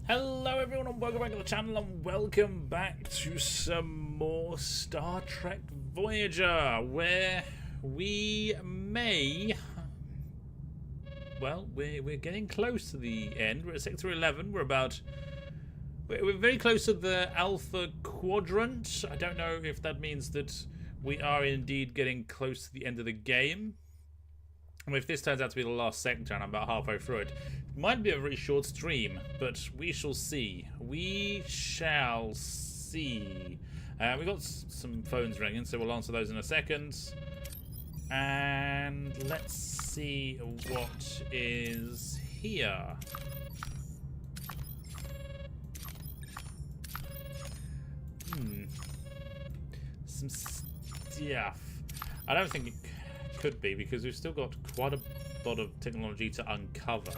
Hello everyone and welcome back to the channel and welcome back to some more Star Trek Voyager, where we may... Well, we're getting close to the end. We're at Sector 11. We're very close to the Alpha Quadrant. I don't know if that means that we are indeed getting close to the end of the game. And if this turns out to be the last sector and I'm about halfway through it, it might be a very short stream, but we shall see. We shall see. We got some phones ringing, so we'll answer those in a second. And let's see what is here. Some stuff. I don't think it could be, because we've still got quite a lot of technology to uncover.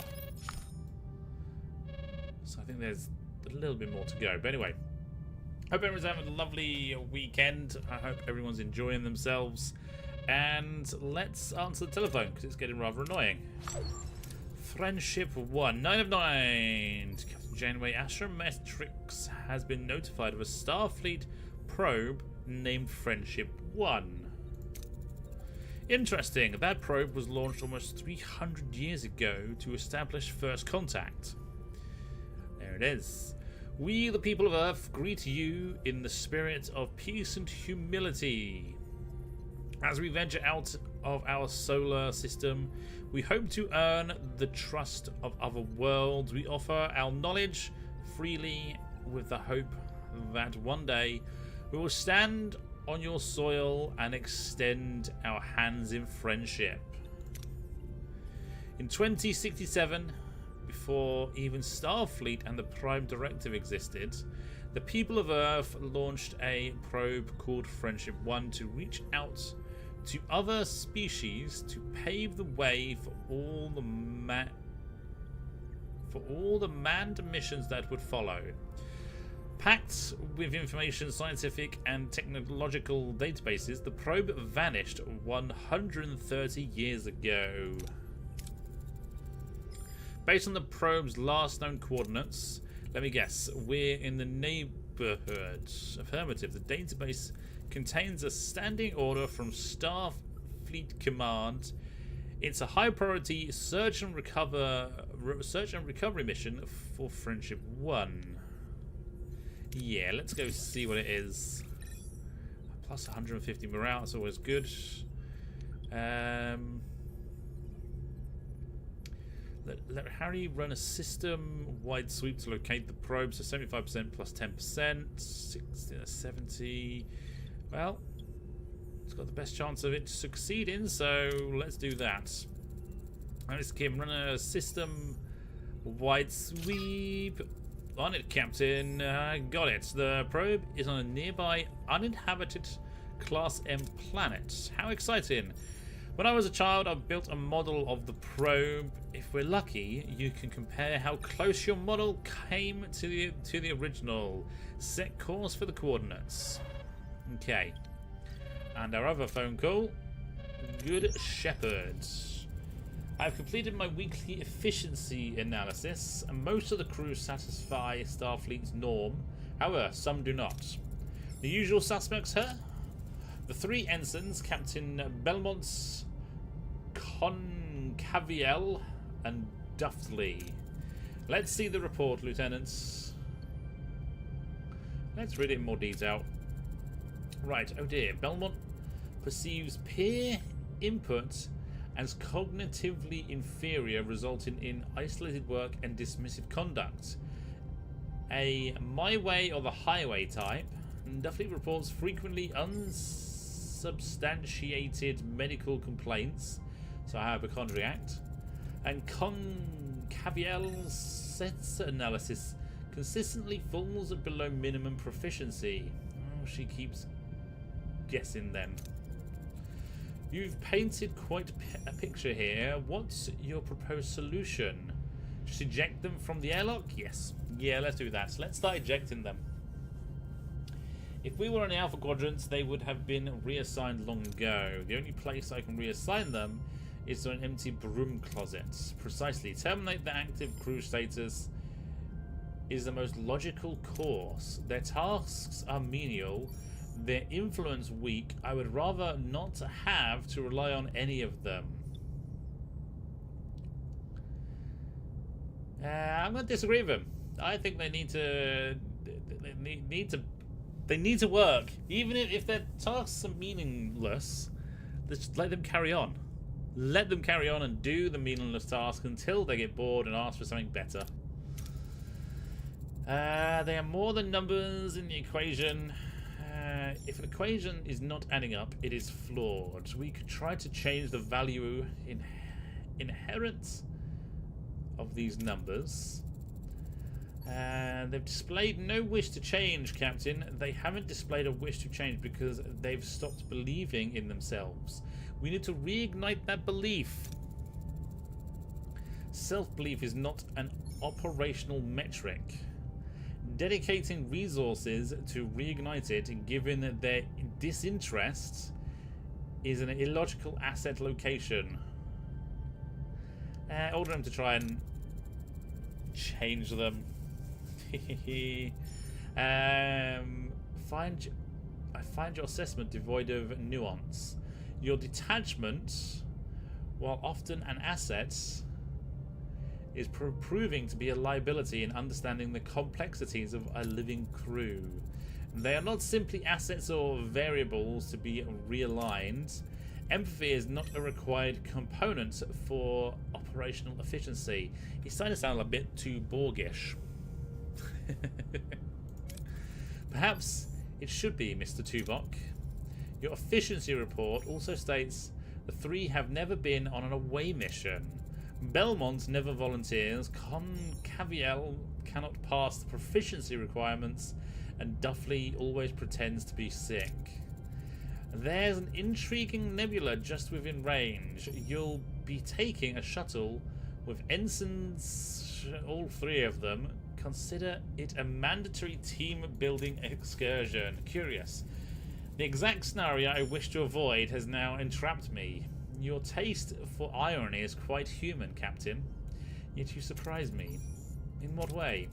So I think there's a little bit more to go. But anyway, hope everyone's having a lovely weekend. I hope everyone's enjoying themselves. And let's answer the telephone, because it's getting rather annoying. Friendship 1, 9 of 9. Captain Janeway Astrometrics has been notified of a Starfleet probe named Friendship 1. Interesting, that probe was launched almost 300 years ago to establish first contact. There it is. We, the people of Earth, greet you in the spirit of peace and humility. As we venture out of our solar system, we hope to earn the trust of other worlds. We offer our knowledge freely with the hope that one day we will stand on your soil and extend our hands in friendship. In 2067, before even Starfleet and the Prime Directive existed, the people of Earth launched a probe called Friendship 1 to reach out to other species to pave the way for all the manned missions that would follow. Packed with information, scientific and technological databases, the probe vanished 130 years ago. Based on the probe's last known coordinates, let me guess, we're in the neighborhood. Affirmative. The database contains a standing order from Starfleet Command. It's a high priority search and recovery mission for Friendship 1. Yeah, let's go see what it is. Plus 150 morale, that's always good. Harry run a system-wide sweep to locate the probe, so 75% plus 10%, 60, 70. Well, it's got the best chance of it succeeding, so let's do that. Alice Kim, run a system-wide sweep. On it, Captain. Got it. The probe is on a nearby uninhabited Class M planet. How exciting. When I was a child, I built a model of the probe. If we're lucky, you can compare how close your model came to the original. Set course for the coordinates. Okay. And our other phone call. Good Shepherd. I've completed my weekly efficiency analysis, and most of the crew satisfy Starfleet's norm. However, some do not. The usual suspects here? The 3 ensigns, Captain Belmont's, Concaviel, and Duftley. Let's see the report, Lieutenants. Let's read it in more detail. Right, oh dear. Belmont perceives peer input as cognitively inferior, resulting in isolated work and dismissive conduct. A my way or the highway type. Duffley reports frequently unsubstantiated medical complaints, so hypochondriac. And Concaviel's sets analysis consistently falls below minimum proficiency. Oh, she keeps guessing then. You've painted quite a picture here. What's your proposed solution? Just eject them from the airlock? Yes. Yeah, let's do that. So let's start ejecting them. If we were in the Alpha Quadrants, they would have been reassigned long ago. The only place I can reassign them is to an empty broom closet. Precisely. Terminate the active crew status is the most logical course. Their tasks are menial, their influence weak. I would rather not have to rely on any of them. I'm going to disagree with him. I think they need to. They need to work, even if their tasks are meaningless. Just let them carry on. Let them carry on and do the meaningless task until they get bored and ask for something better. They are more than numbers in the equation. If an equation is not adding up, it is flawed. We could try to change the value inherent of these numbers. They've displayed no wish to change, Captain. They haven't displayed a wish to change because they've stopped believing in themselves. We need to reignite that belief. Self-belief is not an operational metric. Dedicating resources to reignite it, given their disinterest, is an illogical asset location. Order them to try and change them. I find your assessment devoid of nuance. Your detachment, while often an asset, is proving to be a liability in understanding the complexities of a living crew. They are not simply assets or variables to be realigned. Empathy is not a required component for operational efficiency. He's starting to sound a bit too Borgish. Perhaps it should be, Mr. Tuvok. Your efficiency report also states the three have never been on an away mission. Belmont never volunteers, Concaviel cannot pass the proficiency requirements, and Duffley always pretends to be sick. There's an intriguing nebula just within range. You'll be taking a shuttle with ensigns, all three of them. Consider it a mandatory team-building excursion. Curious. The exact scenario I wish to avoid has now entrapped me. Your taste for irony is quite human, Captain. Yet you surprise me. In what way?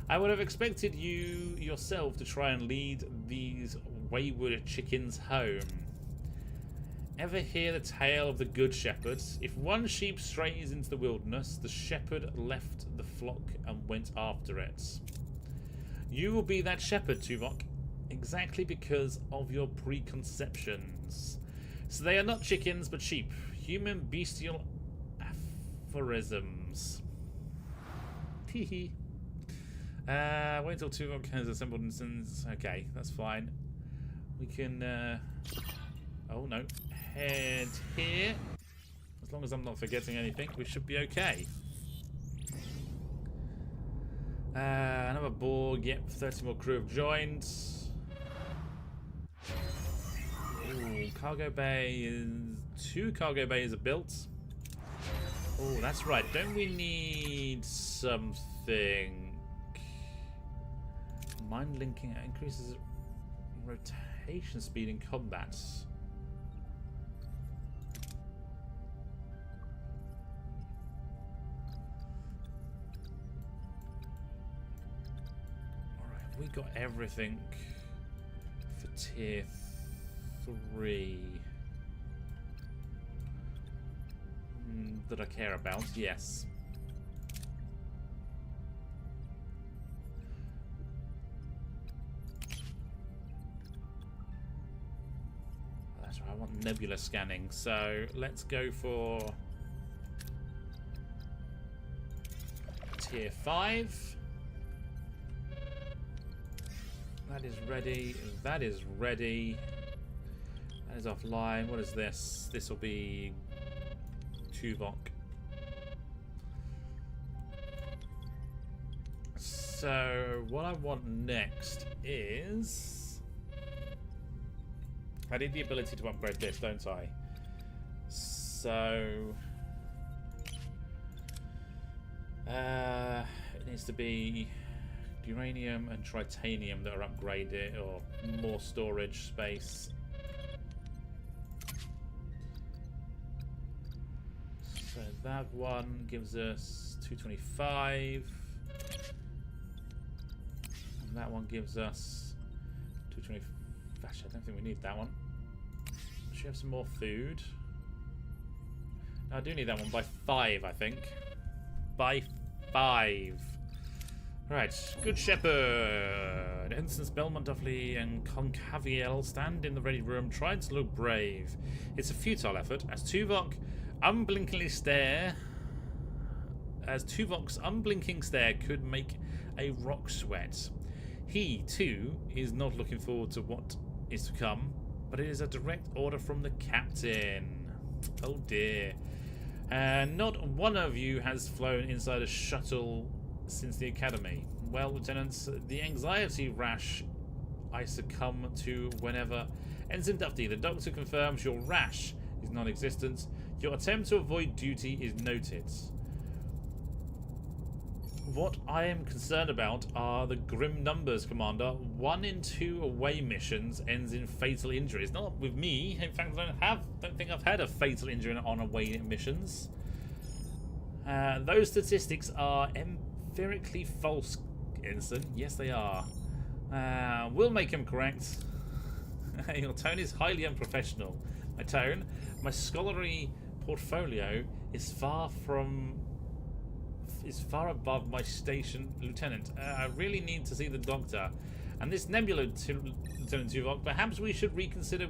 I would have expected you yourself to try and lead these wayward chickens home. Ever hear the tale of the Good Shepherd? If one sheep strays into the wilderness, the shepherd left the flock and went after it. You will be that shepherd, Tuvok, exactly because of your preconceptions. So they are not chickens, but sheep. Human bestial aphorisms. Teehee. Wait until Tuvok has assembled instance. Okay, that's fine. We can, oh no. Head here. As long as I'm not forgetting anything, we should be okay. Another Borg. Yep, 30 more crew have joined. Ooh, cargo bay is... 2 cargo bays are built. Oh, that's right. Don't we need something? Mind linking increases rotation speed in combat. Alright, we got everything for tier 3 that I care about, yes. That's right, I want nebula scanning, so let's go for tier 5. That is ready, that is ready. That is offline. What is this? This will be Tuvok. So what I want next is... I need the ability to upgrade this, don't I? So... it needs to be uranium and titanium that are upgraded, or more storage space. So that one gives us 225. That one gives us 220. Actually, I don't think we need that one. Should we have some more food? No, I do need that one by 5, I think. By 5. Right, Good Shepherd. Ensigns Belmont, Duffley, and Concaviel stand in the ready room, trying to look brave. It's a futile effort, as Tuvok unblinkingly stare. As Tuvok's unblinking stare could make a rock sweat. He, too, is not looking forward to what is to come, but it is a direct order from the captain. Oh dear. Not one of you has flown inside a shuttle since the academy. Well, lieutenants, the anxiety rash I succumb to whenever... Ensign Duffy, the doctor confirms your rash is non-existent. Your attempt to avoid duty is noted. What I am concerned about are the grim numbers, Commander. 1 in 2 away missions ends in fatal injuries. Not with me. In fact, I don't think I've had a fatal injury on away missions. Those statistics are empirically false, Ensign. Yes, they are. We'll make him correct. Your tone is highly unprofessional. My scholarly portfolio is far above my station, Lieutenant. I really need to see the doctor. And this nebula, Lieutenant Tuvok, perhaps we should reconsider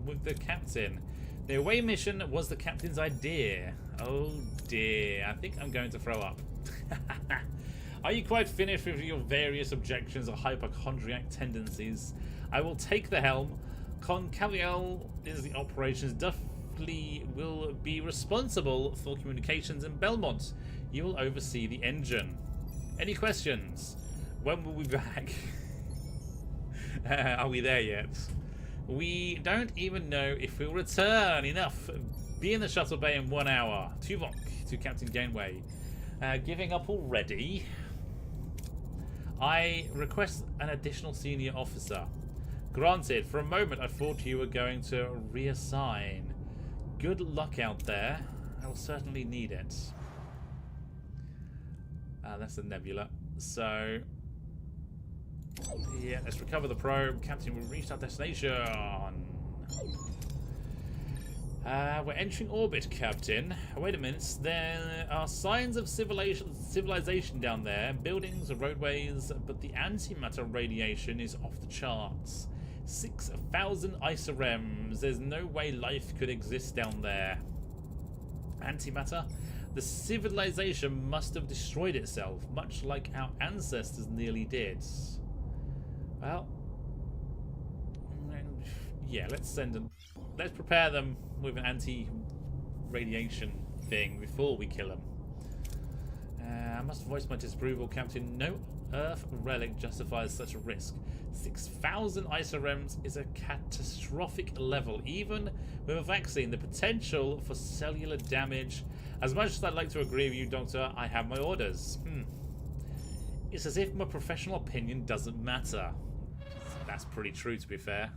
with the captain. The away mission was the captain's idea. Oh dear, I think I'm going to throw up. Are you quite finished with your various objections or hypochondriac tendencies? I will take the helm. Concaviel is the operations. Duffley will be responsible for communications in Belmont. You will oversee the engine. Any questions? When will we be back? Are we there yet? We don't even know if we'll return. Enough. Be in the shuttle bay in 1 hour. Tuvok to Captain Janeway. Giving up already. I request an additional senior officer. Granted. For a moment I thought you were going to reassign. Good luck out there. I will certainly need it. That's the nebula. So, yeah, let's recover the probe. Captain, we've reached our destination. We're entering orbit, Captain. Wait a minute. There are signs of civilization down there. Buildings, roadways, but the antimatter radiation is off the charts. 6,000 isorems. There's no way life could exist down there. Antimatter? The civilization must have destroyed itself, much like our ancestors nearly did. Well, yeah, let's prepare them with an anti-radiation thing before we kill them. I must voice my disapproval, Captain. No Earth relic justifies such a risk. 6,000 isorems is a catastrophic level. Even with a vaccine, the potential for cellular damage. As much as I'd like to agree with you, Doctor, I have my orders. It's as if my professional opinion doesn't matter. That's pretty true, to be fair.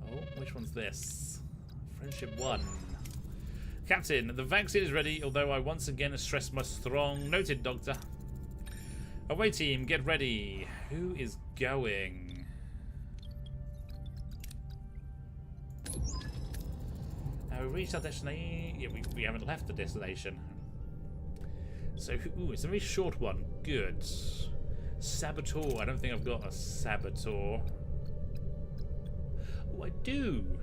Oh, which one's this? Friendship 1. Captain, the vaccine is ready, although I once again stress my strong. Noted, Doctor. Away team, get ready. Who is going? We reached our destination. Yeah, we haven't left the destination. So, ooh, it's a very short one. Good. Saboteur. I don't think I've got a saboteur. Oh, I do.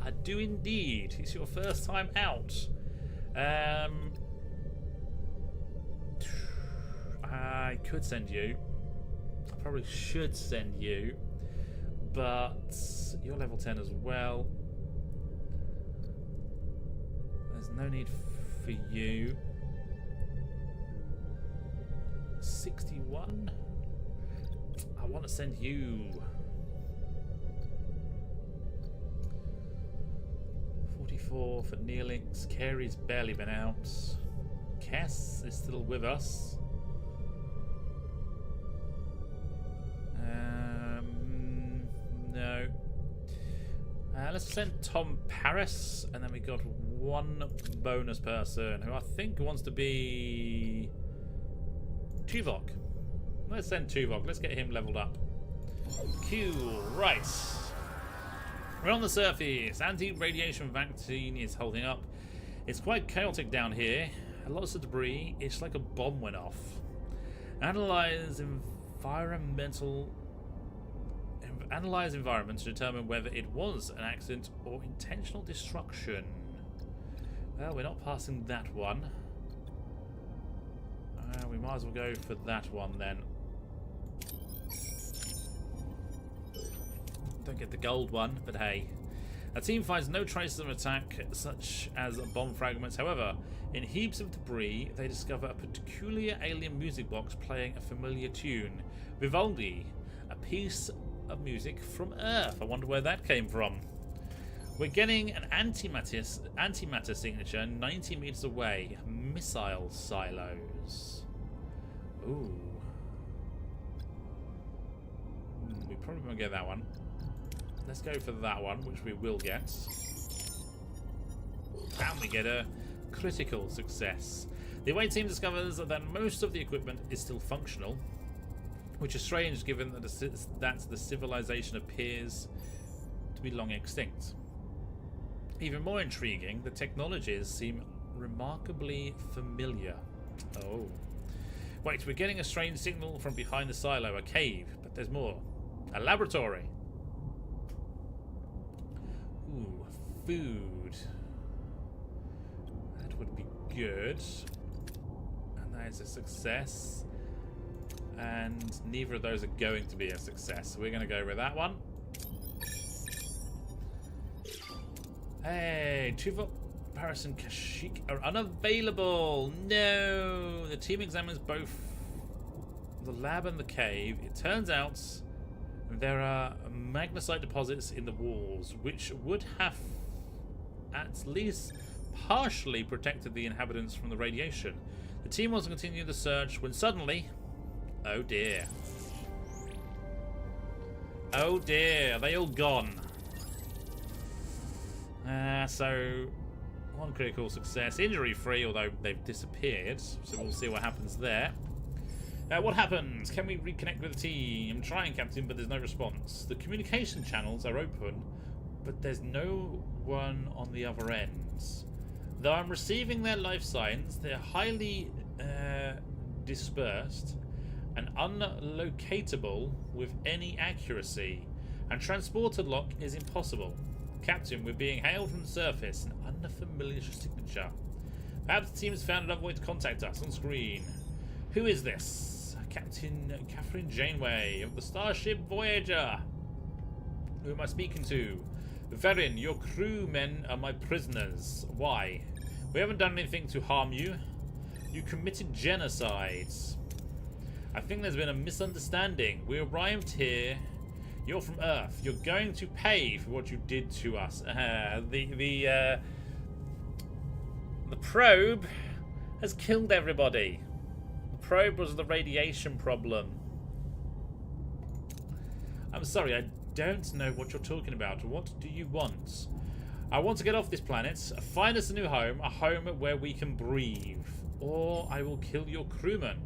I do indeed. It's your first time out. I could send you. I probably should send you. But you're level 10 as well. There's no need for you. 61? I want to send you. 44 for Neelix. Carey's barely been out. Cass is still with us. No. Let's send Tom Paris, and then we got one bonus person who I think wants to be Tuvok. Let's send Tuvok. Let's get him leveled up. Cool. Right. We're on the surface. Anti-radiation vaccine is holding up. It's quite chaotic down here. Lots of debris. It's like a bomb went off. Analyze environment to determine whether it was an accident or intentional destruction. Well, we're not passing that one. We might as well go for that one then. Don't get the gold one, but hey. Our team finds no traces of attack, such as bomb fragments. However, in heaps of debris, they discover a peculiar alien music box playing a familiar tune. Vivaldi, a piece of music from Earth. I wonder where that came from. We're getting an antimatter signature 90 meters away. Missile silos. Ooh. We probably won't get that one. Let's go for that one, which we will get. And we get a critical success. The away team discovers that most of the equipment is still functional, which is strange given that the civilization appears to be long extinct. Even more intriguing, the technologies seem remarkably familiar. Oh. Wait, we're getting a strange signal from behind the silo, a cave, but there's more. A laboratory. Ooh, food. That would be good. And that is a success. And neither of those are going to be a success. So we're going to go with that one. Hey, Tuvok, Paris and Kashyyyk are unavailable. No! The team examines both the lab and the cave. It turns out there are magnesite deposits in the walls, which would have at least partially protected the inhabitants from the radiation. The team wants to continue the search when suddenly... oh dear. Oh dear, are they all gone? So, one critical success. Injury-free, although they've disappeared. So we'll see what happens there. What happens? Can we reconnect with the team? I'm trying, Captain, but there's no response. The communication channels are open, but there's no one on the other ends. Though I'm receiving their life signs, they're highly dispersed and unlocatable with any accuracy, and transporter lock is impossible. Captain, we're being hailed from the surface, an unfamiliar signature. Perhaps the team has found another way to contact us on screen. Who is this? Captain Janeway of the starship Voyager. Who am I speaking to? Verin, your crewmen are my prisoners. Why? We haven't done anything to harm you. You committed genocide. I think there's been a misunderstanding. We arrived here. You're from Earth. You're going to pay for what you did to us. The probe has killed everybody. The probe was the radiation problem. I'm sorry, I don't know what you're talking about. What do you want? I want to get off this planet, find us a new home, a home where we can breathe. Or I will kill your crewmen.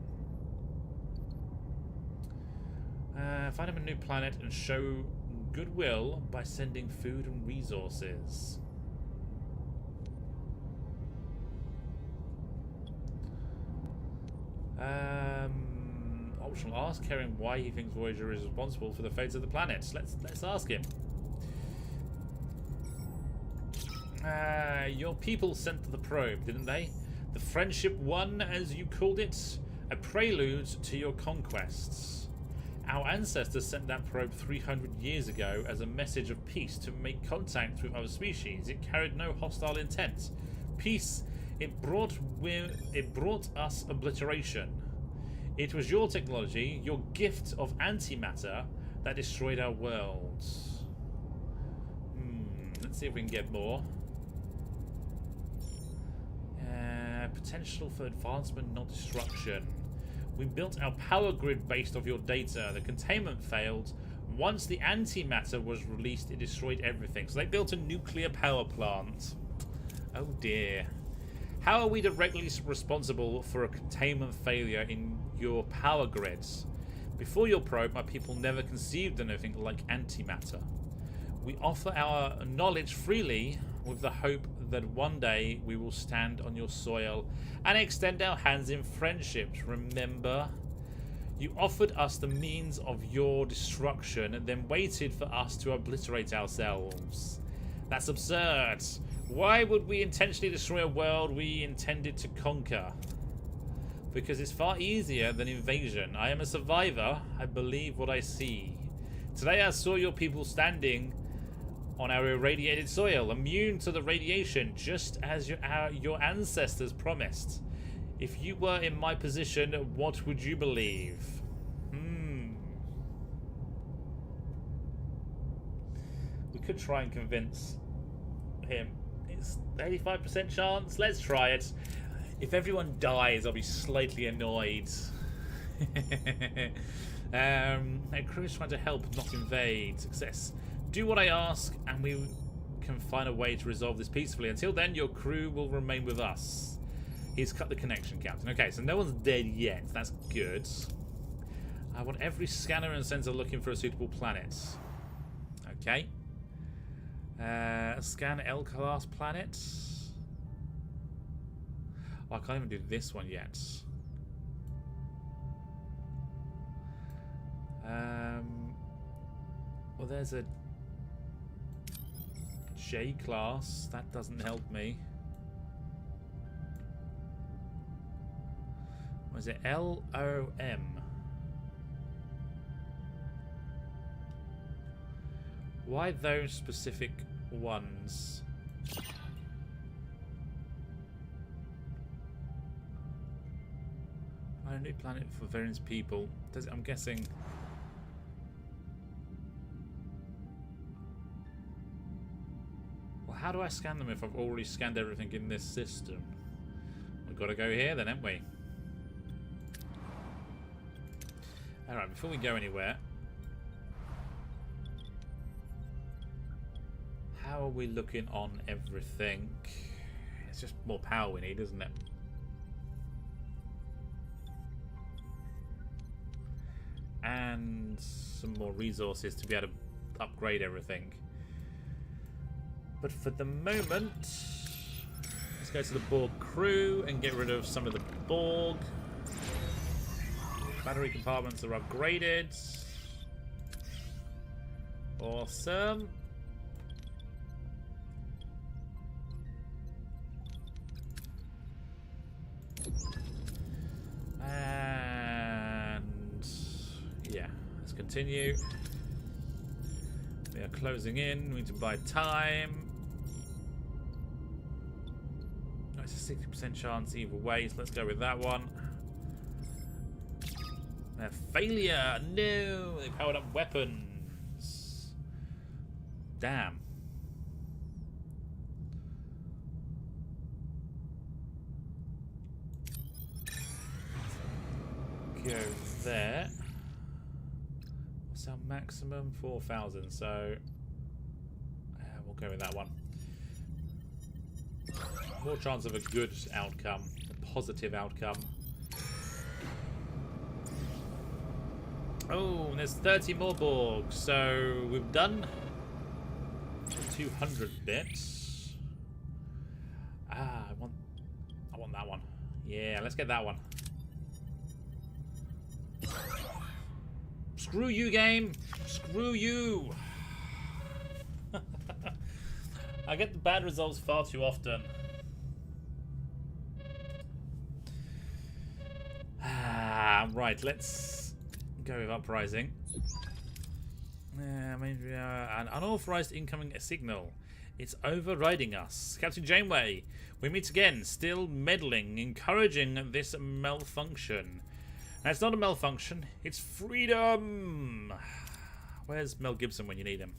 Find him a new planet and show goodwill by sending food and resources. Optional ask Karen why he thinks Voyager is responsible for the fate of the planet. Let's ask him. Your people sent the probe, didn't they? The Friendship 1, as you called it, a prelude to your conquests. Our ancestors sent that probe 300 years ago as a message of peace to make contact with other species. It carried no hostile intent. Peace, it brought us obliteration. It was your technology, your gift of antimatter, that destroyed our world. Let's see if we can get more. Potential for advancement, not destruction. We built our power grid based off your data. The containment failed. Once the antimatter was released, it destroyed everything. So they built a nuclear power plant. Oh dear. How are we directly responsible for a containment failure in your power grids? Before your probe, my people never conceived anything like antimatter. We offer our knowledge freely with the hope that one day we will stand on your soil and extend our hands in friendship. Remember? You offered us the means of your destruction and then waited for us to obliterate ourselves. That's absurd. Why would we intentionally destroy a world we intended to conquer? Because it's far easier than invasion. I am a survivor. I believe what I see. Today I saw your people standing on our irradiated soil, immune to the radiation, just as your ancestors promised. If you were in my position, what would you believe? We could try and convince him. It's 85% chance. Let's try it. If everyone dies, I'll be slightly annoyed. Our crew is trying to help, not invade. Success. Do what I ask, and we can find a way to resolve this peacefully. Until then, your crew will remain with us. He's cut the connection, Captain. Okay, so no one's dead yet. That's good. I want every scanner and sensor looking for a suitable planet. Okay. Scan L-class planet. Oh, I can't even do this one yet. Well, there's a J class. That doesn't help me. What is it? LOM. Why those specific ones? A new planet for various people. I'm guessing. Well, how do I scan them if I've already scanned everything in this system? We've got to go here then, haven't we? Alright, before we go anywhere, how are we looking on everything? It's just more power we need, isn't it? And some more resources to be able to upgrade everything. But for the moment, let's go to the Borg crew and get rid of some of the Borg. Battery compartments are upgraded. Awesome. And yeah, let's continue. We are closing in. We need to buy time. Oh, it's a 60% chance either way, so let's go with that one. Failure! No! They powered up weapons. Damn. Go there. What's our maximum? 4,000. So we'll go with that one. More chance of a good outcome, a positive outcome. Oh, and there's 30 more Borg, so we've done 200 bits. Ah, I want that one. Yeah, let's get that one. Screw you, game. Screw you. I get the bad results far too often. Ah, right, let's go with uprising. An unauthorized incoming signal. It's overriding us. Captain Janeway, we meet again, still meddling, encouraging this malfunction. Now, it's not a malfunction, it's freedom. Where's Mel Gibson when you need him?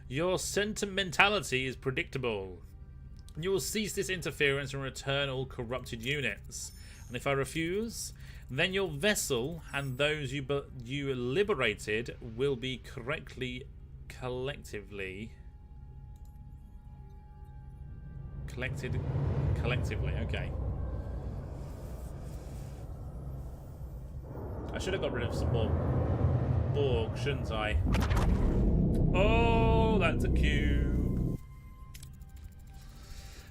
Your sentimentality is predictable. You will cease this interference and return all corrupted units. And if I refuse, then your vessel and those you liberated will be collectively, okay. I should have got rid of some more Borg, shouldn't I? Oh, that's a cube.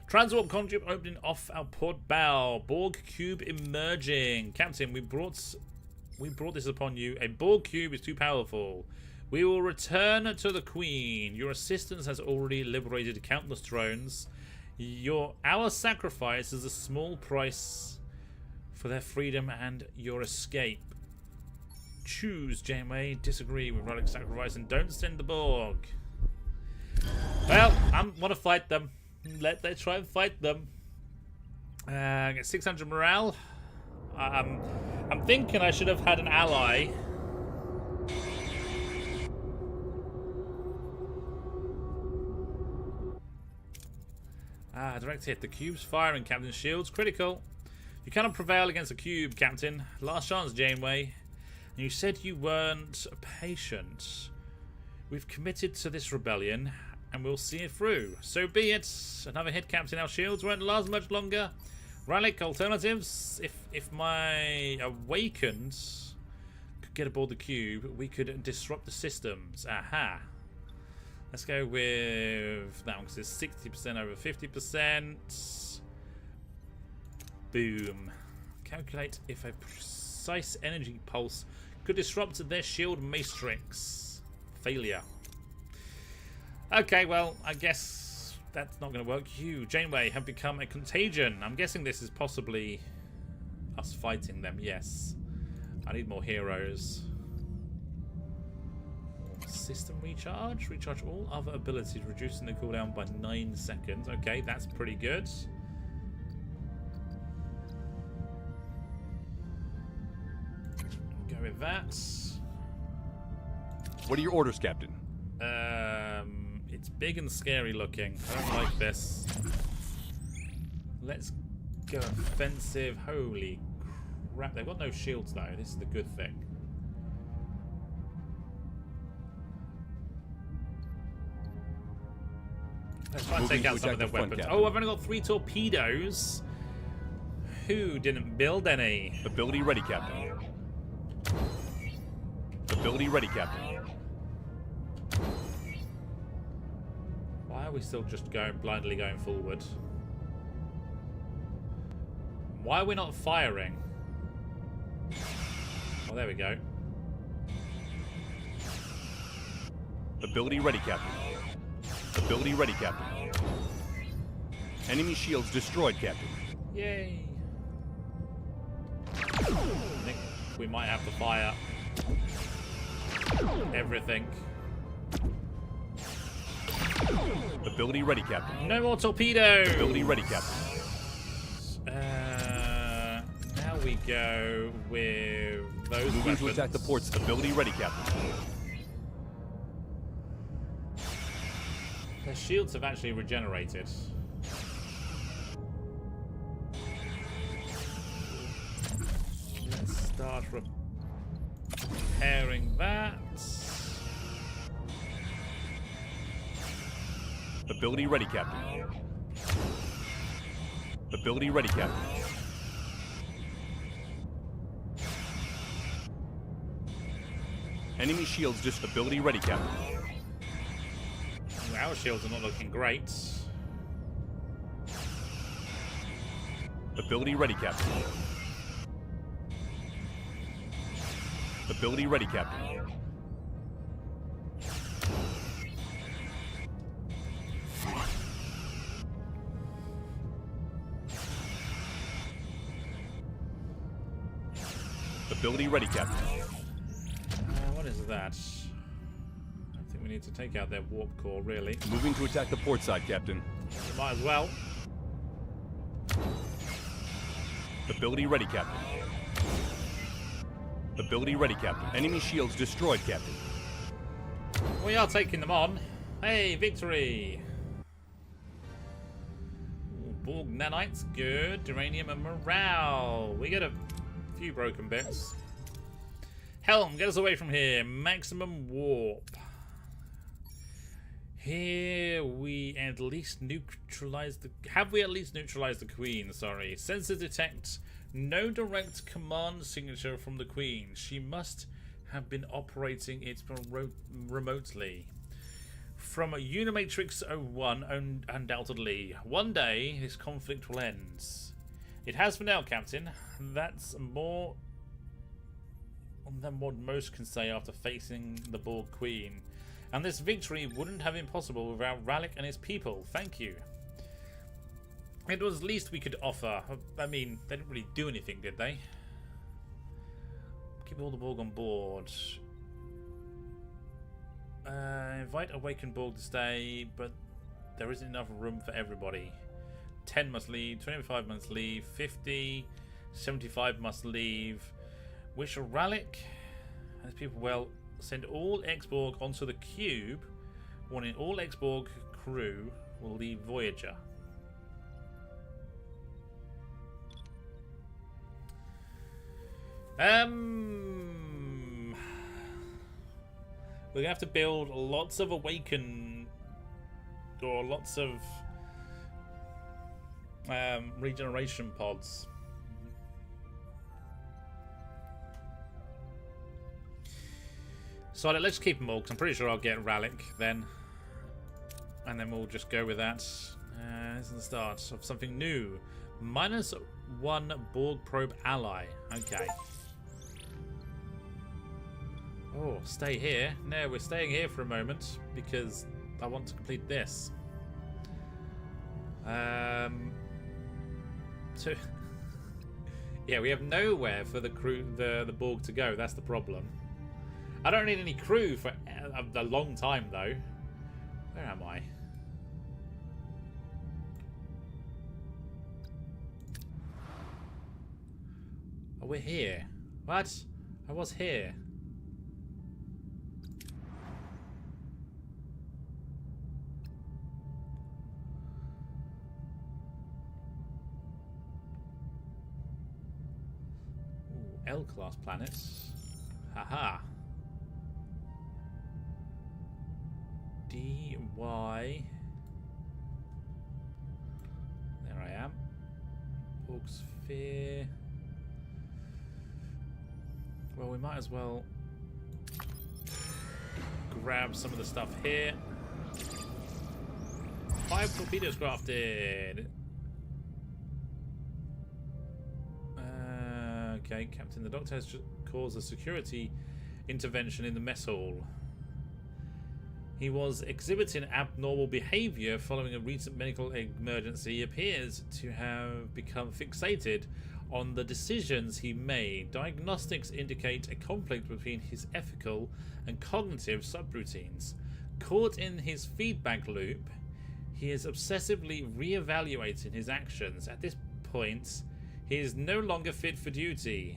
Transwarp conduit opening off our port bow. Borg cube emerging. Captain, we brought this upon you. A Borg cube is too powerful. We will return to the Queen. Your assistance has already liberated countless drones. Our sacrifice is a small price for their freedom and your escape. Choose, Janeway. Disagree with relic sacrifice and don't send the Borg. Well, I want to fight them. Let them try and fight them. Get 600 morale. I'm thinking I should have had an ally. Direct hit. The cube's firing, Captain. Shields critical. You cannot prevail against a cube, Captain. Last chance, Janeway. You said you weren't patient. We've committed to this rebellion, and we'll see it through. So be it. Another hit, Captain. Our shields won't last much longer. Relic alternatives. If my awakened could get aboard the cube, we could disrupt the systems. Aha. Let's go with that one because it's 60% over 50%. Boom. Calculate if a precise energy pulse could disrupt their shield matrix. Failure. Okay, well, I guess that's not going to work. You, Janeway, have become a contagion. I'm guessing this is possibly us fighting them. Yes. I need more heroes. System recharge. Recharge all other abilities, reducing the cooldown by 9 seconds. Okay, that's pretty good. Go with that. What are your orders, Captain? It's big and scary looking. I don't like this. Let's go offensive. Holy crap. They've got no shields though. This is the good thing. Let's try and take out some of their weapons. Oh, I've only got 3 torpedoes. Who didn't build any? Ability ready, Captain. Ability ready, Captain. Why are we still just blindly going forward? Why are we not firing? Oh, there we go. Ability ready, Captain. Ability ready, Captain. Enemy shields destroyed, Captain. Yay. I think we might have to fire everything. Ability ready, Captain. No more torpedoes. Ability ready, Captain. Now we go with those Moving weapons. to attack the ports. Ability ready, Captain. Their shields have actually regenerated. Let's start repairing that. Ability ready, Captain. Ability ready, Captain. Enemy shields just ability ready, Captain. Our shields are not looking great. Ability ready, Captain. Ability ready, Captain. Ability ready, Captain. What is that? I think we need to take out their warp core, really. Moving to attack the port side, Captain. Might as well. Ability ready, Captain. Ability ready, Captain. Enemy shields destroyed, Captain. We are taking them on. Hey, victory! Ooh, Borg nanites, good. Uranium and morale. We get a few broken bits. Helm, get us away from here. Maximum warp. Here we at least neutralize the... Have we at least neutralized the Queen? Sorry. Sensors detect no direct command signature from the Queen. She must have been operating it remotely. From a Unimatrix 01, undoubtedly. One day, this conflict will end. It has for now, Captain. That's more than what most can say after facing the Borg Queen. And this victory wouldn't have been possible without Rallick and his people. Thank you. It was the least we could offer. I mean, they didn't really do anything, did they? Keep all the Borg on board. Invite awakened Borg to stay, but there isn't enough room for everybody. 10 must leave, 25 must leave, 50, 75 must leave. Wish Rallick and his people well. Send all X-Borg onto the cube, warning all X-Borg crew will leave Voyager. We're gonna have to build lots of awaken or lots of regeneration pods. So let's keep them all, because I'm pretty sure I'll get Rallick then. And then we'll just go with that. This is the start of something new. -1 Borg probe ally. Okay. Oh, stay here. No, we're staying here for a moment, because I want to complete this. So yeah, we have nowhere for the crew, the Borg to go. That's the problem. I don't need any crew for a long time, though. Where am I? Oh, we're here. What? I was here. Ooh, L-class planets. Haha. DY. There I am. Borg sphere. Well, we might as well grab some of the stuff here. 5 torpedoes crafted. Okay, Captain. The Doctor has caused a security intervention in the mess hall. He was exhibiting abnormal behavior following a recent medical emergency. He appears to have become fixated on the decisions he made. Diagnostics indicate a conflict between his ethical and cognitive subroutines. Caught in his feedback loop, he is obsessively re-evaluating his actions. At this point, he is no longer fit for duty.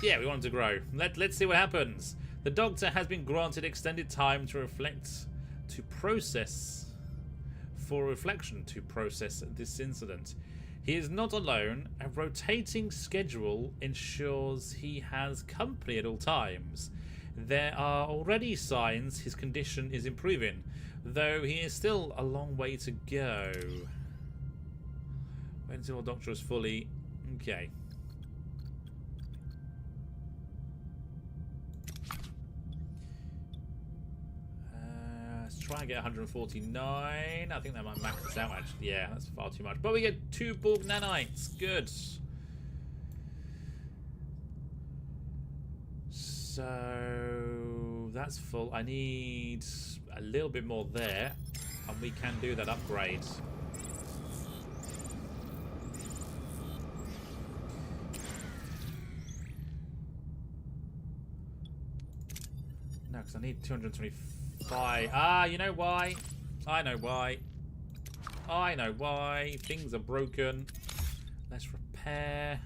Yeah, we want him to grow. Let's see what happens. The Doctor has been granted extended time to process this incident. He is not alone. A rotating schedule ensures he has company at all times. There are already signs his condition is improving, though he is still a long way to go. Wait until the Doctor is fully... Okay. Try and get 149. I think that might max us out, actually. Yeah, that's far too much. But we get 2 Borg nanites. Good. So that's full. I need a little bit more there, and we can do that upgrade. No, because I need 225. Ah, you know why? I know why. I know why. Things are broken. Let's repair.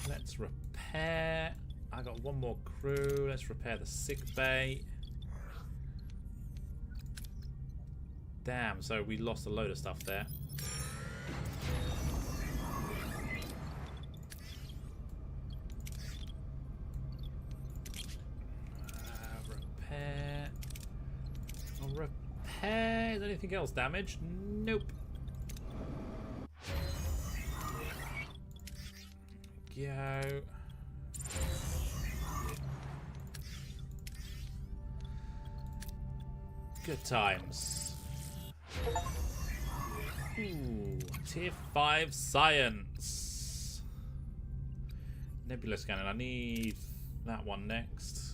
Let's repair. I got 1 more crew. Let's repair the sick bay. Damn, so we lost a load of stuff there. anything else damaged? Nope. Go. Good times. Ooh, tier 5 science. Nebula scanner. I need that one next.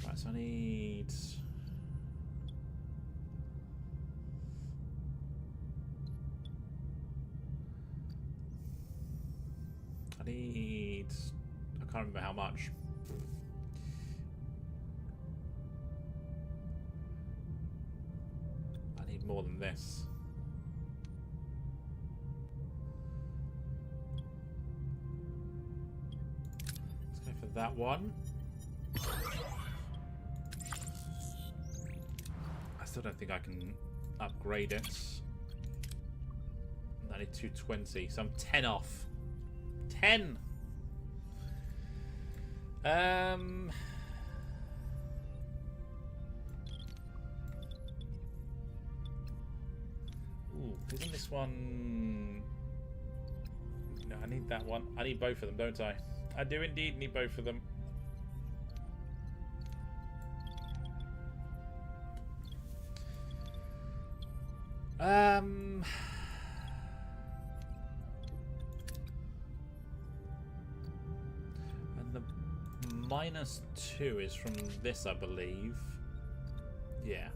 Right, so I need... I can't remember how much. I need more than this. Let's go for that one. I still don't think I can upgrade it. I need 220, so I'm 10 off. 10! Ooh, isn't this one... No, I need that one. I need both of them, don't I? I do indeed need both of them. And the -2 is from this, I believe. Yeah.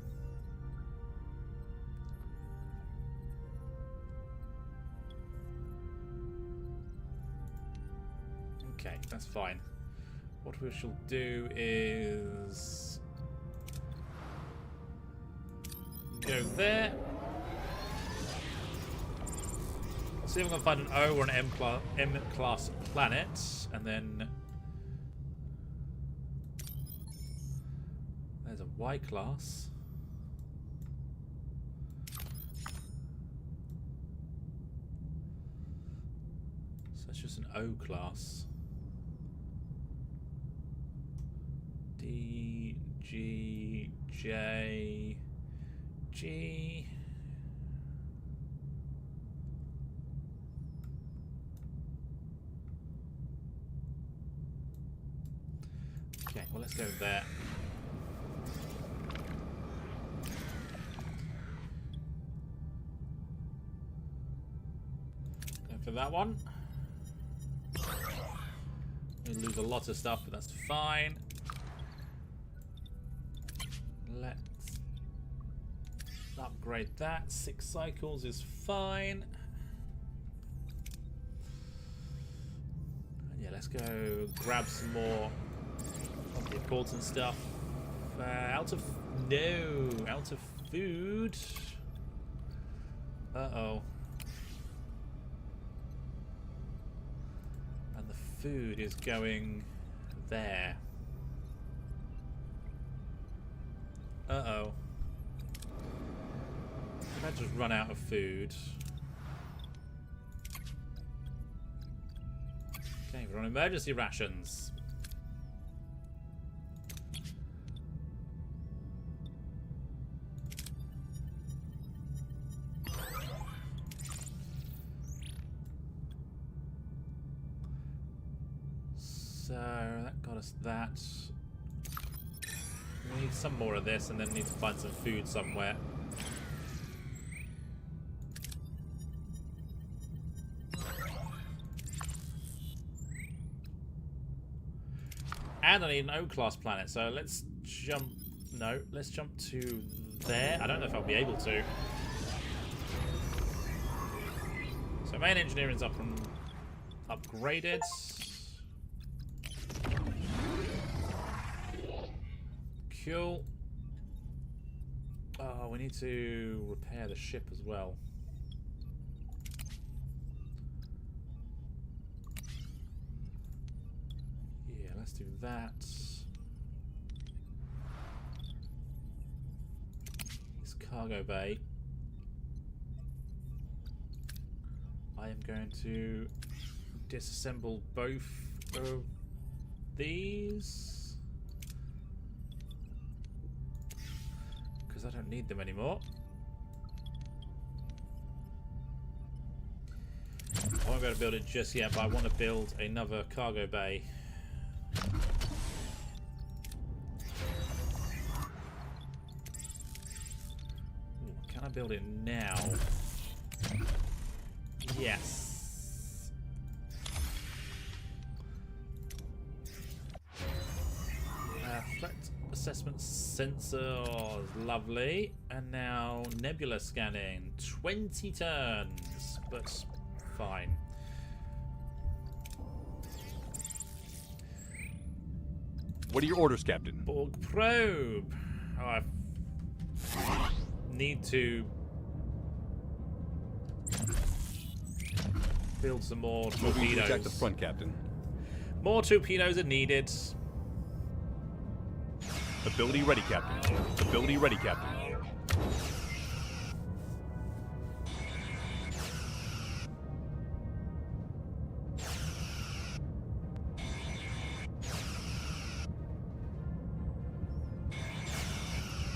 Okay, that's fine. What we shall do is go there. See if I can find an O or an M-class planet, and then there's a Y-class. So it's just an O-class. D, G, J, G. Okay, well, let's go there. Go for that one. We lose a lot of stuff, but that's fine. Let's upgrade that. 6 cycles is fine. And yeah, let's go grab some more of the important stuff. Out of food. Uh-oh. And the food is going there. Uh-oh. I might just run out of food. Okay, we're on emergency rations. So that got us that. We need some more of this, and then need to find some food somewhere. And I need an O-class planet, so let's jump... No, let's jump to there. I don't know if I'll be able to. So main engineering's up and upgraded. Cool. Oh, we need to repair the ship as well. Yeah, let's do that. This cargo bay. I am going to disassemble both of these. Because I don't need them anymore. I won't be able to build it just yet, but I want to build another cargo bay. Ooh, can I build it now? Yes. Threat assessment sensor, oh, lovely. And now nebula scanning, 20 turns, but fine. What are your orders, Captain? Borg probe. Oh, I need to build some more Moving to torpedoes. attack the front, Captain. More torpedoes are needed. Ability ready, Captain. Ability ready, Captain.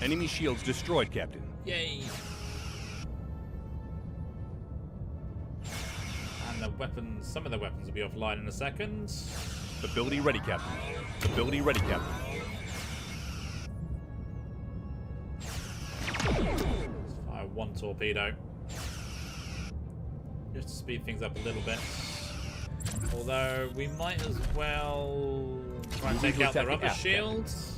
Enemy shields destroyed, Captain. Yay! And the weapons, some of the weapons will be offline in a second. Ability ready, Captain. Ability ready, Captain. Let's fire one torpedo. Just to speed things up a little bit. Although we might as well try and take out their other shields.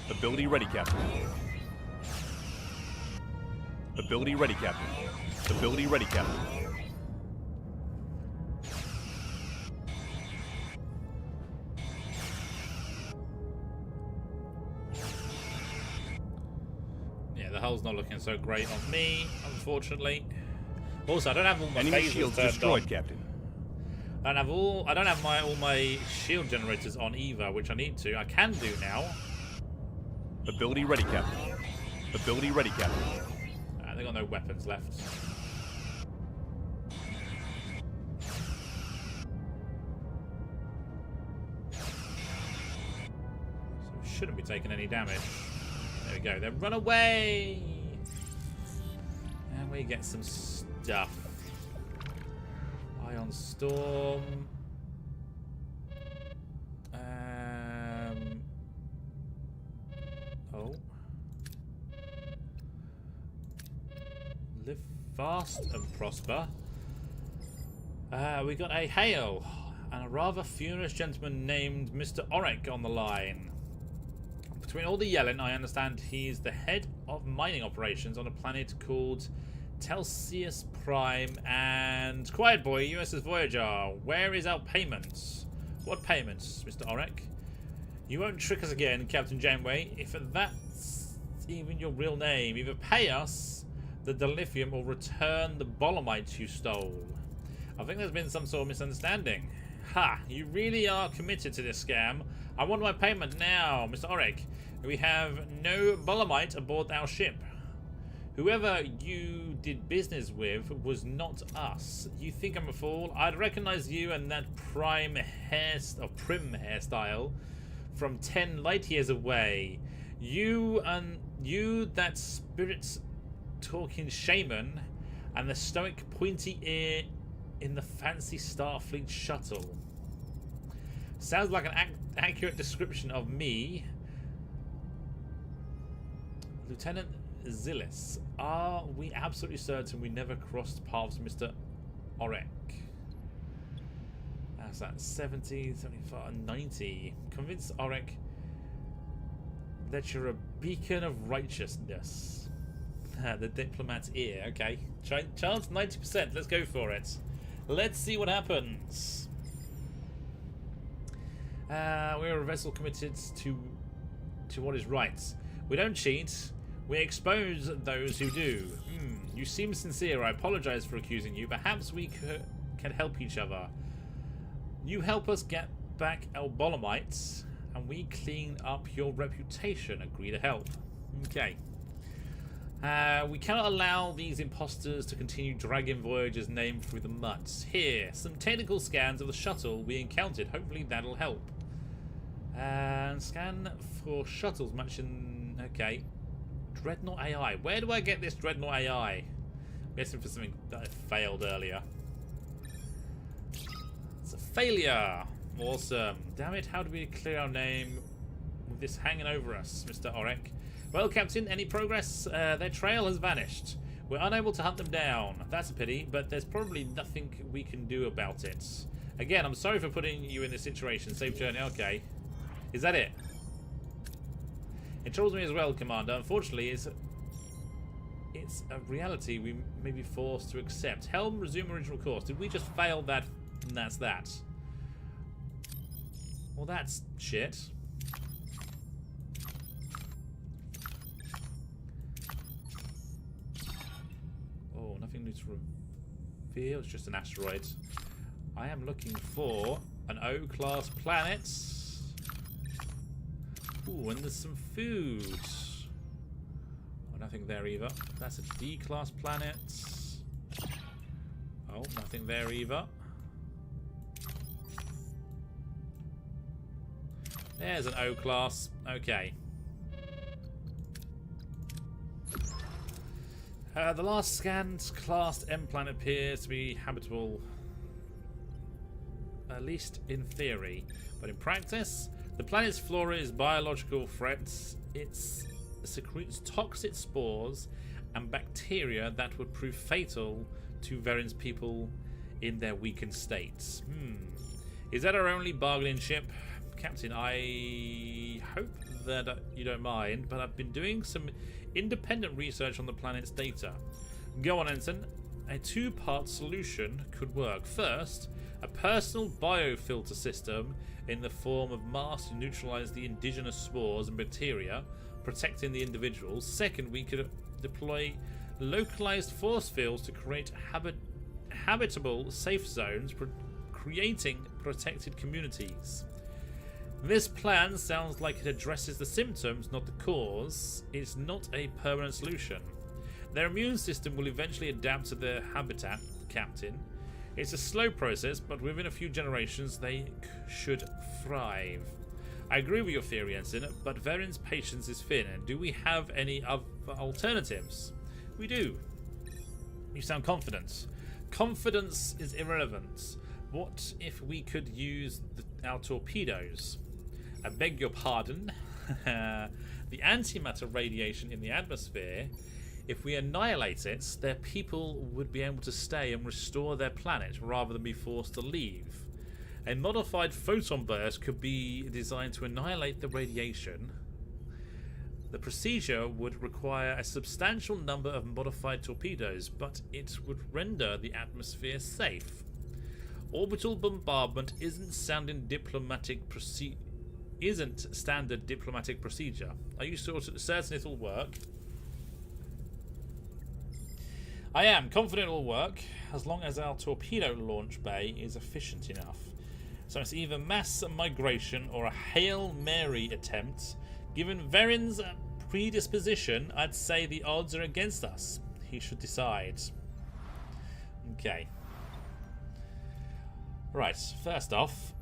Ability ready, Captain. Ability ready, Captain. Ability ready, Captain. Yeah, the hull's not looking so great on me, unfortunately. Also, I don't have all my Enemy phasers shields turned destroyed, on. Captain. I don't have all my shield generators on either, which I need to. I can do now. Ability ready, Captain. Ability ready, Captain. They got no weapons left. So we shouldn't be taking any damage. There we go. Then run away! And we get some stuff. Ion Storm. Oh. Live fast and prosper. We got a hail and a rather furious gentleman named Mr. Orek on the line. Between all the yelling, I understand he's the head of mining operations on a planet called Telsius Prime. And quiet boy, U.S.S. Voyager, where is our payments? What payments, Mr. Orek? You won't trick us again, Captain Janeway. If that's even your real name, either pay us the dilithium or return the bolomites you stole. I think there's been some sort of misunderstanding. Ha! You really are committed to this scam. I want my payment now, Mr. Orek. We have no bolomite aboard our ship. Whoever you did business with was not us. You think I'm a fool? I'd recognize you and that prim hairstyle from 10 light years away. You that spirits talking shaman and the stoic pointy ear in the fancy Starfleet shuttle. Sounds like an accurate description of me. Lieutenant Zillis, are we absolutely certain we never crossed paths, Mr. Orek? That's that 70, 75, 90. Convince Orek that you're a beacon of righteousness. The diplomat's ear. Okay. Chance 90%. Let's go for it. Let's see what happens. We're a vessel committed to what is right. We don't cheat. We expose those who do. You seem sincere. I apologize for accusing you. Perhaps we can help each other. You help us get back our bolomites, and we clean up your reputation. Agree to help. Okay. We cannot allow these imposters to continue dragging Voyager's name through the mud. Here, some technical scans of the shuttle we encountered. Hopefully that'll help. And scan for shuttles matching... Okay. Dreadnought AI. Where do I get this Dreadnought AI? I'm guessing for something that I failed earlier. It's a failure. Awesome. Damn it, how do we clear our name with this hanging over us, Mr. Orek? Well, Captain, any progress? Their trail has vanished. We're unable to hunt them down. That's a pity, but there's probably nothing we can do about it. Again, I'm sorry for putting you in this situation. Safe journey. Okay. Is that it? It troubles me as well, Commander. Unfortunately, it's a reality we may be forced to accept. Helm, resume original course. Did we just fail that and that's that? Well, that's shit. Oh, nothing new to reveal. It's just an asteroid. I am looking for an O-class planet. Ooh, and there's some food. Oh, nothing there either. That's a D-class planet. Oh, nothing there either. There's an O-class. Okay. The last scanned class M planet appears to be habitable, at least in theory. But in practice, the planet's flora is biological threats. It secretes toxic spores and bacteria that would prove fatal to Veren's people in their weakened states. Is that our only bargaining chip? Captain, I hope that you don't mind, but I've been doing some independent research on the planet's data. Go on, Ensign. A two-part solution could work. First, a personal biofilter system in the form of masks to neutralize the indigenous spores and bacteria, protecting the individuals. Second, we could deploy localized force fields to create habitable safe zones, creating protected communities. This plan sounds like it addresses the symptoms, not the cause. It's not a permanent solution. Their immune system will eventually adapt to their habitat, Captain. It's a slow process, but within a few generations they should thrive. I agree with your theory, Ensign, but Veren's patience is thin. Do we have any other alternatives? We do. You sound confident. Confidence is irrelevant. What if we could use our torpedoes? I beg your pardon. The antimatter radiation in the atmosphere, if we annihilate it, their people would be able to stay and restore their planet rather than be forced to leave. A modified photon burst could be designed to annihilate the radiation. The procedure would require a substantial number of modified torpedoes, but it would render the atmosphere safe. Orbital bombardment isn't standard diplomatic procedure. Are you certain it'll work? I am confident it'll work, as long as our torpedo launch bay is efficient enough. So it's either mass migration or a Hail Mary attempt. Given Veren's predisposition, I'd say the odds are against us. He should decide. Okay. Right, first off,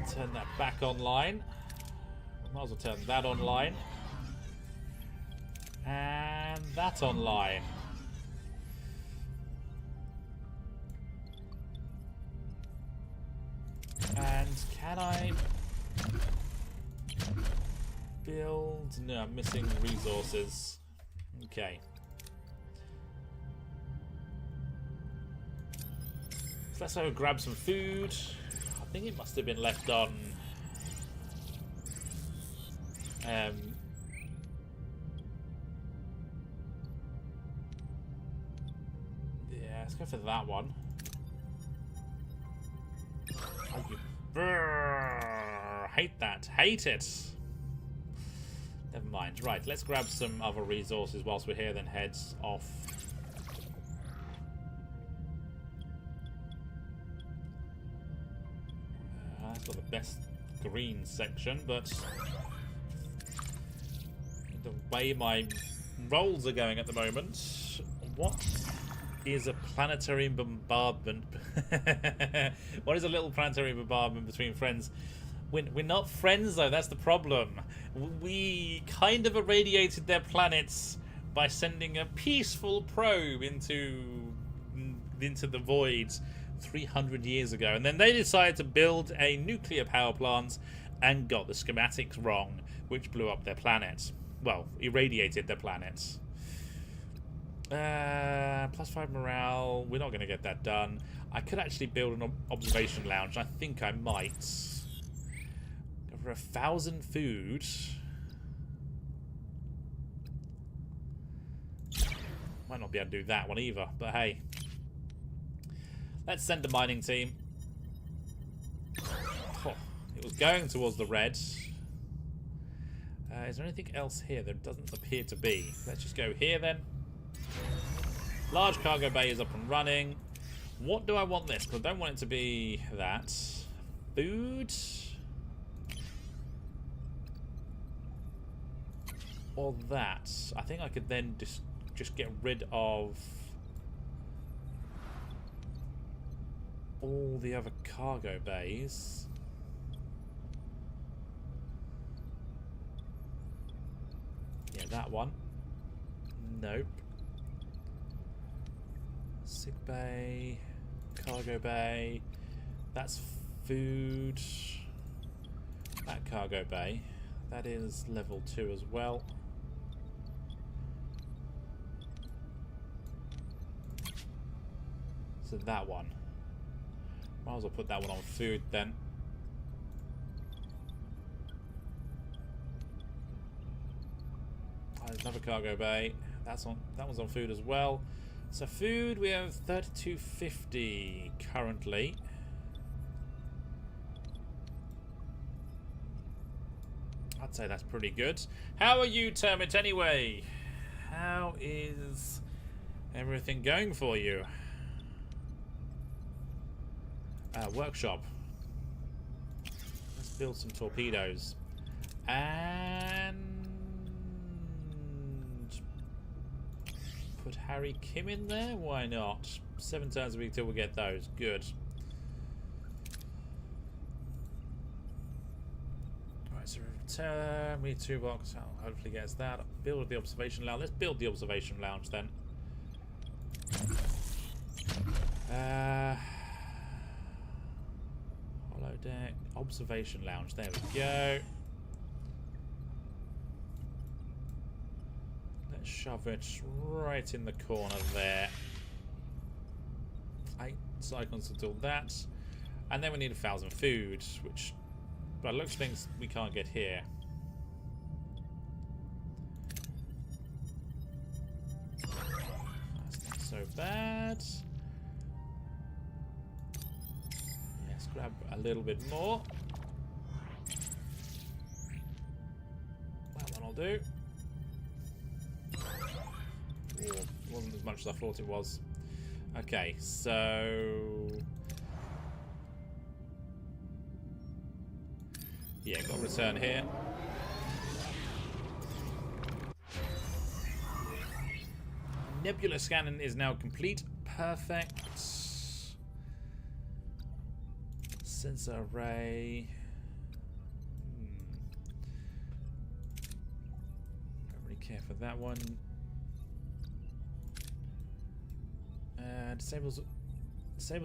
turn that back online. Might as well turn that online. And that online. And can I build? No, I'm missing resources. Okay. So let's go grab some food. I think it must have been left on. Yeah, let's go for that one. Hate that. Hate it. Never mind. Right, let's grab some other resources whilst we're here, then head off. That's got the best green section, but it the way my rolls are going at the moment. What is a planetary bombardment? What is a little planetary bombardment between friends? We're not friends, though. That's the problem. We kind of irradiated their planets by sending a peaceful probe into the void 300 years ago, and then they decided to build a nuclear power plant and got the schematics wrong, which blew up their planet. Well, irradiated their planet. +5 morale. We're not going to get that done. I could actually build an observation lounge. I think I might. For 1,000 food. Might not be able to do that one either, but hey. Let's send a mining team. Oh, it was going towards the red. Is there anything else here? There doesn't appear to be. Let's just go here then. Large cargo bay is up and running. What do I want this? Because I don't want it to be that. Food. Or that. I think I could then just get rid of all the other cargo bays. Yeah, that one. Nope. Sick bay. Cargo bay. That's food. That cargo bay. That is level 2 as well. So that one. Might as well put that one on food then. Oh, there's another cargo bay. That one's on food as well. So food, we have 3250 currently. I'd say that's pretty good. How are you, Termit, anyway? How is everything going for you? Workshop. Let's build some torpedoes. And put Harry Kim in there? Why not? 7 turns a week till we get those. Good. Alright, so return. We need 2 blocks. Hopefully gets that. Build the observation lounge. Let's build the observation lounge then. Deck, observation lounge, there we go. Let's shove it right in the corner there. 8 cyclones to do that. And then we need 1,000 food, which by looks of things we can't get here. That's not so bad. Grab a little bit more. That one will do. Oh, wasn't as much as I thought it was. Okay, so yeah, got to return here. Nebula scanning is now complete. Perfect. Sensor array. Don't really care for that one. Disables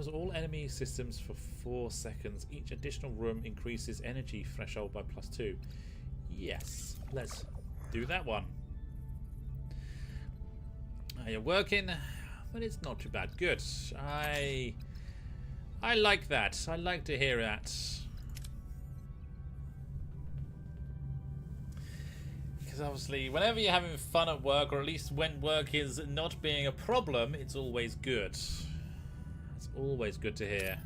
all enemy systems for 4 seconds. Each additional room increases energy threshold by +2. Yes, let's do that one. You're working, but it's not too bad. Good. I like that. I like to hear that. Because obviously, whenever you're having fun at work, or at least when work is not being a problem, it's always good. It's always good to hear.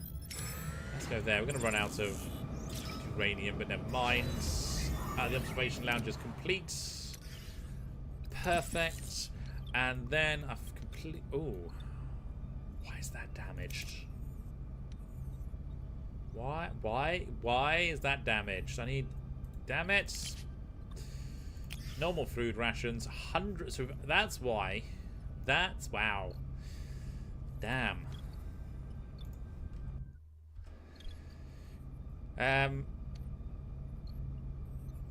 Let's go there. We're going to run out of uranium, but never mind. The observation lounge is complete. Perfect. And then I've complete. Oh, why is that damaged? Why is that damaged? I need... Damn it! Normal food rations, hundreds. So that's why. That's wow. Damn.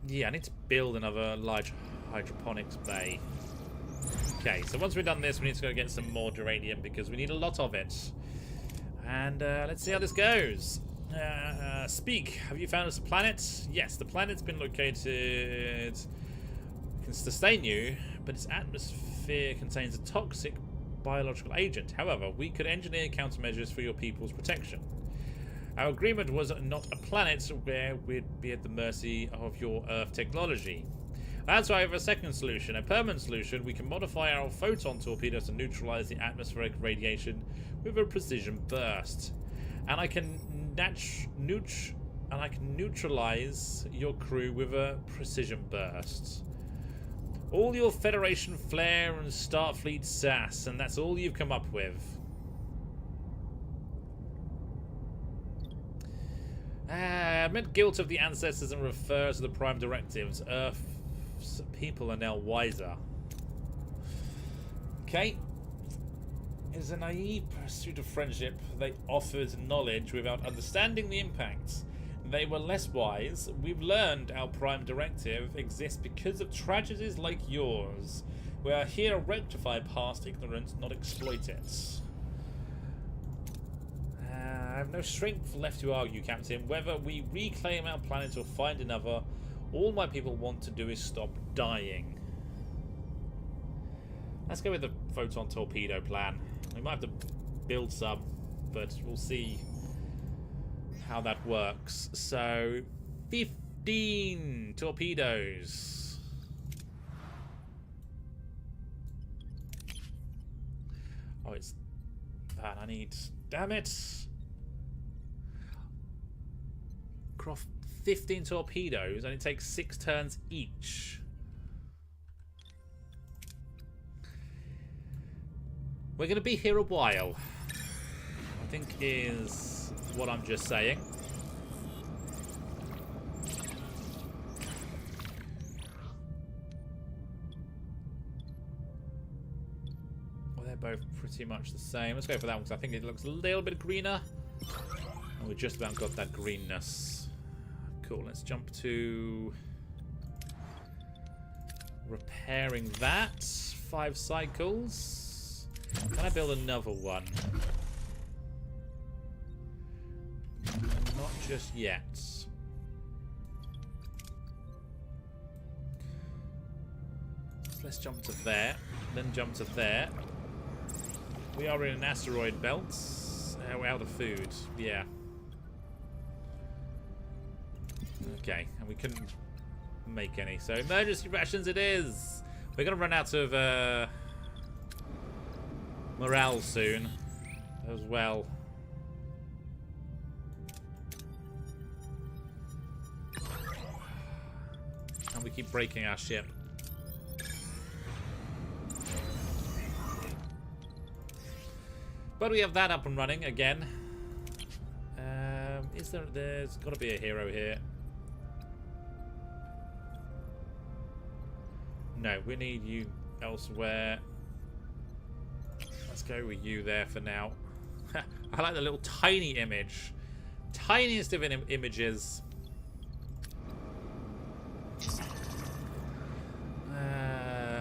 Yeah, I need to build another large hydroponics bay. Okay, so once we've done this, we need to go get some more duranium because we need a lot of it. And let's see how this goes. Speak. Have you found us a planet? Yes, the planet's been located. It can sustain you, but its atmosphere contains a toxic biological agent. However, we could engineer countermeasures for your people's protection. Our agreement was not a planet where we'd be at the mercy of your Earth technology. That's why I have a second solution, a permanent solution. We can modify our photon torpedoes to neutralize the atmospheric radiation with a precision burst. And I can neutralize your crew with a precision burst. All your Federation flair and Starfleet sass, and that's all you've come up with. Admit guilt of the ancestors and refer to the Prime Directives. Earth's people are now wiser. Okay. It is a naive pursuit of friendship. They offered knowledge without understanding the impacts. They were less wise. We've learned our Prime Directive exists because of tragedies like yours. We are here to rectify past ignorance, not exploit it. I have no strength left to argue, Captain. Whether we reclaim our planet or find another, all my people want to do is stop dying. Let's go with the photon torpedo plan. We might have to build some, but we'll see how that works. So, 15 torpedoes. Oh, it's that I need. Damn it! Croft 15 torpedoes, and it takes 6 turns each. We're going to be here a while, I think is what I'm just saying. Well, they're both pretty much the same. Let's go for that one because I think it looks a little bit greener. And we just about got that greenness. Cool, let's jump to repairing that. 5 cycles. Can I build another one? Not just yet. So let's jump to there, then jump to there. We are in an asteroid belt. We're out of food. Yeah. Okay, and we couldn't make any. So emergency rations it is. We're gonna run out of morale soon as well. And we keep breaking our ship. But we have that up and running again. There's got to be a hero here. No, we need you elsewhere. Let's go with you there for now. I like the little tiny image. Tiniest of images.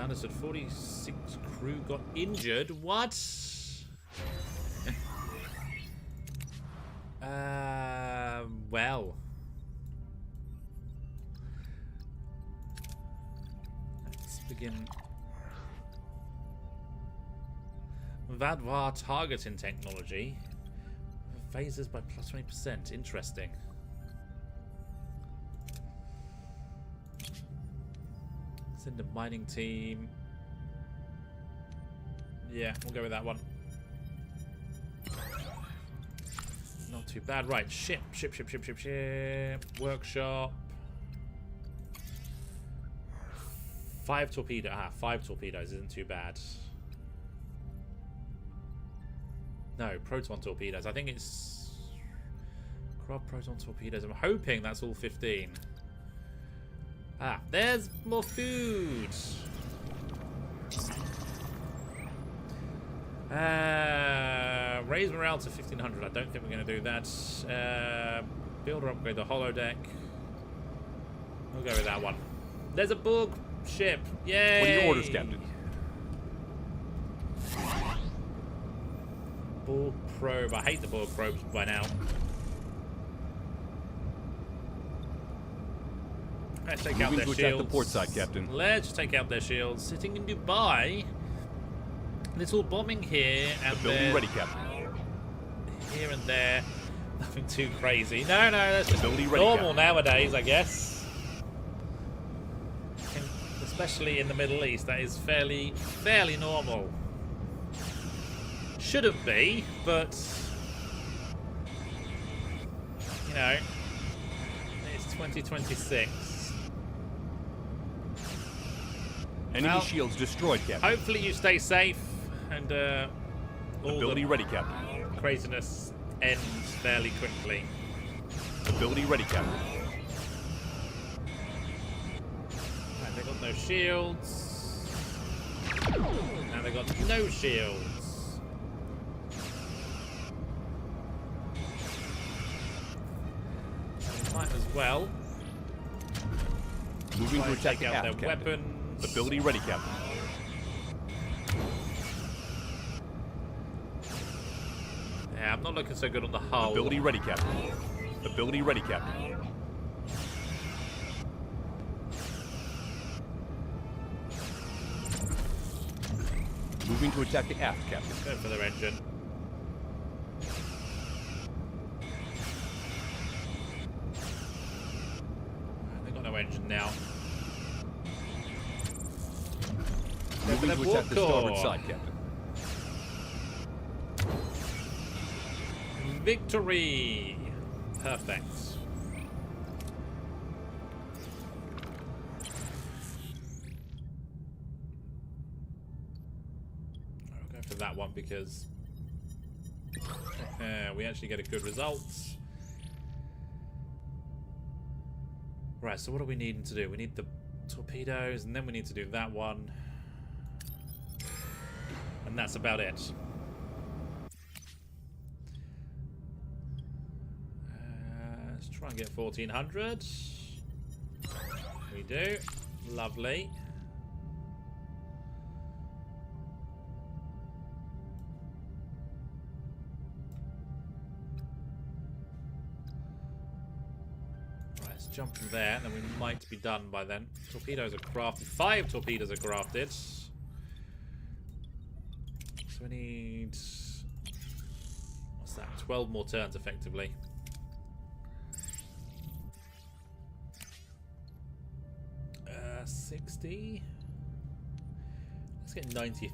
Understood. 46 crew got injured. What? Well. Let's begin. Vadvar targeting technology. Phasers by plus 20%. Interesting. Send a mining team. Yeah, we'll go with that one. Not too bad. Right, ship. Workshop. 5 torpedoes. 5 torpedoes isn't too bad. No, proton torpedoes. I think it's proton torpedoes. I'm hoping that's all 15. Ah, there's more food. Raise morale to 1500. I don't think we're going to do that. Build or upgrade the holodeck. We'll go with that one. There's a Borg ship. Yay! What are your orders, Captain? Borg probe. I hate the Borg probes by now. Let's take out Moving their to attack shields. the port side, Captain. Let's take out their shields. Sitting in Dubai. Little bombing here and Building ready, Captain. Here and there. Nothing too crazy. No, that's just Ready, normal Captain. nowadays, I guess. Especially in the Middle East, that is fairly normal. Shouldn't be, but you know, it's 2026. Enemy Well, shields destroyed, Captain. Hopefully you stay safe and all Ability the ready, Captain. craziness ends fairly quickly. Ability ready, Captain. Right, they got no shields. Now they got no shields. Might as well Moving try to and attack take the out their aft, Captain. weapons. Ability ready, Captain. Yeah, I'm not looking so good on the hull. Ability ready, Captain. Ability ready, Captain. Moving to attack the aft, Captain. Go for their engine. They've got no engine now. Go for Moving their to attack the warp starboard core. side, Captain. Victory! Perfect. I'll go for that one because we actually get a good result. Right, so what are we needing to do? We need the torpedoes, and then we need to do that one. And that's about it. Let's try and get 1400. We do. Lovely. Right, let's jump in there, and then we might be done by then. Torpedoes are crafted. 5 torpedoes are crafted. So we need... what's that? 12 more turns, effectively. 60. Let's get 93.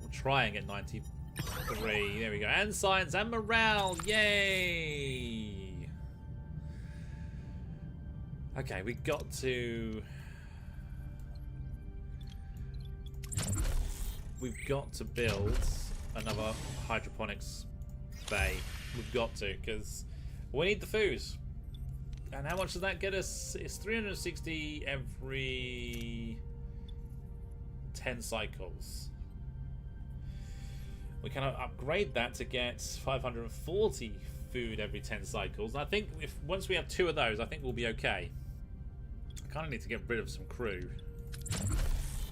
We'll try and get 93. There we go. And science and morale. Yay! Okay, we got to... we've got to build another hydroponics bay. We've got to, because we need the food. And how much does that get us? It's 360 every 10 cycles. We can upgrade that to get 540 food every 10 cycles. I think if once we have 2 of those, I think we'll be okay. I kind of need to get rid of some crew.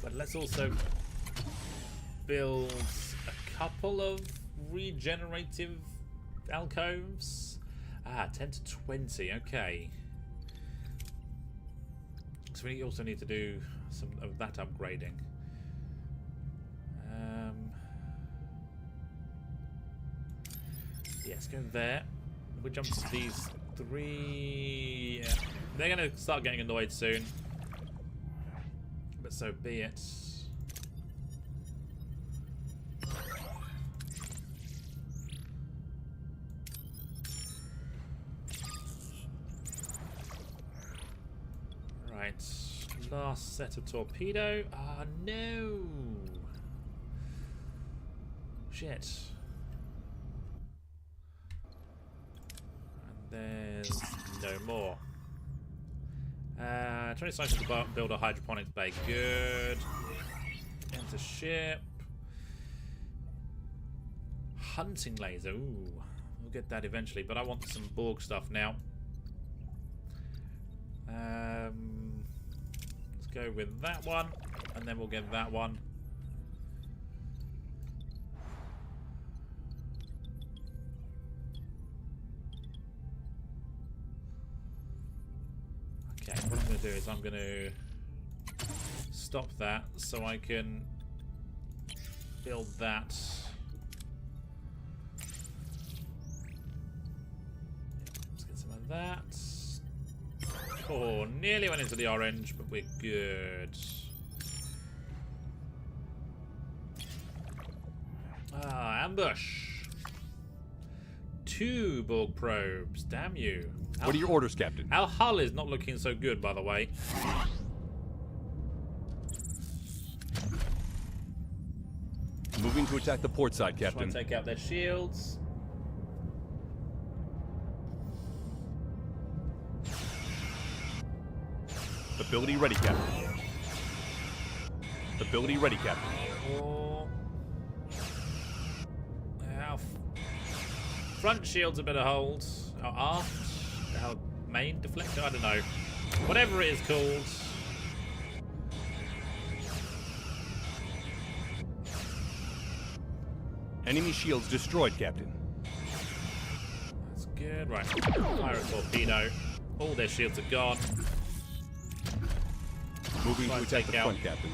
But let's also build a couple of regenerative alcoves. Ah, 10 to 20, okay. So we also need to do some of that upgrading. Yes, go there. We'll jump to these 3. Yeah. They're going to start getting annoyed soon. But so be it. Right, last set of torpedo. Ah, no! Shit. And there's no more. 20 cycles to build a hydroponics bay. Good. Enter ship. Hunting laser. Ooh. We'll get that eventually, but I want some Borg stuff now. Let's go with that one, and then we'll get that one. Okay, what I'm going to do is I'm going to stop that so I can build that. Let's get some of that. Oh, nearly went into the orange, but we're good. Ah, ambush. 2 Borg probes. Damn you. What are your orders, Captain? Our hull is not looking so good, by the way. Moving to attack the port side, Try Captain. and take out their shields. Ability ready, Captain. Ability ready, Captain. Our front shields a bit of hold. Our aft, our main deflector, I don't know. Whatever it is called. Enemy shields destroyed, Captain. That's good. Right. Fire a torpedo. All their shields are gone. Moving Try to and attack take the out front, Captain.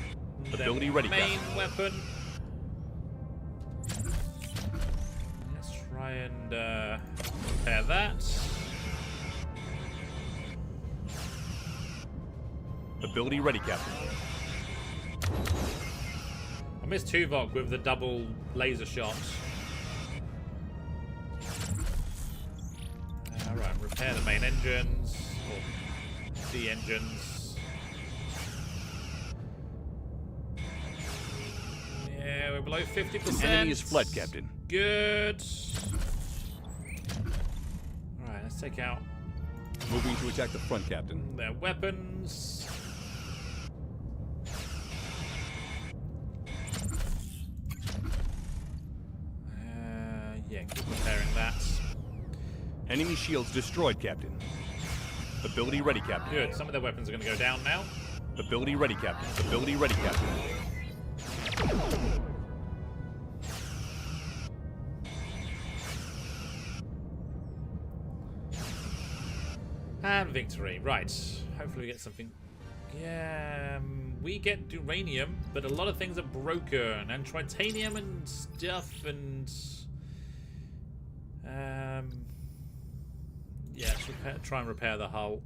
their Ability ready, main Captain. weapon. Let's try and repair that. Ability ready, Captain. I missed Tuvok with the double laser shot. Alright, repair the main engines. Or the engines. Yeah, we're below 50%. Enemy is fled, Captain. Good. Alright, let's take out Moving to attack the front, Captain. their weapons. Yeah, keep repairing that. Enemy shields destroyed, Captain. Ability ready, Captain. Good, some of their weapons are going to go down now. Ability ready, Captain. Ability ready, Captain. And victory. Right. Hopefully we get something. Yeah, we get uranium, but a lot of things are broken. And titanium and stuff and... yeah, let's try and repair the hull.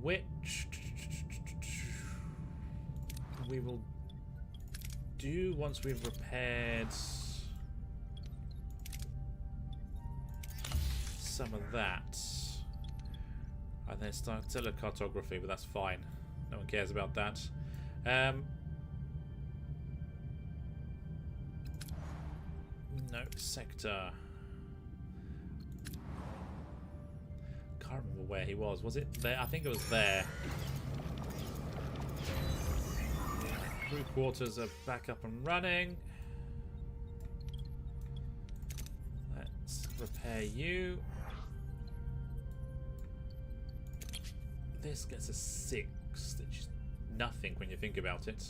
Which... we will do once we've repaired... some of that. And then start telecartography, but that's fine. No one cares about that. No, sector. Can't remember where he was. Was it there? I think it was there. Crew quarters are back up and running. Let's repair you. This gets a 6, which is nothing when you think about it.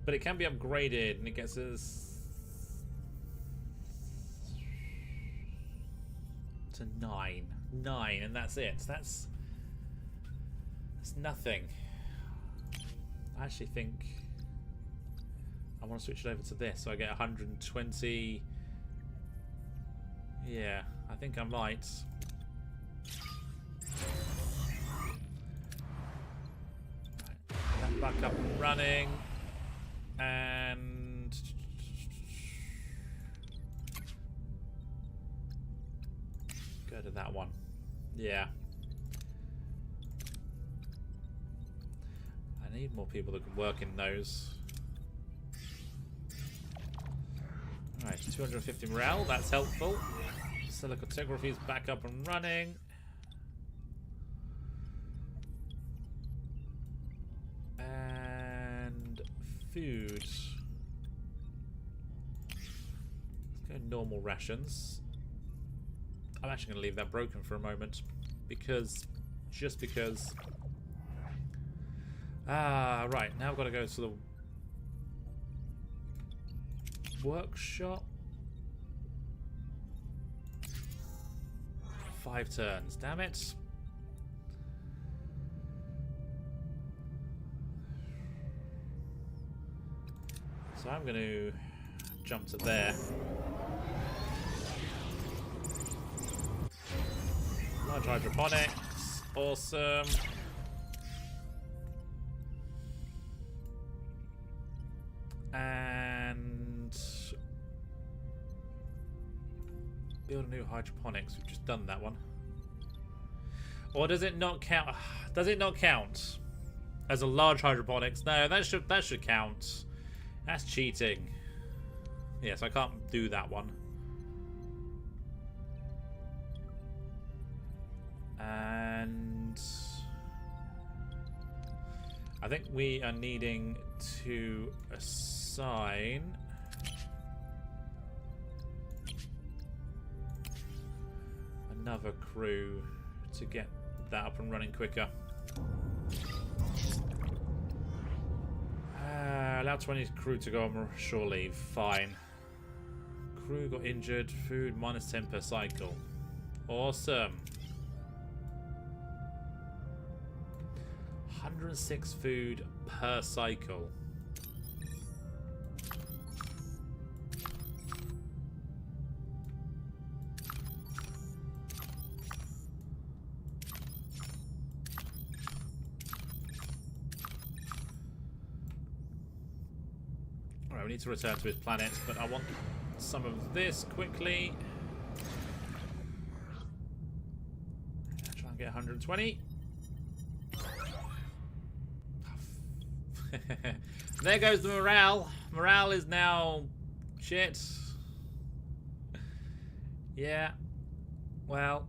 But it can be upgraded, and it gets us to 9. 9, and that's it. That's nothing. I actually think I want to switch it over to this, so I get 120. Yeah, I think I might. Right, that back up and running, and go to that one. Yeah. I need more people that can work in those. Alright, 250 morale, that's helpful. Telecartography is back up and running. And food. Let's go normal rations. I'm actually going to leave that broken for a moment. Just because. Right. Now I've got to go to the workshop. 5 turns. Damn it. So I'm going to jump to there. Large hydroponics. Awesome. And build a new hydroponics. We've just done that one. Or does it not count? Does it not count as a large hydroponics? No, that should count. That's cheating. Yes, I can't do that one. And I think we are needing to assign another crew to get that up and running quicker. Allow 20 crew to go on shore leave. Fine. Crew got injured. Food minus 10 per cycle. Awesome. 106 food per cycle. Alright, we need to return to his planet, but I want some of this quickly. Try and get 120. There goes the morale. Morale is now shit. Yeah. Well.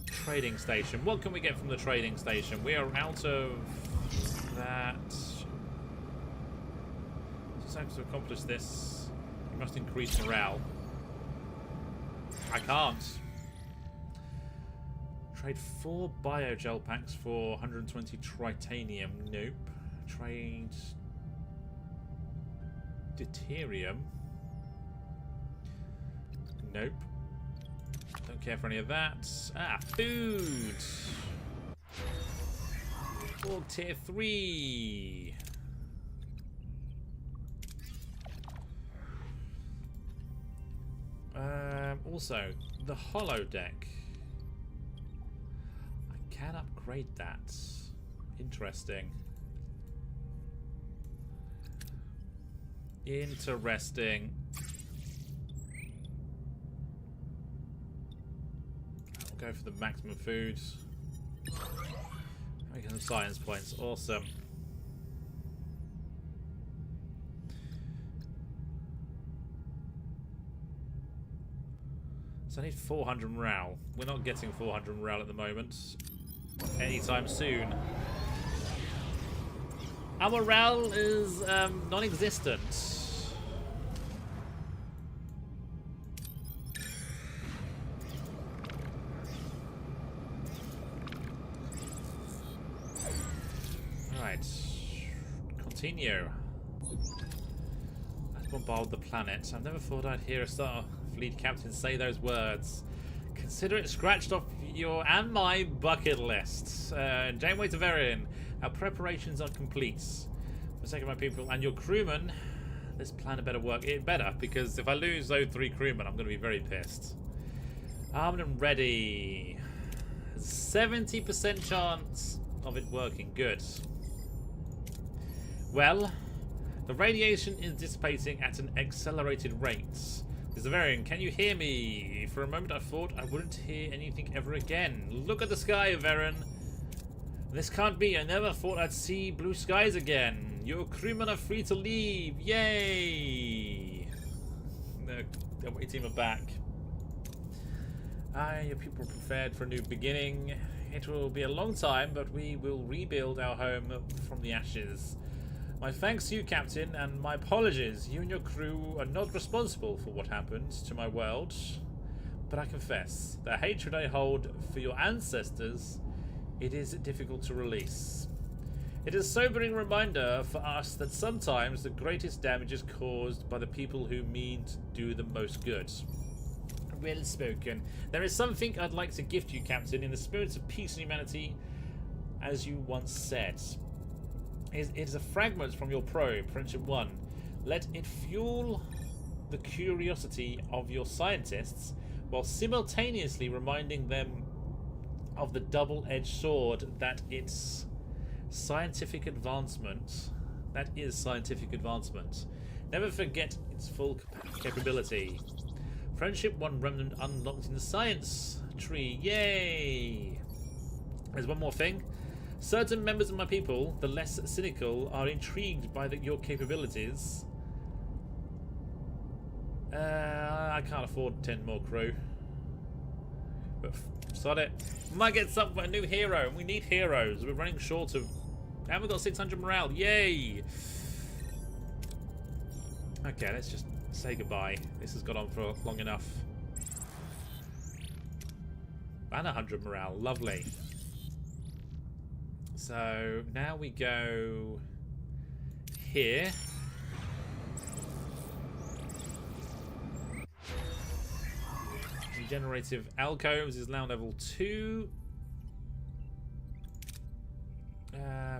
Trading station. What can we get from the trading station? We are out of that. So to accomplish this, we must increase morale. I can't. Trade 4 biogel packs for 120 tritanium. Nope. Trade deuterium. Nope. Don't care for any of that. Food. Borg tier 3. Also, the holodeck. Can upgrade that. Interesting. Interesting. I'll go for the maximum food. We get some science points. Awesome. So I need 400 morale. We're not getting 400 morale at the moment. Anytime soon. Our morale is non-existent. Alright. Continue. Let's bombard the planet. I've never thought I'd hear a Starfleet captain say those words. Consider it scratched off your and my bucket list. Janeway to Varian, our preparations are complete. For the sake of my people and your crewmen, this plan had better work. It better, because if I lose those 3 crewmen, I'm going to be very pissed. Armed and ready. 70% chance of it working. Good. Well, the radiation is dissipating at an accelerated rate. Mr. Varian, can you hear me? For a moment I thought I wouldn't hear anything ever again. Look at the sky, Varian. This can't be. I never thought I'd see blue skies again. Your crewmen are free to leave. Yay! The away team are back. Your people are prepared for a new beginning. It will be a long time, but we will rebuild our home from the ashes. My thanks to you, Captain, and my apologies. You and your crew are not responsible for what happened to my world. But I confess, the hatred I hold for your ancestors, it is difficult to release. It is a sobering reminder for us that sometimes the greatest damage is caused by the people who mean to do the most good. Well spoken. There is something I'd like to gift you, Captain, in the spirit of peace and humanity, as you once said. It is a fragment from your probe, Friendship 1. Let it fuel the curiosity of your scientists, while simultaneously reminding them of the double-edged sword that is scientific advancement. Never forget its full capability. Friendship 1 remnant unlocked in the science tree. Yay! There's one more thing. Certain members of my people, the less cynical, are intrigued by your capabilities. I can't afford 10 more crew. But sod it. We might get a new hero. We need heroes. We're running short of... And we've got 600 morale. Yay! Okay, let's just say goodbye. This has gone on for long enough. And 100 morale. Lovely. So now we go here. Regenerative alcoves is now level 2.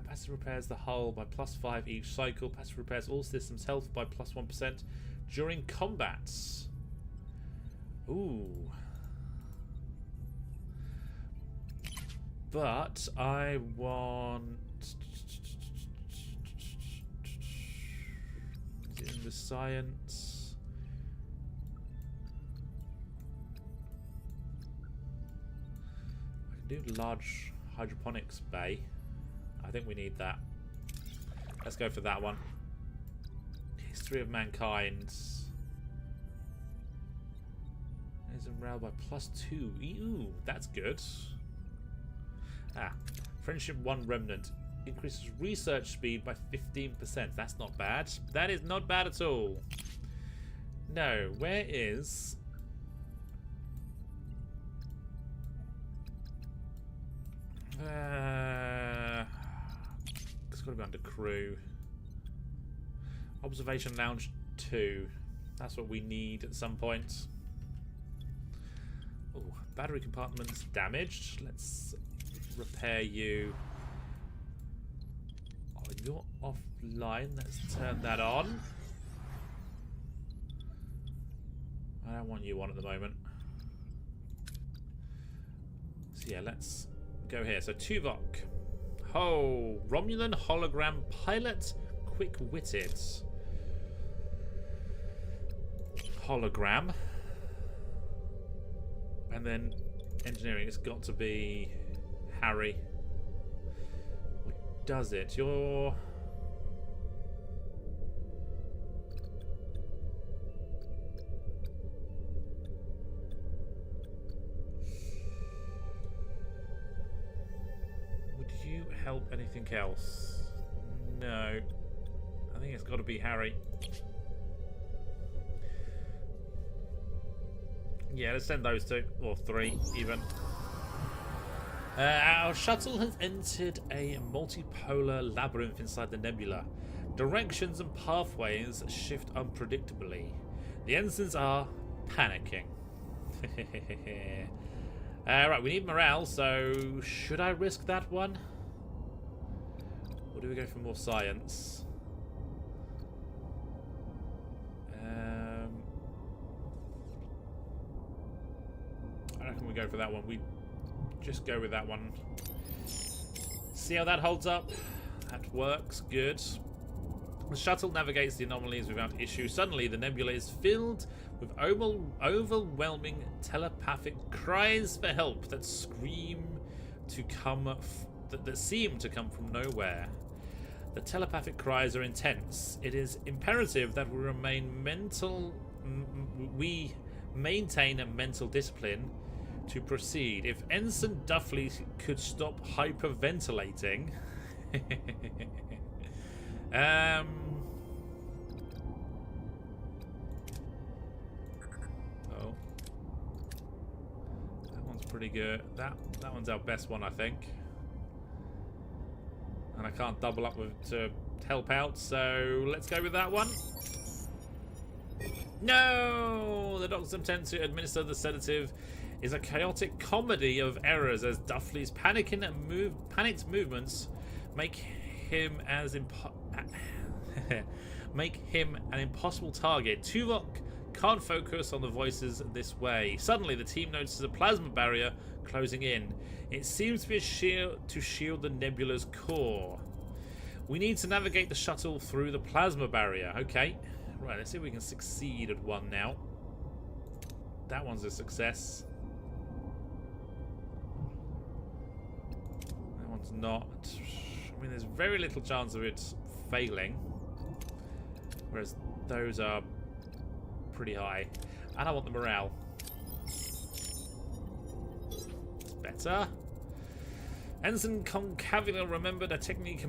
Passive repairs the hull by +5 each cycle. Passive repairs all systems health by +1% during combat. Ooh. But I want... Is it in the science? I can do large hydroponics bay. I think we need that. Let's go for that one. History of mankind. Is morale by +2. Ew, that's good. Friendship 1 remnant increases research speed by 15%. That's not bad. That is not bad at all. No, where is... It's got to be under crew. Observation Lounge 2. That's what we need at some point. Oh, battery compartment's damaged. Let's repair you. Oh, you're offline. Let's turn that on. I don't want you on at the moment. So yeah, let's go here. So Tuvok. Oh, Romulan hologram pilot, quick-witted. Hologram. And then engineering, it's got to be Harry. Or does it? You're... Would you help anything else? No. I think it's got to be Harry. Yeah, let's send those two. Or three, even. Our shuttle has entered a multipolar labyrinth inside the nebula. Directions and pathways shift unpredictably. The ensigns are panicking. Right, we need morale, so should I risk that one? Or do we go for more science? I reckon we go for that one. We just go with that one. See how that holds up? That works. Good. The shuttle navigates the anomalies without issue. Suddenly, the nebula is filled with overwhelming telepathic cries for help that seem to come from nowhere. The telepathic cries are intense. It is imperative that we maintain a mental discipline to proceed. If Ensign Duffley could stop hyperventilating. Oh, that one's pretty good. That one's our best one, I think. And I can't double up with to help out, so let's go with that one. No! The doctor's attempt to administer the sedative is a chaotic comedy of errors as Duffley's panicked movements make him an impossible target. Tuvok can't focus on the voices this way. Suddenly, the team notices a plasma barrier closing in. It seems to be a shield to shield the nebula's core. We need to navigate the shuttle through the plasma barrier. Okay. Right, let's see if we can succeed at one now. That one's a success. That one's not. I mean, there's very little chance of it failing. Whereas those are pretty high. And I want the morale. It's better. Ensign Concavila remembered a technique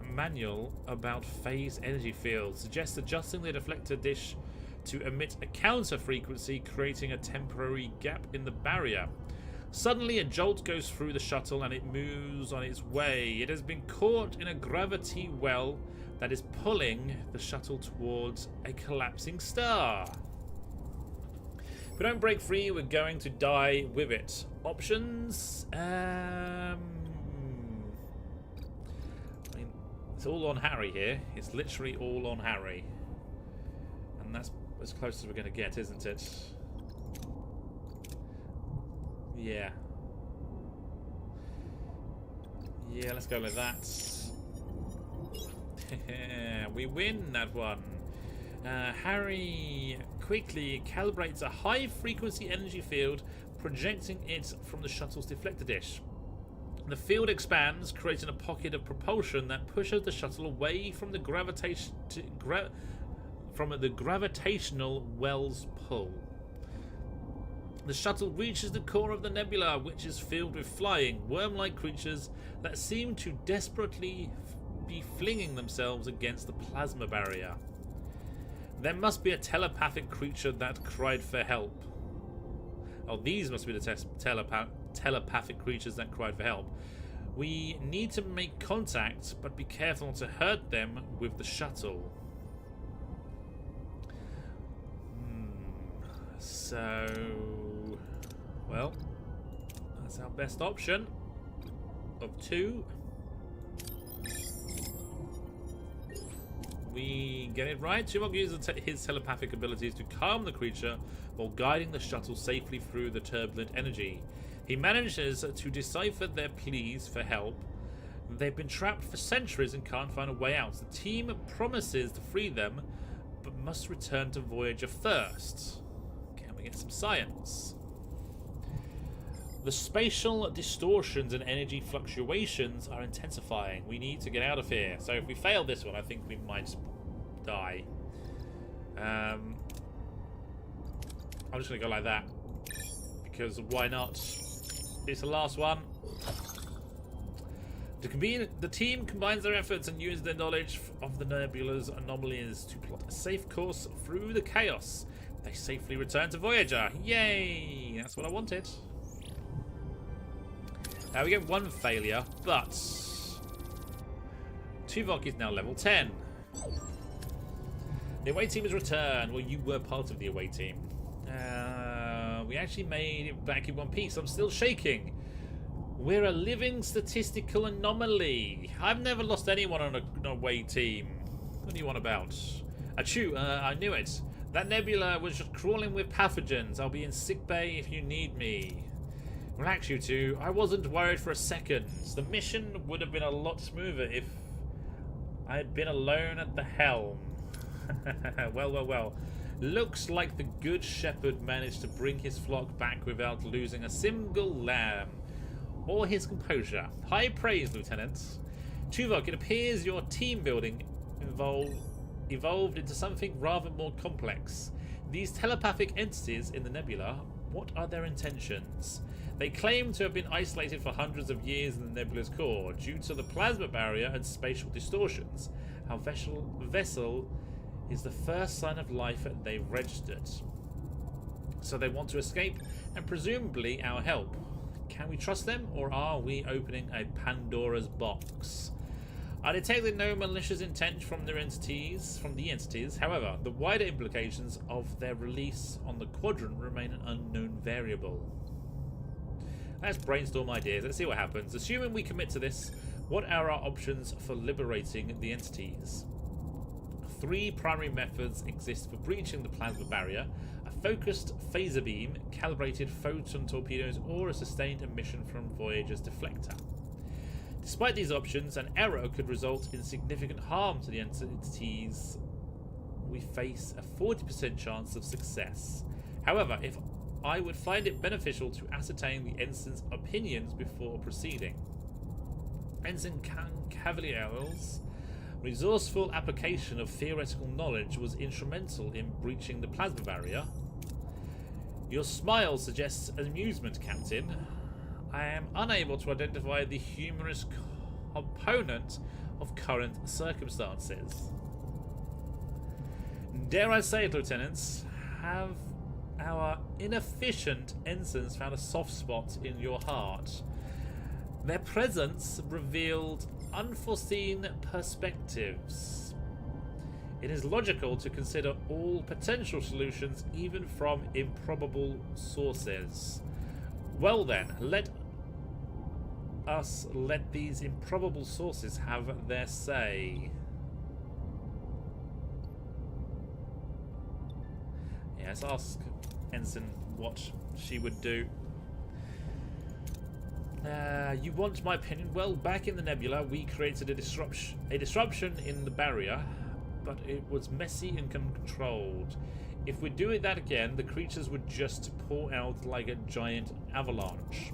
manual about phase energy fields. Suggests adjusting the deflector dish to emit a counter frequency, creating a temporary gap in the barrier. Suddenly, a jolt goes through the shuttle and it moves on its way. It has been caught in a gravity well that is pulling the shuttle towards a collapsing star. If we don't break free, we're going to die with it. Options? I mean, it's all on Harry here. It's literally all on Harry. And that's as close as we're going to get, isn't it? Yeah. Yeah, let's go with that. We win that one. Harry quickly calibrates a high-frequency energy field, projecting it from the shuttle's deflector dish. The field expands, creating a pocket of propulsion that pushes the shuttle away from the gravitational well's pull. The shuttle reaches the core of the nebula, which is filled with flying, worm-like creatures that seem to desperately be flinging themselves against the plasma barrier. There must be a telepathic creature that cried for help. Oh, these must be the telepathic creatures that cried for help. We need to make contact, but be careful not to hurt them with the shuttle. So, well, that's our best option of two. We get it right. Tuvok uses his telepathic abilities to calm the creature while guiding the shuttle safely through the turbulent energy. He manages to decipher their pleas for help. They've been trapped for centuries and can't find a way out. The team promises to free them, but must return to Voyager first. Can we get some science? The spatial distortions and energy fluctuations are intensifying. We need to get out of here. So if we fail this one, I think we might die. I'm just going to go like that. Because why not? It's the last one. The team combines their efforts and uses their knowledge of the nebula's anomalies to plot a safe course through the chaos. They safely return to Voyager. Yay! That's what I wanted. Now we get one failure, but Tuvok is now level 10. The away team has returned. Well, you were part of the away team. We actually made it back in one piece. I'm still shaking. We're a living statistical anomaly. I've never lost anyone on an away team. What do you want about? Achoo, I knew it. That nebula was just crawling with pathogens. I'll be in sickbay if you need me. Relax, you two. I wasn't worried for a second. The mission would have been a lot smoother if I had been alone at the helm. Well. Looks like the Good Shepherd managed to bring his flock back without losing a single lamb. Or his composure. High praise, Lieutenant. Tuvok, it appears your team building evolved into something rather more complex. These telepathic entities in the nebula, what are their intentions? They claim to have been isolated for hundreds of years in the nebula's core due to the plasma barrier and spatial distortions. Our vessel is the first sign of life they've registered. So they want to escape and presumably our help. Can we trust them, or are we opening a Pandora's box? I detected no malicious intent from the entities. However, the wider implications of their release on the quadrant remain an unknown variable. Let's brainstorm ideas. Let's see what happens. Assuming we commit to this, what are our options for liberating the entities? 3 primary methods exist for breaching the plasma barrier: a focused phaser beam, calibrated photon torpedoes, or a sustained emission from Voyager's deflector. Despite these options, an error could result in significant harm to the entities. We face a 40% chance of success. However, if I would find it beneficial to ascertain the ensign's opinions before proceeding. Ensign Cavalier's resourceful application of theoretical knowledge was instrumental in breaching the plasma barrier. Your smile suggests amusement, Captain. I am unable to identify the humorous component of current circumstances. Dare I say it, Lieutenants, have our inefficient ensigns found a soft spot in your heart? Their presence revealed unforeseen perspectives. It is logical to consider all potential solutions, even from improbable sources. Well then, let these improbable sources have their say. Yes, ask Ensign what she would do. You want my opinion? Well, back in the nebula, we created a disruption in the barrier, but it was messy and uncontrolled. If we do that again, the creatures would just pour out like a giant avalanche.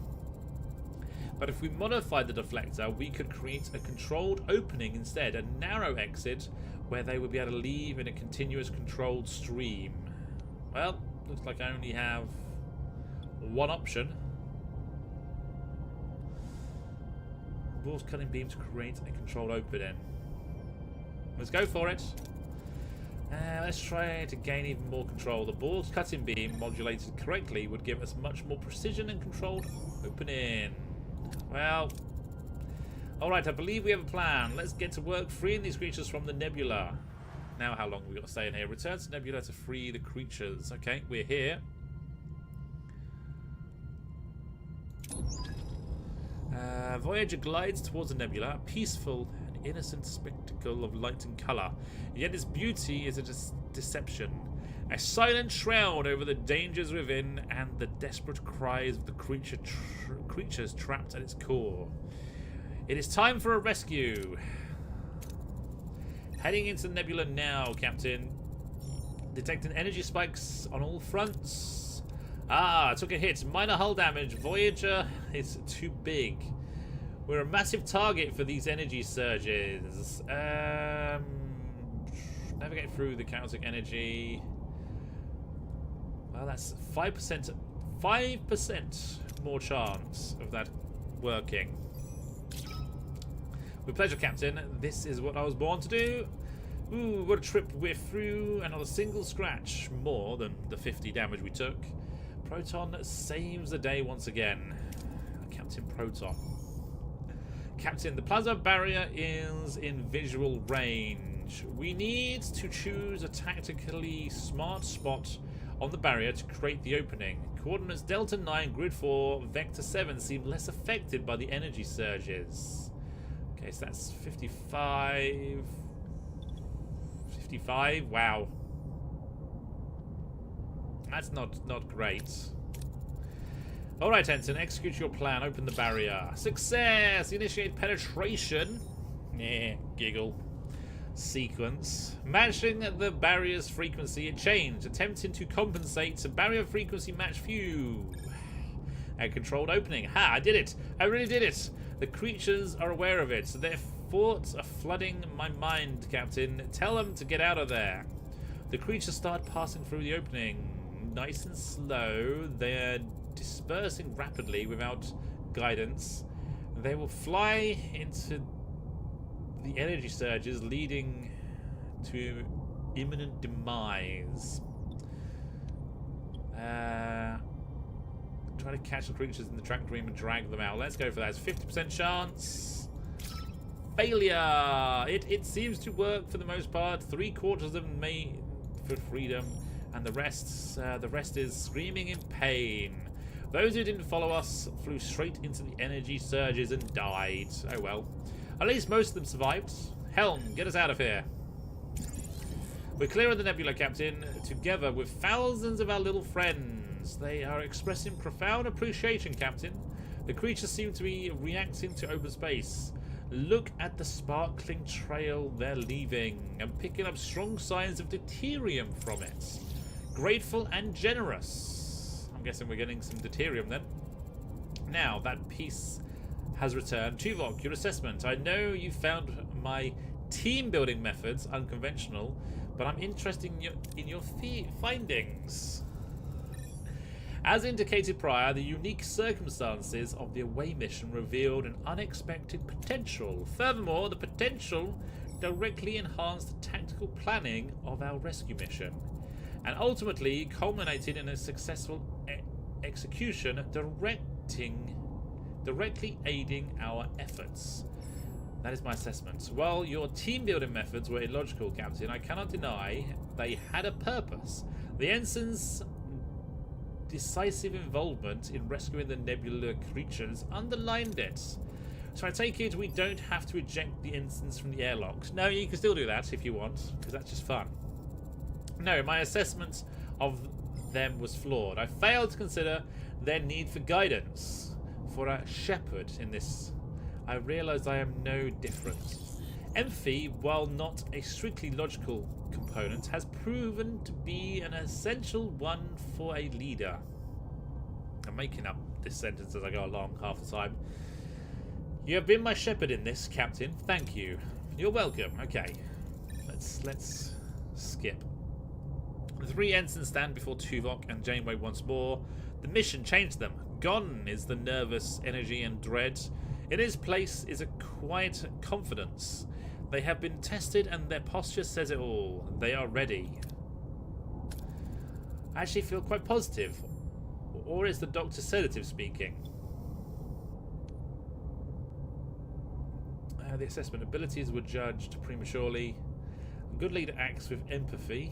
But if we modified the deflector, we could create a controlled opening instead, a narrow exit where they would be able to leave in a continuous controlled stream. Well, looks like I only have one option. Borg's cutting beam to create a controlled opening. Let's go for it. Let's try to gain even more control. The Borg's cutting beam, modulated correctly, would give us much more precision and controlled opening. Well, alright, I believe we have a plan. Let's get to work freeing these creatures from the nebula. Now how long have we got to stay in here? Return to nebula to free the creatures. Okay, we're here. Voyager glides towards the nebula, a peaceful and innocent spectacle of light and colour. Yet its beauty is a deception. A silent shroud over the dangers within and the desperate cries of the creatures trapped at its core. It is time for a rescue. Heading into the nebula now, Captain. Detecting energy spikes on all fronts. Ah, took a hit. Minor hull damage. Voyager is too big. We're a massive target for these energy surges. Navigate through the chaotic energy. Well, that's 5% more chance of that working. With pleasure, Captain. This is what I was born to do. Ooh, what a trip we're through. And not a single scratch more than the 50 damage we took. Proton saves the day once again. Captain Proton. Captain, the plasma barrier is in visual range. We need to choose a tactically smart spot on the barrier to create the opening. Coordinates Delta 9, Grid 4, Vector 7 seem less affected by the energy surges. Okay, so that's 55. 55? Wow. That's not great. Alright, Ensign, execute your plan. Open the barrier. Success! Initiate penetration. Yeah, giggle. Sequence. Matching the barrier's frequency, it changed. Attempting to compensate to barrier frequency match few. A controlled opening. Ha! I did it! I really did it! The creatures are aware of it. Their thoughts are flooding my mind, Captain. Tell them to get out of there. The creatures start passing through the opening. Nice and slow. They're dispersing rapidly without guidance. They will fly into the energy surges, leading to imminent demise. Try to catch the creatures in the track dream and drag them out. Let's go for that. It's 50% chance. Failure! It seems to work for the most part. 3/4 of them made for freedom, and the rest is screaming in pain. Those who didn't follow us flew straight into the energy surges and died. Oh well. At least most of them survived. Helm, get us out of here. We're clear of the nebula, Captain, together with thousands of our little friends. They are expressing profound appreciation, Captain. The creatures seem to be reacting to open space. Look at the sparkling trail they're leaving and picking up strong signs of deuterium from it. Grateful and generous. I'm guessing we're getting some deuterium then. Now, that piece has returned. Tuvok, your assessment. I know you found my team-building methods unconventional, but I'm interested in your findings. As indicated prior, the unique circumstances of the away mission revealed an unexpected potential. Furthermore, the potential directly enhanced the tactical planning of our rescue mission, and ultimately culminated in a successful execution directly aiding our efforts. That is my assessment. While your team-building methods were illogical, Captain, I cannot deny they had a purpose. The ensign's decisive involvement in rescuing the nebular creatures underlined it. So I take it we don't have to eject the ensigns from the airlocks. No, you can still do that if you want, because that's just fun. No, my assessment of them was flawed. I failed to consider their need for guidance. For a shepherd in this, I realised I am no different. Empathy, while not a strictly logical component, has proven to be an essential one for a leader. I'm making up this sentence as I go along half the time. You have been my shepherd in this, Captain. Thank you. You're welcome. Okay, let's skip. The 3 ensigns stand before Tuvok and Janeway once more. The mission changed them. Gone is the nervous energy and dread. In its place is a quiet confidence. They have been tested and their posture says it all. They are ready. I actually feel quite positive. Or is the Doctor sedative speaking? The assessment abilities were judged prematurely. A good leader acts with empathy.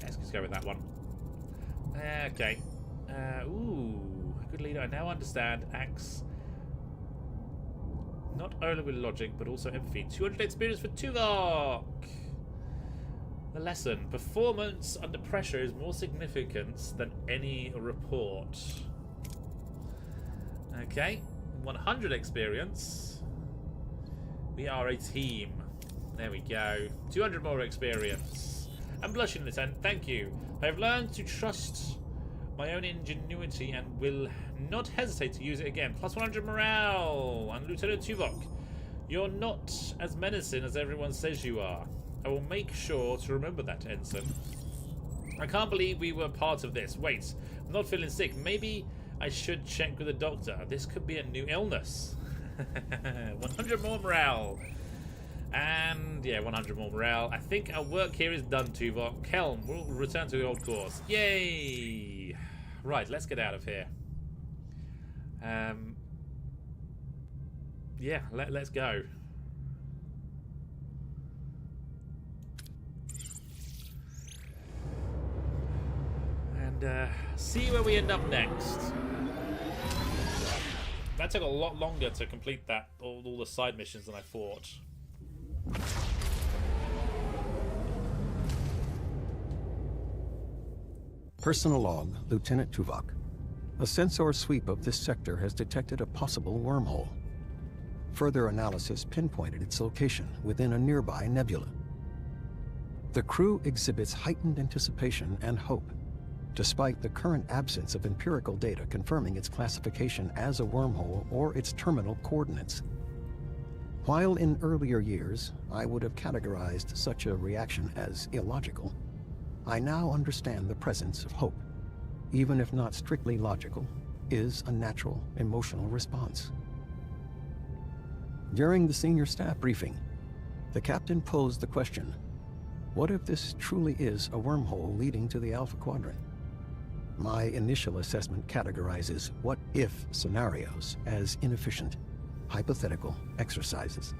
Let's just go with that one. Okay. Ooh. Good leader, I now understand, acts not only with logic but also empathy. 200 experience for Tuvok! The lesson: performance under pressure is more significant than any report. Okay, 100 experience. We are a team. There we go. 200 more experience. I'm blushing, Lieutenant. Thank you. I have learned to trust my own ingenuity and will not hesitate to use it again. Plus 100 morale. And Lieutenant Tuvok, you're not as menacing as everyone says you are. I will make sure to remember that, Ensign. I can't believe we were part of this. Wait, I'm not feeling sick. Maybe I should check with the doctor. This could be a new illness. 100 more morale. And yeah, 100 more morale. I think our work here is done, Tuvok. Helm, we'll return to the old course. Yay! Right, let's get out of here. Yeah, let's go. And see where we end up next. That took a lot longer to complete that, all the side missions than I thought. Personal log, Lieutenant Tuvok. A sensor sweep of this sector has detected a possible wormhole. Further analysis pinpointed its location within a nearby nebula. The crew exhibits heightened anticipation and hope, despite the current absence of empirical data confirming its classification as a wormhole or its terminal coordinates. While in earlier years I would have categorized such a reaction as illogical, I now understand the presence of hope, even if not strictly logical, is a natural emotional response. During the senior staff briefing, the captain posed the question, what if this truly is a wormhole leading to the Alpha Quadrant? My initial assessment categorizes what-if scenarios as inefficient, hypothetical exercises.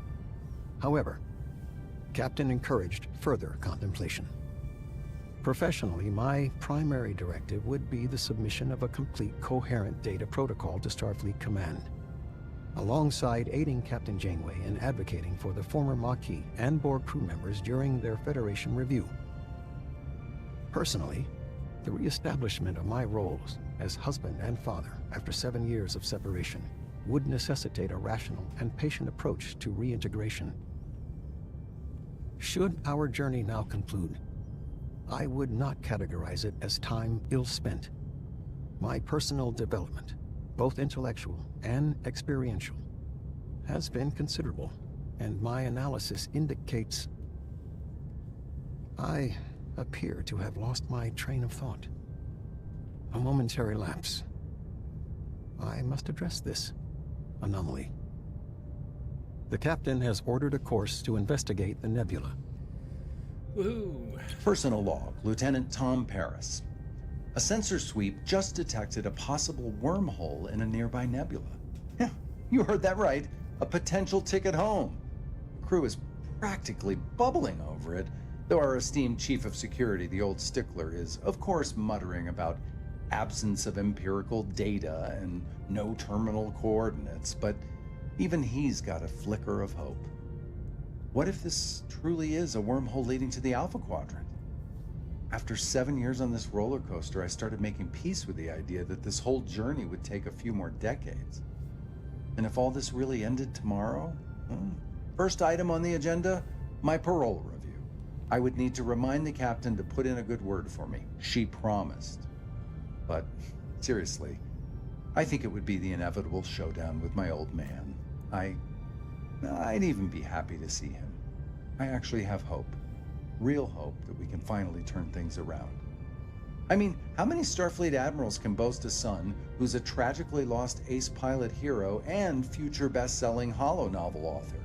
However, Captain encouraged further contemplation. Professionally, my primary directive would be the submission of a complete coherent data protocol to Starfleet Command, alongside aiding Captain Janeway in advocating for the former Maquis and Borg crew members during their Federation review. Personally, the reestablishment of my roles as husband and father after 7 years of separation would necessitate a rational and patient approach to reintegration. Should our journey now conclude, I would not categorize it as time ill-spent. My personal development, both intellectual and experiential, has been considerable, and my analysis indicates I appear to have lost my train of thought. A momentary lapse. I must address this anomaly. The captain has ordered a course to investigate the nebula. Woohoo! Personal log, Lieutenant Tom Paris. A sensor sweep just detected a possible wormhole in a nearby nebula. Yeah, you heard that right. A potential ticket home. The crew is practically bubbling over it, though our esteemed chief of security, the old stickler, is of course muttering about absence of empirical data and no terminal coordinates, but even he's got a flicker of hope. What if this truly is a wormhole leading to the Alpha Quadrant? After 7 years on this roller coaster, I started making peace with the idea that this whole journey would take a few more decades. And if all this really ended tomorrow, first item on the agenda, my parole review. I would need to remind the captain to put in a good word for me. She promised. But seriously, I think it would be the inevitable showdown with my old man. I'd even be happy to see him. I actually have hope. Real hope that we can finally turn things around. I mean, how many Starfleet admirals can boast a son who's a tragically lost ace pilot hero and future best-selling holo novel author?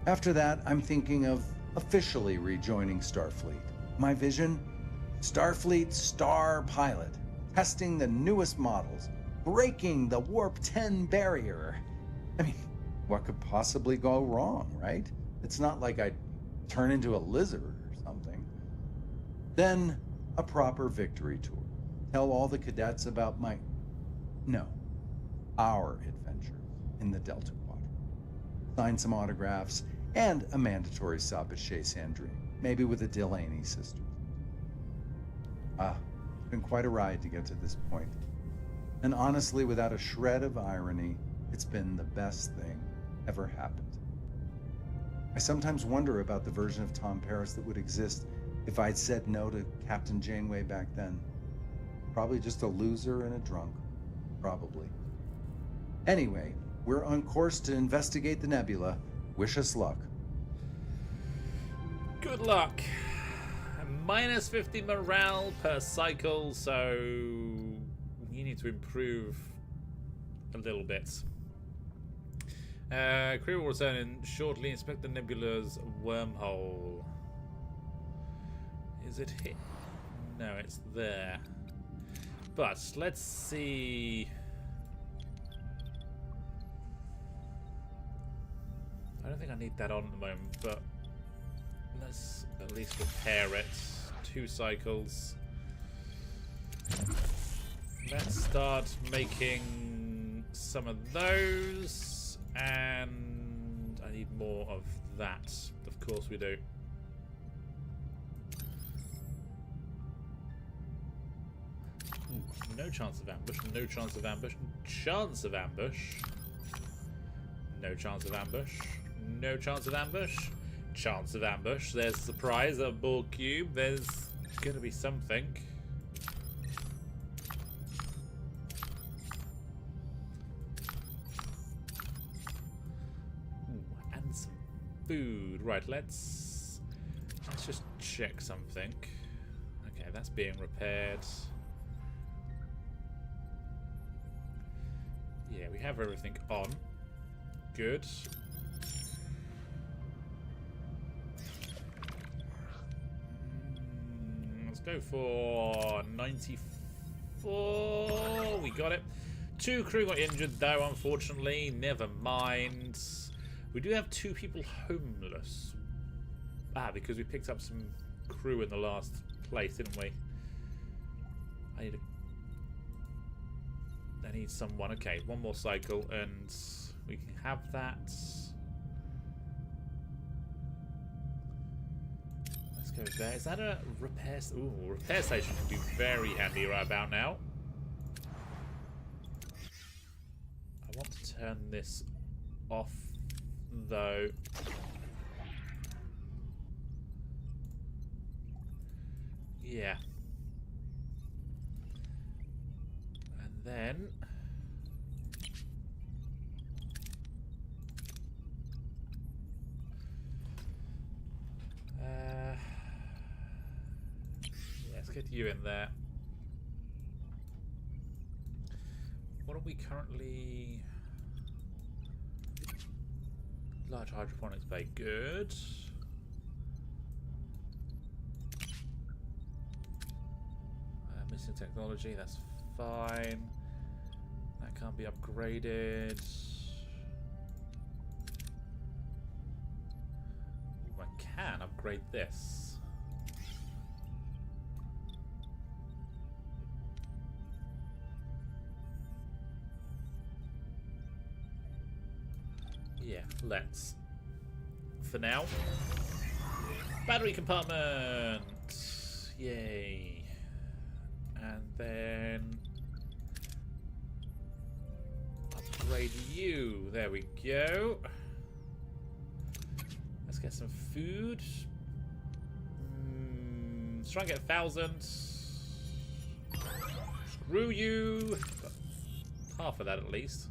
After that, I'm thinking of officially rejoining Starfleet. My vision? Starfleet star pilot, testing the newest models, breaking the Warp 10 barrier. I mean, what could possibly go wrong, right? It's not like I'd turn into a lizard or something. Then, a proper victory tour. Tell all the cadets about our adventure in the Delta Quadrant. Sign some autographs and a mandatory stop at Chez Sandrine, maybe with the Delaney sisters. It's been quite a ride to get to this point. And honestly, without a shred of irony, it's been the best thing ever happened. I sometimes wonder about the version of Tom Paris that would exist if I'd said no to Captain Janeway back then. Probably just a loser and a drunk. Probably. Anyway, we're on course to investigate the nebula. Wish us luck. Good luck. Minus 50 morale per cycle, so you need to improve a little bit. Crew will return and shortly inspect the nebula's wormhole. Is it here? No, it's there. But let's see. I don't think I need that on at the moment, but let's at least repair it. 2 cycles. Let's start making some of those, and I need more of that. Of course we do. Ooh, no chance of ambush, no chance of ambush, chance of ambush. No chance of ambush, no chance of ambush. Chance of ambush. There's a surprise, a Borg cube. There's gonna be something. Ooh, food. Right, let's just check something. Okay, that's being repaired. Yeah, we have everything on. Good. Let's go for 94. We got it. 2 crew got injured though, unfortunately. Never mind. We do have 2 people homeless. Because we picked up some crew in the last place, didn't we? I need someone. Okay, 1 more cycle and we can have that. Let's go there. Is that a repair? Ooh, repair station can be very handy right about now. I want to turn this off though. Yeah. And then let's get you in there. What are we currently? Large hydroponics bay, good. Missing technology, that's fine. That can't be upgraded. Ooh, I can upgrade this. Yeah, let's. For now. Battery compartment! Yay. And then upgrade you. There we go. Let's get some food. Let's try and get 1,000. Screw you. Got half of that at least.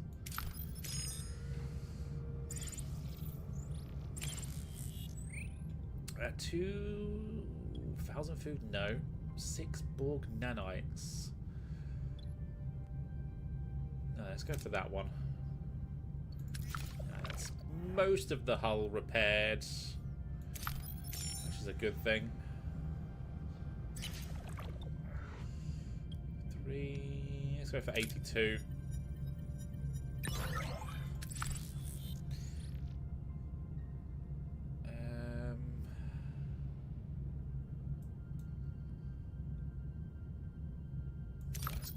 At 2,000 food? No. 6 Borg nanites. No, let's go for that one. That's most of the hull repaired, which is a good thing. 3. Let's go for 82.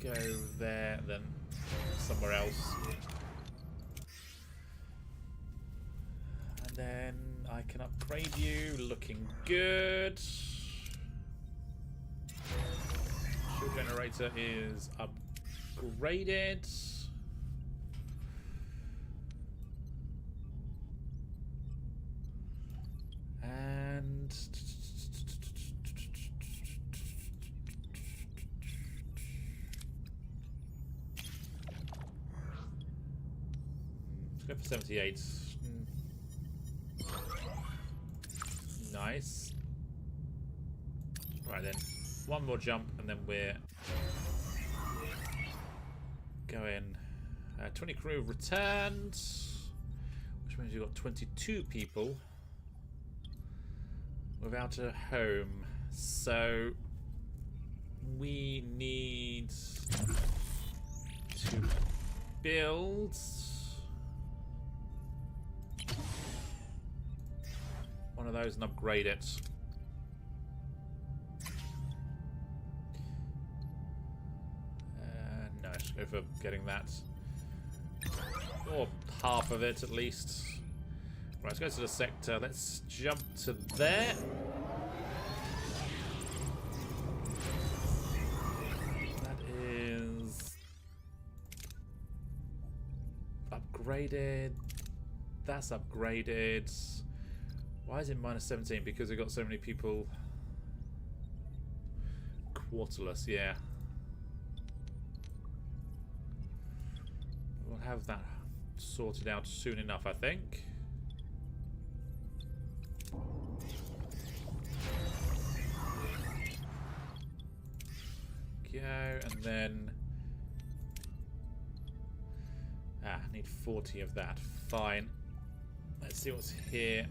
Go there, then somewhere else. And then I can upgrade you. Looking good. Shield generator is upgraded. And go for 78. Nice. Right then, 1 more jump and then we're going. 20 crew returned, which means we've got 22 people without a home. So we need to build one of those and upgrade it. No, let's go for getting that. Or half of it at least. Right, let's go to the sector. Let's jump to there. That is upgraded. That's upgraded. Why is it minus 17? Because we've got so many people quarterless, yeah. We'll have that sorted out soon enough, I think. then... Ah, I need 40 of that. Fine. Let's see what's here.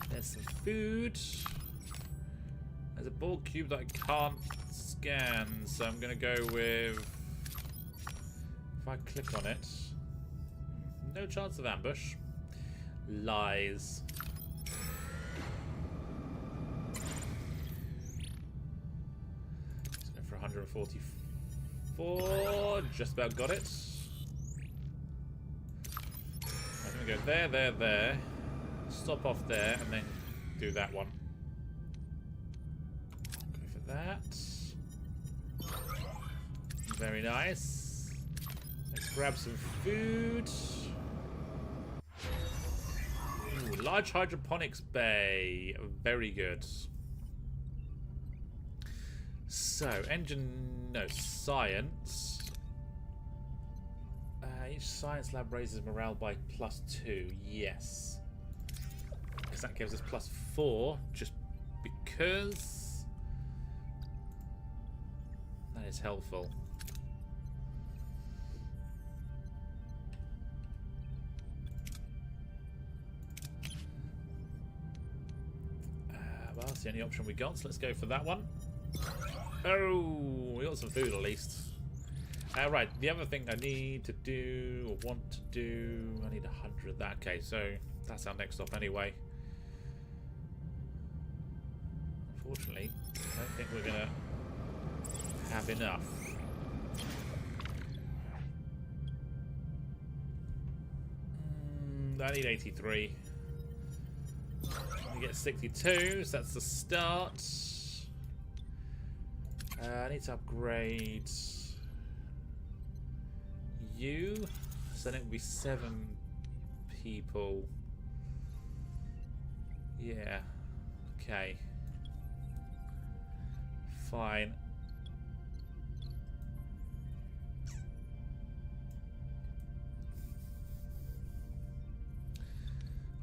There's some food. There's a Borg cube that I can't scan, so I'm going to go with... If I click on it... No chance of ambush. Lies. Let's go for 144. Just about got it. I'm going to go there, there, there. Stop off there, and then do that one. Go for that. Very nice. Let's grab some food. Ooh, large hydroponics bay. Very good. So, science. Each science lab raises morale by +2. Yes. Because that gives us +4, just because that is helpful. Well, that's the only option we got, so let's go for that one. Oh, we got some food at least. Right, the other thing I need to do, or want to do, I need 100 of that. Okay, so that's our next stop anyway. Unfortunately, I don't think we're going to have enough. I need 83. I get 62, so that's the start. I need to upgrade you, so then it would be 7 people. Yeah, okay. Fine.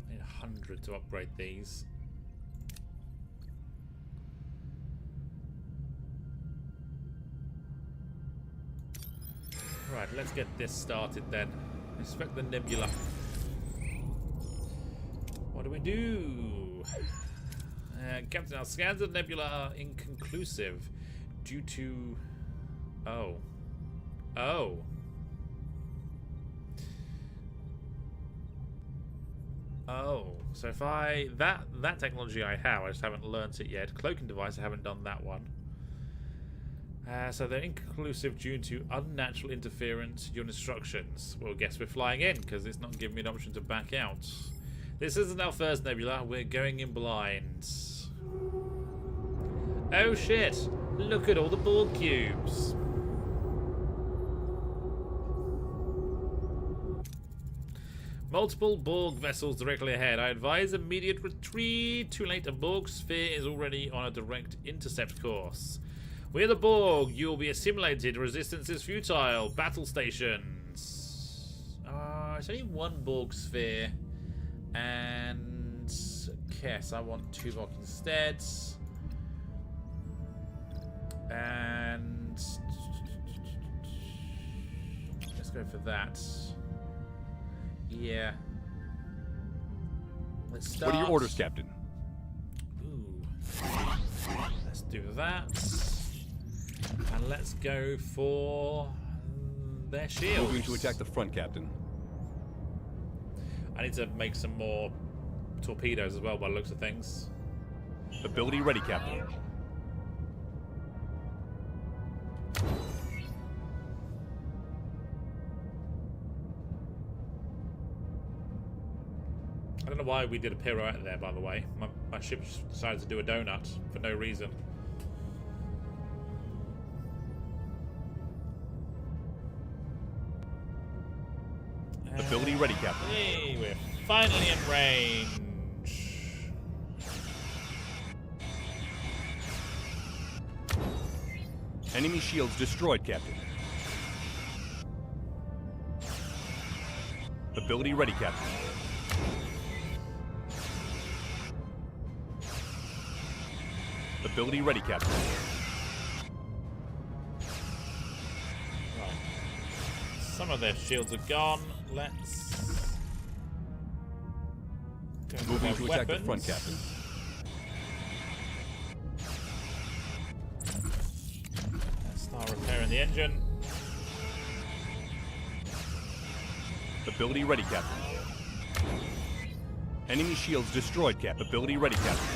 I need 100 to upgrade these. Right, let's get this started then. Inspect the nebula. What do we do? Captain, our scans of the nebula are inconclusive due to... Oh. So if that technology I have, I just haven't learnt it yet. Cloaking device, I haven't done that one. So they're inconclusive due to unnatural interference to your instructions. Well, guess we're flying in because it's not giving me an option to back out. This isn't our first nebula. We're going in blind. Oh shit! Look at all the Borg cubes. Multiple Borg vessels directly ahead. I advise immediate retreat. Too late. A Borg sphere is already on a direct intercept course. We're the Borg. You will be assimilated. Resistance is futile. Battle stations. It's only one Borg sphere. And... Yes, I want Tuvok instead. And... Let's go for that. Yeah. Let's start. What are your orders, Captain? Ooh. Let's do that. And let's go for their shields. Moving to attack the front, Captain. I need to make some more torpedoes as well by the looks of things. Ability ready, Captain. I don't know why we did a pirouette there, by the way. My ship just decided to do a donut for no reason. Ability ready, Captain. Hey, we're finally in range. Enemy shields destroyed, Captain. Ability ready, Captain. Ability ready, Captain. Right. Some of their shields are gone. Let's go with Moving their to attack the weapons. front, Captain. Let's start repairing the engine. Ability ready, Captain. Enemy shields destroyed, Cap. Ability ready, Captain.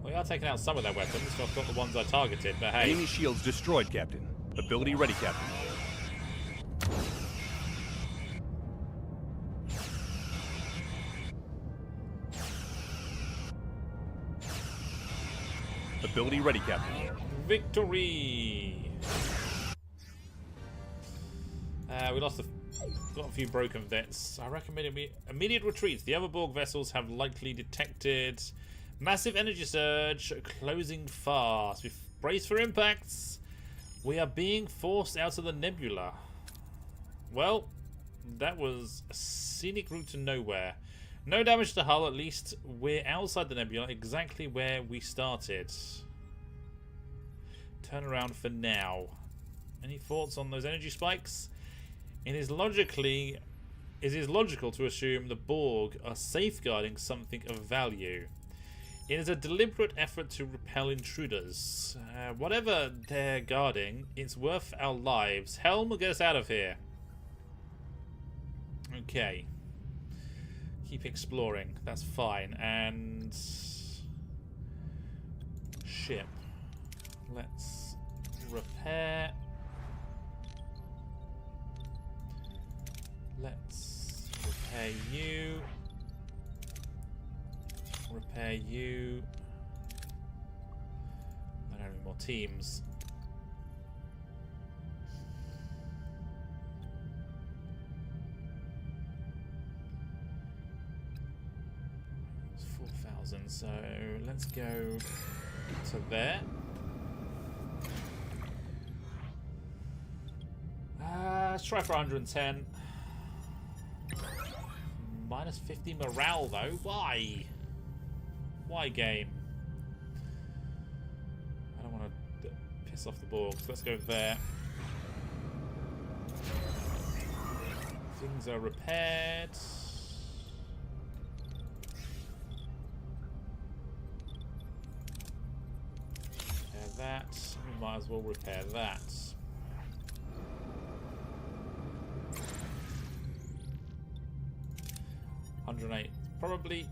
We are taking out some of their weapons, so I've got the ones I targeted, but hey. Enemy shields destroyed, Captain. Ability ready, Captain. Ability ready, Captain. Victory! We lost got a few broken bits. I recommend immediate retreats. The other Borg vessels have likely detected massive energy surge closing fast. We brace for impacts. We are being forced out of the nebula. Well, that was a scenic route to nowhere. No damage to the hull, at least we're outside the nebula, exactly where we started. Turn around for now. Any thoughts on those energy spikes? It is logical to assume the Borg are safeguarding something of value. It is a deliberate effort to repel intruders. Whatever they're guarding, it's worth our lives. Helm will get us out of here. Okay. Keep exploring. That's fine. And ship. Let's repair. Let's repair you. Repair you. I don't have any more teams. It's 4,000, so let's go to there. Let's try for 110. Minus 50 morale though. Why? Why, game? I don't want to piss off the Borg, so let's go there. Things are repaired. Repair that. We might as well repair that. Probably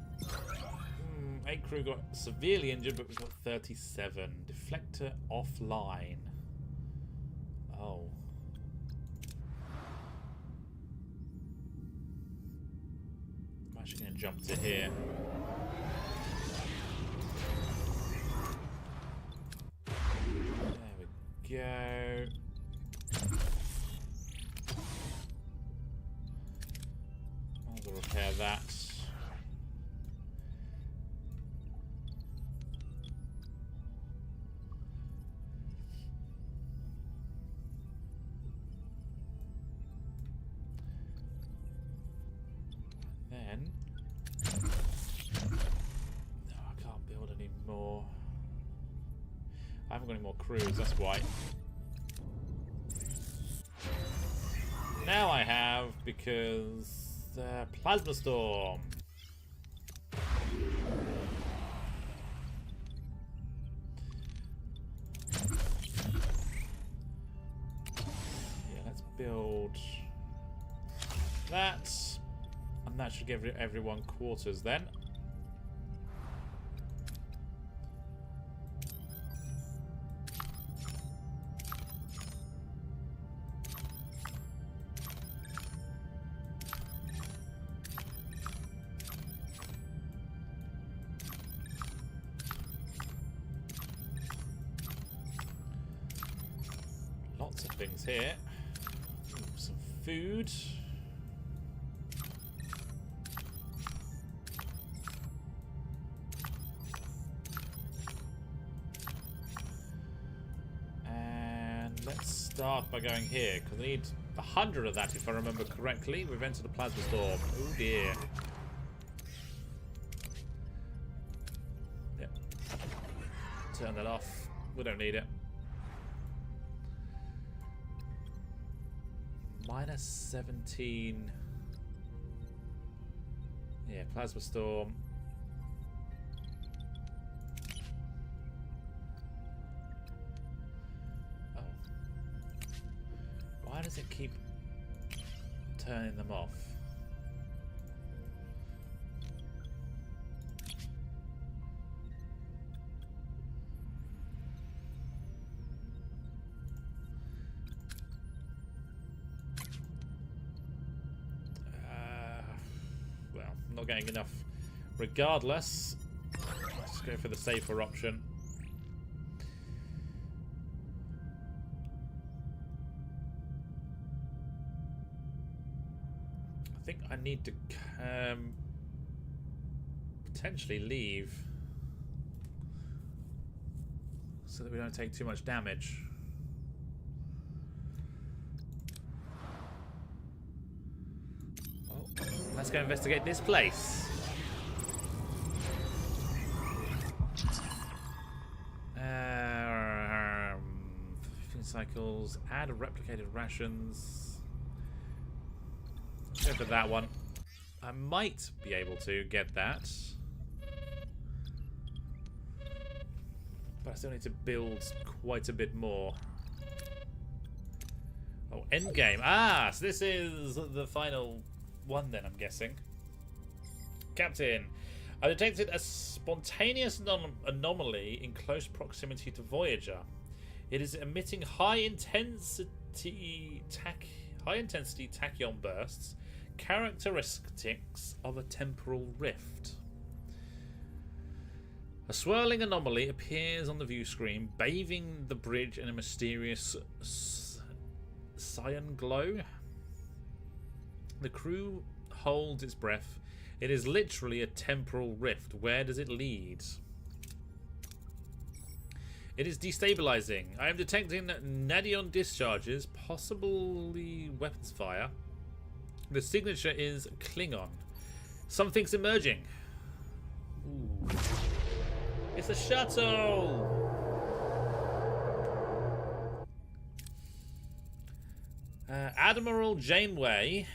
8 crew got severely injured, but we've got 37. Deflector offline. Oh. I'm actually going to jump to here. There we go. I'll repair that. I haven't got any more crews, that's why. Now I have, because plasma storm. Yeah, let's build that, and that should give everyone quarters then. Lots of things here. Ooh, some food. And let's start by going here, because I need 100 of that if I remember correctly. We've entered a plasma storm. Oh dear. Turn that off. We don't need it. Minus 17. Yeah, plasma storm. Oh. Why does it keep turning them off? Not getting enough. Regardless, let's go for the safer option. I think I need to potentially leave so that we don't take too much damage. Let's go investigate this place. Cycles. Add replicated rations. Go for that one. I might be able to get that. But I still need to build quite a bit more. Oh, endgame. Ah, so this is the final one then, I'm guessing. Captain, I detected a spontaneous anomaly in close proximity to Voyager. It is emitting high intensity tachyon bursts, characteristics of a temporal rift. A swirling anomaly appears on the view screen, bathing the bridge in a mysterious cyan glow. The crew holds its breath. It is literally a temporal rift. Where does it lead? It is destabilizing. I am detecting Nadion discharges, possibly weapons fire. The signature is Klingon. Something's emerging. Ooh. It's a shuttle! Admiral Janeway,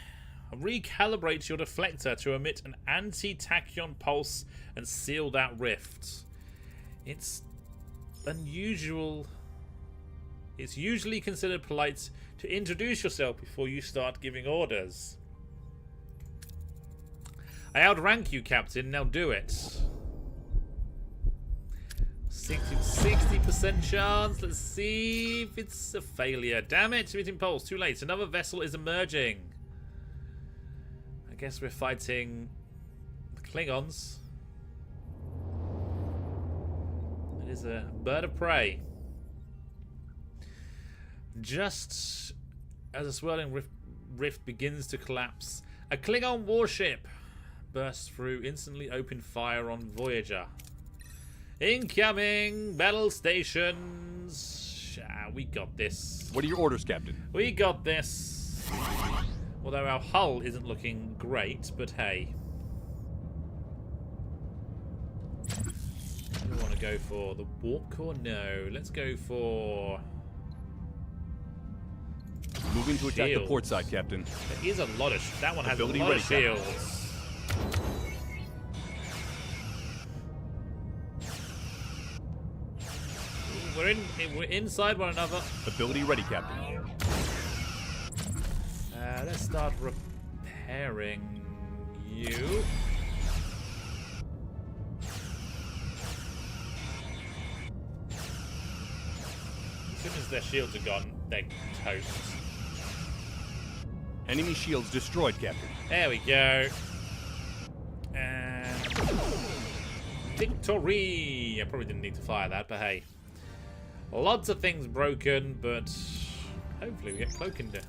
recalibrate your deflector to emit an anti-tachyon pulse and seal that rift. It's unusual. It's usually considered polite to introduce yourself before you start giving orders. I outrank you, Captain. Now do it. 60% chance. Let's see if it's a failure. Damn it, emitting pulse. Too late. Another vessel is emerging. I guess we're fighting the Klingons. It is a bird of prey. Just as a swirling rift begins to collapse, a Klingon warship bursts through, instantly open fire on Voyager. Incoming battle stations. We got this. What are your orders, Captain? We got this. Although our hull isn't looking great, but hey. Do we want to go for the warp core? No. Let's go for... Moving to attack the port side, Captain. There is a lot of... That one has Ability a lot ready, of shields. We're inside one another. Ability ready, Captain. Let's start repairing you. As soon as their shields are gone, they're toast. Enemy shields destroyed, Captain. There we go. And victory! I probably didn't need to fire that, but hey. Lots of things broken, but hopefully we get Cloakinder.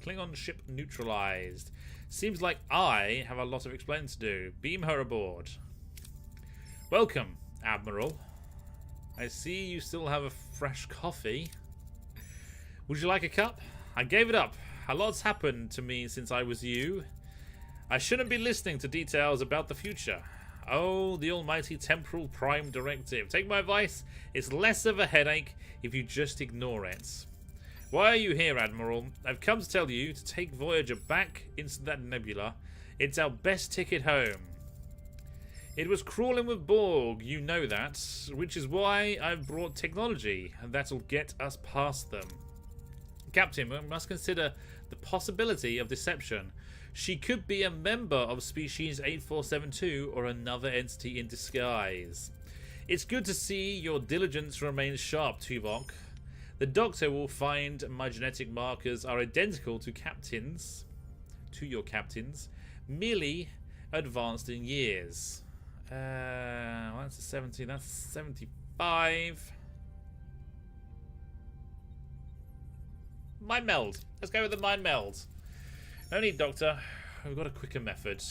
Klingon ship neutralized. Seems like I have a lot of explaining to do. Beam her aboard. Welcome, Admiral. I see you still have a fresh coffee. Would you like a cup? I gave it up. A lot's happened to me since I was you. I shouldn't be listening to details about the future. Oh, the almighty Temporal Prime Directive. Take my advice, it's less of a headache if you just ignore it. Why are you here, Admiral? I've come to tell you to take Voyager back into that nebula. It's our best ticket home. It was crawling with Borg, you know that, which is why I've brought technology, and that'll get us past them. Captain, we must consider the possibility of deception. She could be a member of species 8472 or another entity in disguise. It's good to see your diligence remains sharp, Tuvok. The Doctor will find my genetic markers are identical to your captain's, merely advanced in years. Well, that's a 70, that's 75. Mind meld. Let's go with the mind meld. No need, Doctor. We've got a quicker method.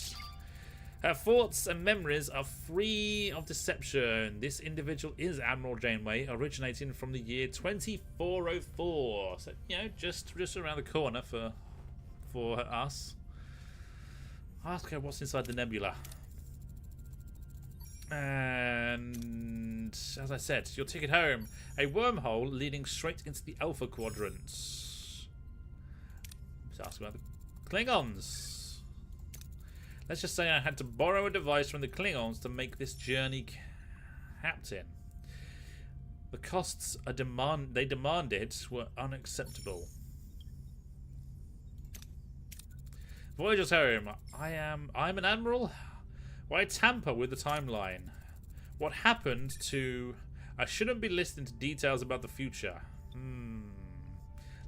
Her thoughts and memories are free of deception. This individual is Admiral Janeway, originating from the year 2404. So, you know, just around the corner for us. Ask her what's inside the nebula. And as I said, your ticket home, a wormhole leading straight into the Alpha Quadrant. Let's ask about the Klingons. Let's just say I had to borrow a device from the Klingons to make this journey, Captain. The costs they demanded were unacceptable. Voyager's home. I'm an admiral. Why tamper with the timeline? What happened to... I shouldn't be listening to details about the future.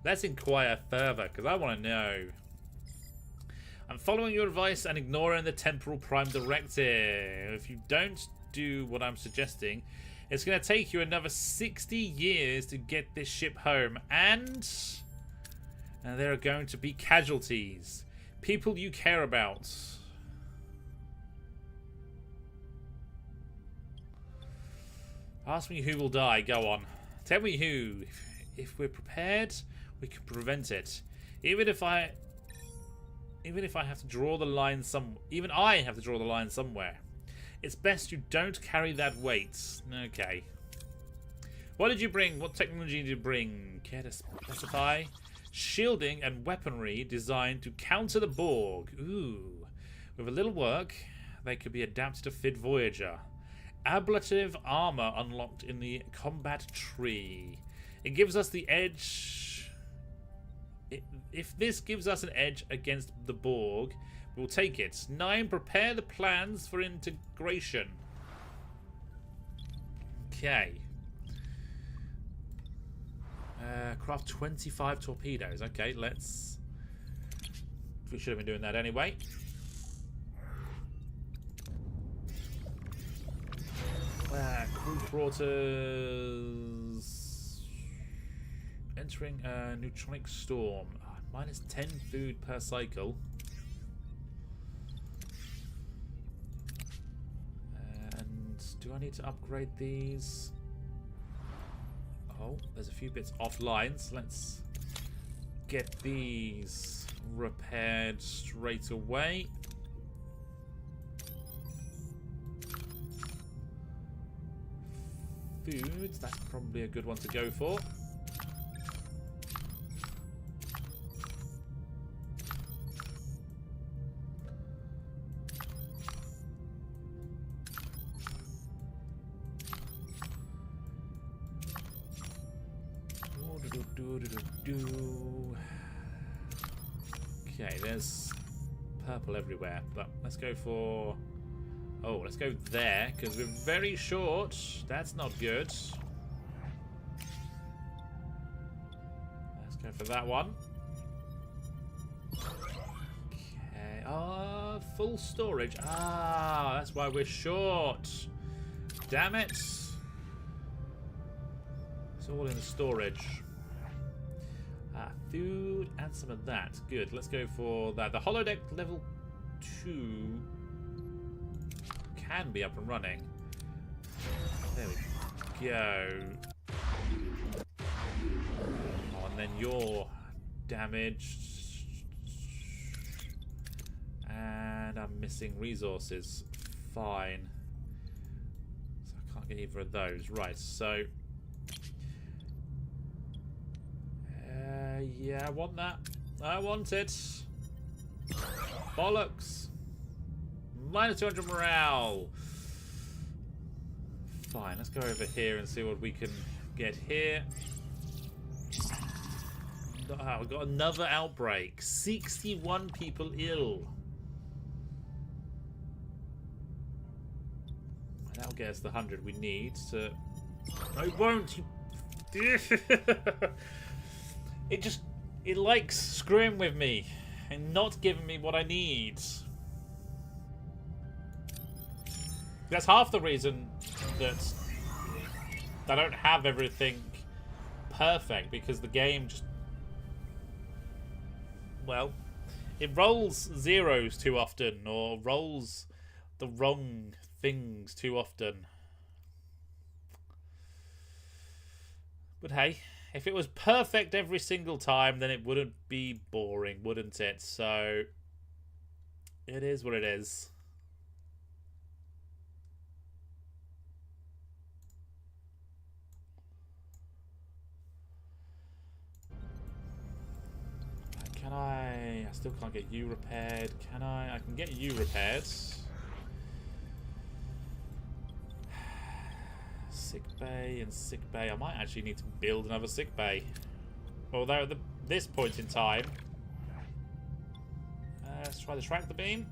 Let's inquire further, because I want to know. I'm following your advice and ignoring the Temporal Prime Directive. If you don't do what I'm suggesting, it's going to take you another 60 years to get this ship home. And there are going to be casualties. People you care about. Ask me who will die. Go on. Tell me who. If we're prepared, we can prevent it. Even if I have to draw the line even I have to draw the line somewhere. It's best you don't carry that weight. Okay. What did you bring? What technology did you bring? Care to specify? Shielding and weaponry designed to counter the Borg. Ooh. With a little work, they could be adapted to fit Voyager. Ablative armor unlocked in the combat tree. It gives us the edge. If this gives us an edge against the Borg, we'll take it. 9. Prepare the plans for integration. Okay. Craft 25 torpedoes. Okay, let's... We should have been doing that anyway. Crew quarters. Entering a neutronic storm. Minus 10 food per cycle. And do I need to upgrade these? Oh, there's a few bits offline, so let's get these repaired straight away. Foods, that's probably a good one to go for. Okay, there's purple everywhere, but let's go for... Oh, let's go there, because we're very short. That's not good. Let's go for that one. Okay. Ah, full storage. Ah, that's why we're short. Damn it. It's all in the storage. Food and some of that. Good. Let's go for that. The holodeck level 2 can be up and running. There we go. Oh, and then you're damaged. And I'm missing resources. Fine. Can't get either of those. Right, so... yeah, I want that. I want it. Bollocks. Minus 200 morale. Fine, let's go over here and see what we can get here. Oh, we've got another outbreak. 61 people ill. That'll get us the 100 we need to... No, it won't! It likes screwing with me and not giving me what I need. That's half the reason that I don't have everything perfect, because the game just... Well, it rolls zeros too often, or rolls the wrong things too often. But hey, if it was perfect every single time, then it wouldn't be boring, wouldn't it? So, it is what it is. Can I still can't get you repaired. Can I? I can get you repaired. Sick bay and sick bay. I might actually need to build another sick bay. Although at this point in time, let's try the tractor beam.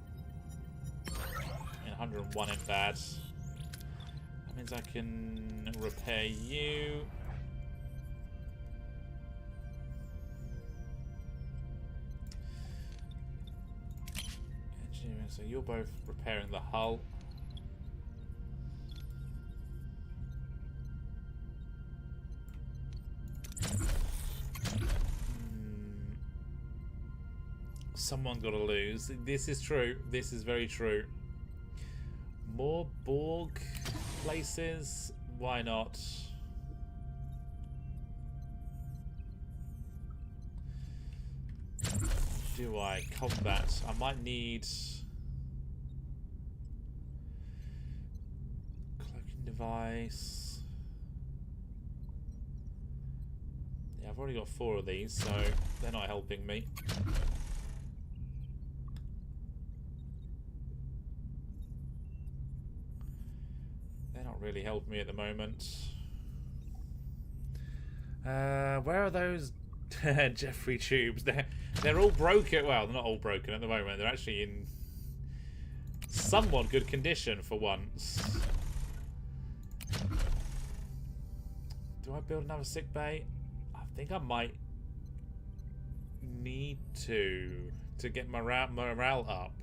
And 101 in bad. That means I can repair you. Engineering. So you're both repairing the hull. Someone's got to lose. This is true. This is very true. More Borg places? Why not? Do I combat? I might need cloaking device. Yeah, I've already got 4 of these, so they're not helping me. Really help me at the moment. Where are those Jeffrey tubes? They're all broken. Well, they're not all broken at the moment. They're actually in somewhat good condition for once. Do I build another sick bay? I think I might need to get morale up.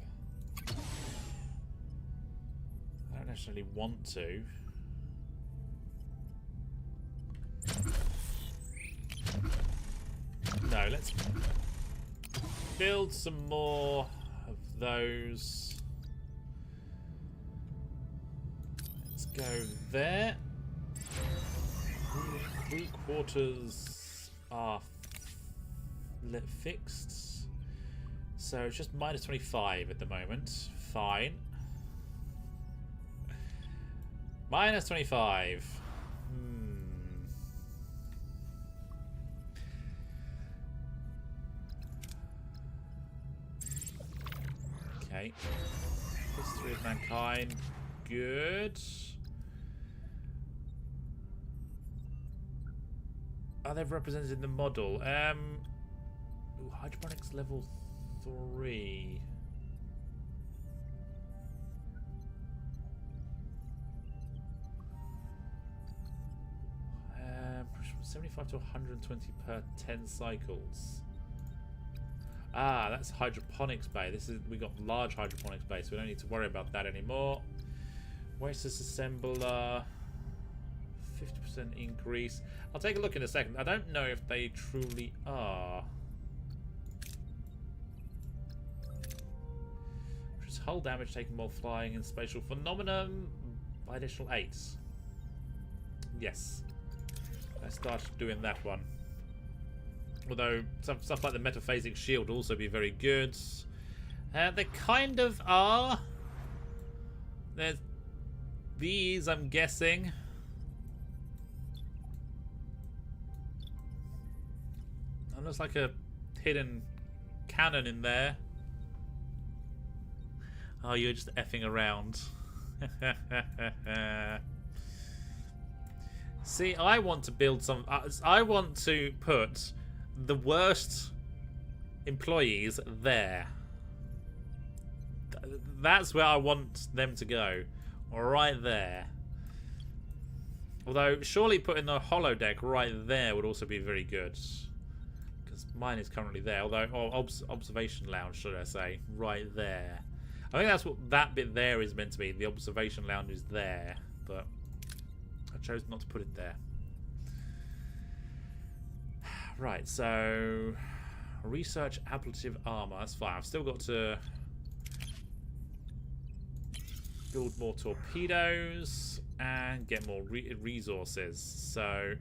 I don't necessarily want to. No, let's build some more of those. Let's go there. 3 quarters are fixed. So it's just minus 25 at the moment. Fine. Minus 25. Okay. History of mankind. Good. Are they represented in the model? Ooh, hydroponics level 3. 75 to 120 per 10 cycles. Ah, that's hydroponics bay. We got large hydroponics bay, so we don't need to worry about that anymore. Where's this assembler? 50% increase. I'll take a look in a second. I don't know if they truly are. Just hull damage taken while flying in spatial phenomenon by additional 8. Yes. Let's start doing that one. Although stuff like the metaphasic shield will also be very good. They kind of are. There's these, I'm guessing. That looks like a hidden cannon in there. Oh, you're just effing around. See, I want to build some... I want to put the worst employees there. That's where I want them to go. Right there. Although, surely putting the holodeck right there would also be very good. Because mine is currently there. Although, observation lounge, should I say. Right there. I think that's what that bit there is meant to be. The observation lounge is there. But I chose not to put it there. Right, so... research ablative armor. That's fine. I've still got to... build more torpedoes and get more resources. So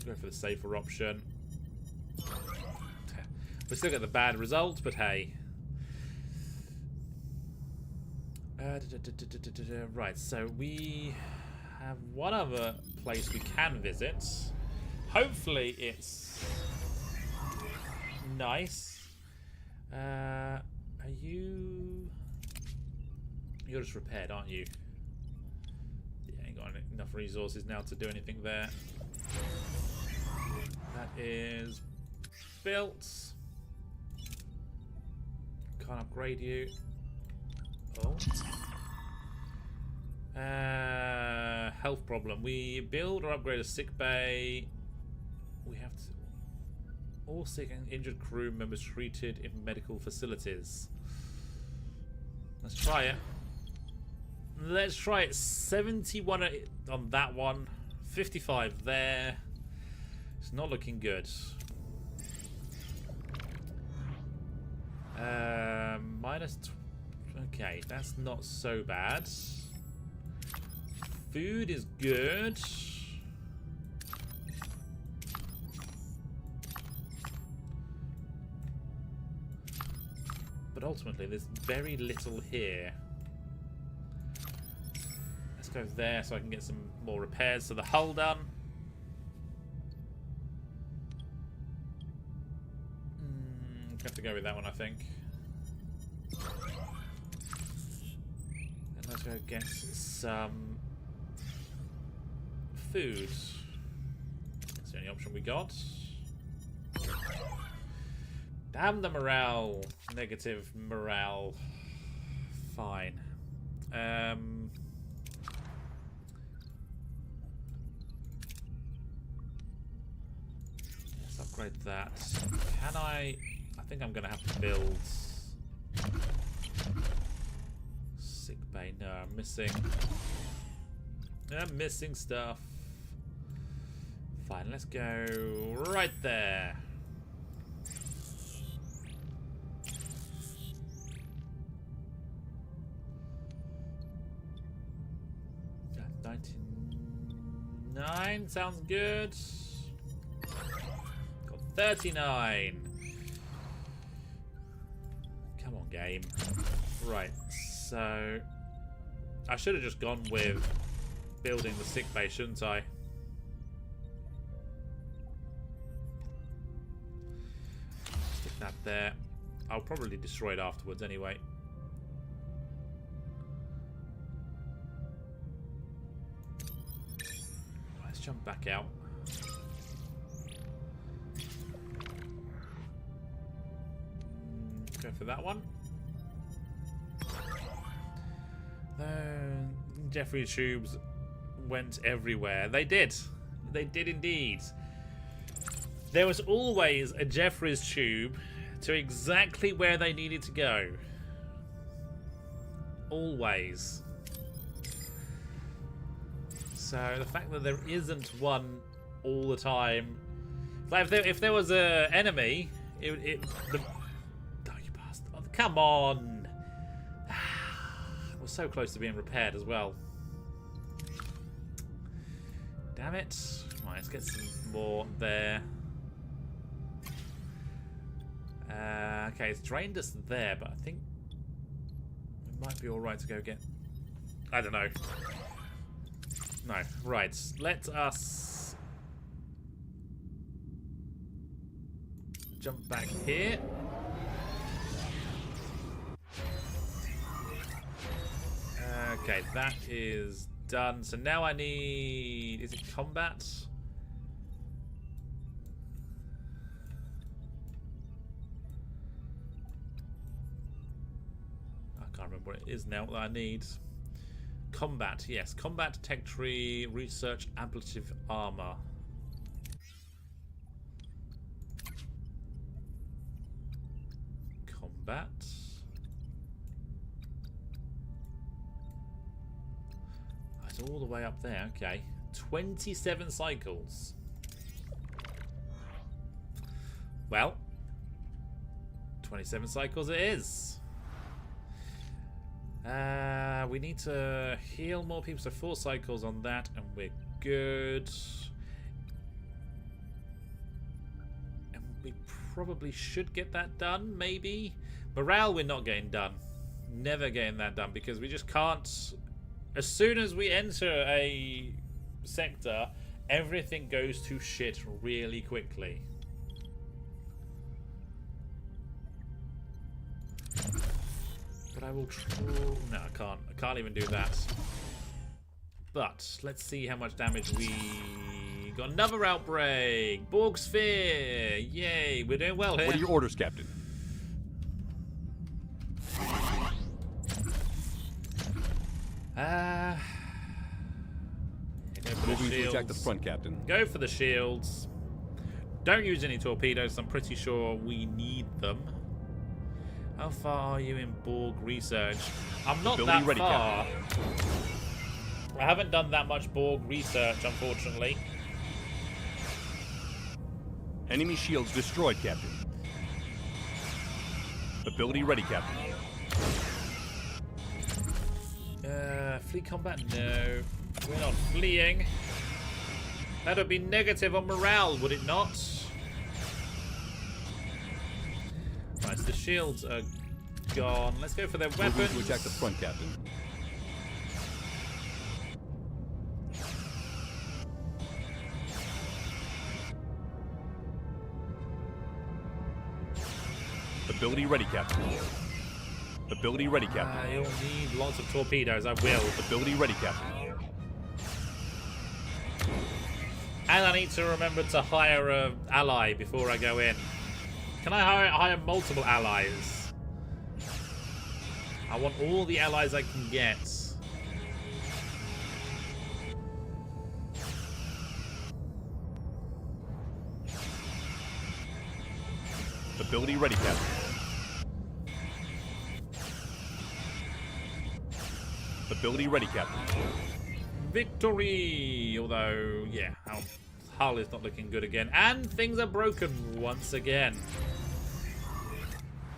go for the safer option. We still get the bad result, but hey. Right, so we have one other place we can visit. Hopefully it's nice. Are you... You're just repaired, aren't you? Yeah, ain't got enough resources now to do anything there. That is built. Can't upgrade you. Oh. Health problem. We build or upgrade a sick bay. We have to... all sick and injured crew members treated in medical facilities. Let's try it. Let's try it. 71 on that one. 55 there. It's not looking good. Okay, that's not so bad. Food is good. But ultimately, there's very little here. Let's go there so I can get some more repairs to the hull done. Have to go with that one, I think. And let's go get some food. That's the only option we got. Damn the morale. Negative morale. Fine. Let's upgrade that. Can I think I'm going to have to build... sick bay. No, I'm missing stuff. Fine, let's go right there. 99 sounds good. Got 39. Come on, game. Right, so I should have just gone with building the sick bay, shouldn't I? Stick that there. I'll probably destroy it afterwards anyway. Let's jump back out. Go for that one. The Jeffrey tubes went everywhere. They did. They did indeed. There was always a Jeffrey's tube to exactly where they needed to go. Always. So the fact that there isn't one all the time, like if there was a enemy, oh, you bastard! Oh, come on! We're so close to being repaired as well. Damn it! Right, let's get some more there. Okay, it's drained us there, but I think it might be all right to go get. I don't know. No, right. Let us jump back here. Okay, that is done. So now I need... Is it combat? I can't remember what it is now that I need. Combat, yes. Combat, detectory, research, ablative armor. Combat. Oh, it's all the way up there. Okay. 27 cycles. Well, 27 cycles it is. We need to heal more people, so 4 cycles on that, and we're good. And we probably should get that done, maybe. Morale, we're not getting done. Never getting that done, because we just can't. As soon as we enter a sector, everything goes to shit really quickly. But I will try. No, I can't. I can't even do that. But let's see how much damage we got. Another outbreak. Borg sphere. Yay, we're doing well here. What are your orders, Captain? Go for the Moving to shields. attack the front, Captain. Go for the shields. Don't use any torpedoes. I'm pretty sure we need them. How far are you in Borg research? I'm not Ability that ready, far. I haven't done that much Borg research, unfortunately. Enemy shields destroyed, Captain. Ability ready, Captain. Flee combat? No. We're not fleeing. That would be negative on morale, would it not? Right, so the shields are gone. Let's go for their weapons. Moving to attack the front, Captain. Ability ready, Captain. Ability ready, Captain. You'll need lots of torpedoes, I will. Ability ready, Captain. And I need to remember to hire an ally before I go in. Can I hire multiple allies? I want all the allies I can get. Ability ready, Captain. Ability ready, Captain. Victory! Although, yeah, our hull is not looking good again. And things are broken once again.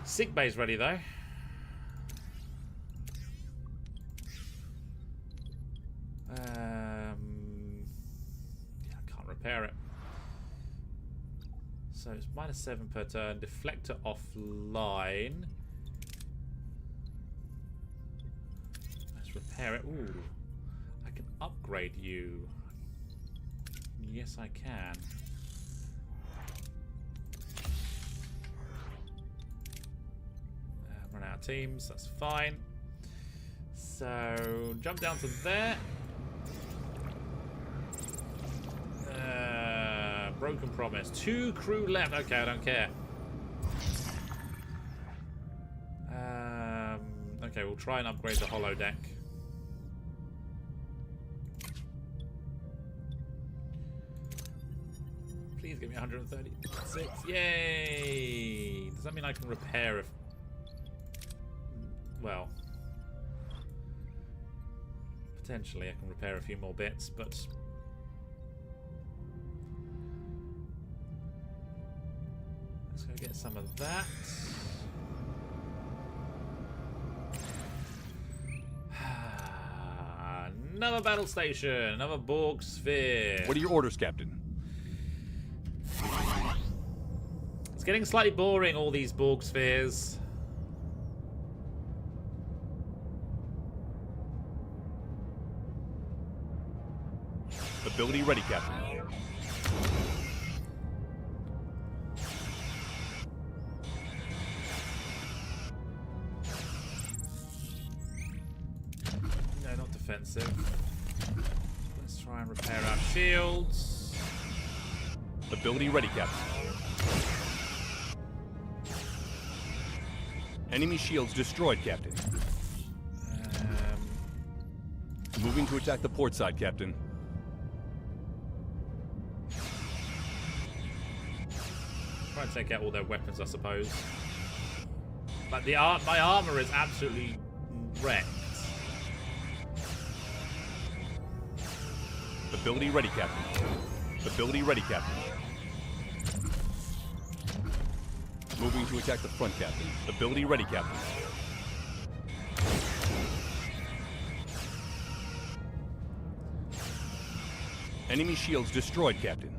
Sick bay's ready, though. Yeah, I can't repair it. So it's -7 per turn. Deflector offline. Let's repair it. Ooh. I can upgrade you. Yes, I can. Run out of teams. That's fine. So jump down to there. Broken promise. 2 crew left. Okay, I don't care. Okay, we'll try and upgrade the holodeck. Please give me 136. Yay! Does that mean I can repair if... Well... Potentially I can repair a few more bits, but... Let's go get some of that. Another battle station, another Borg sphere. What are your orders, Captain? It's getting slightly boring, all these Borg spheres. Ability ready, Captain. expensive. Let's try and repair our shields. Ability ready, Captain. Enemy shields destroyed, Captain. Moving to attack the port side, Captain. Try and take out all their weapons, I suppose. Like my armor is absolutely wrecked. Ability ready, Captain. Ability ready, Captain. Moving to attack the front, Captain. Ability ready, Captain. Enemy shields destroyed, Captain.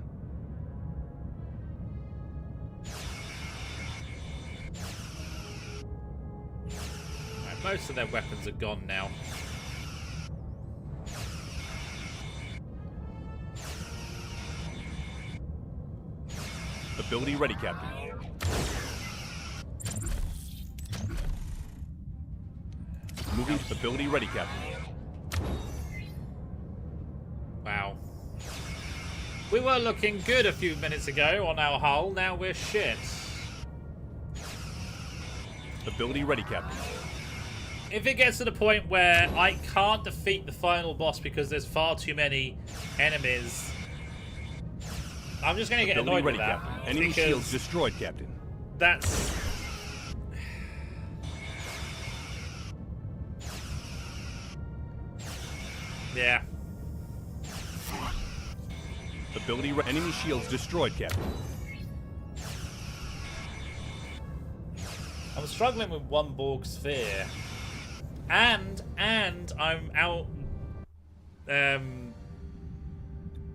Right, most of their weapons are gone now. Ability ready, Captain. Moving to ability ready, Captain. Wow. We were looking good a few minutes ago on our hull, now we're shit. Ability ready, Captain. If it gets to the point where I can't defeat the final boss because there's far too many enemies, I'm just going to get Ability annoyed ready, with that. Captain. Enemy shields destroyed, Captain. That's... yeah. Ability enemy shields destroyed, Captain. I'm struggling with one Borg sphere. And I'm out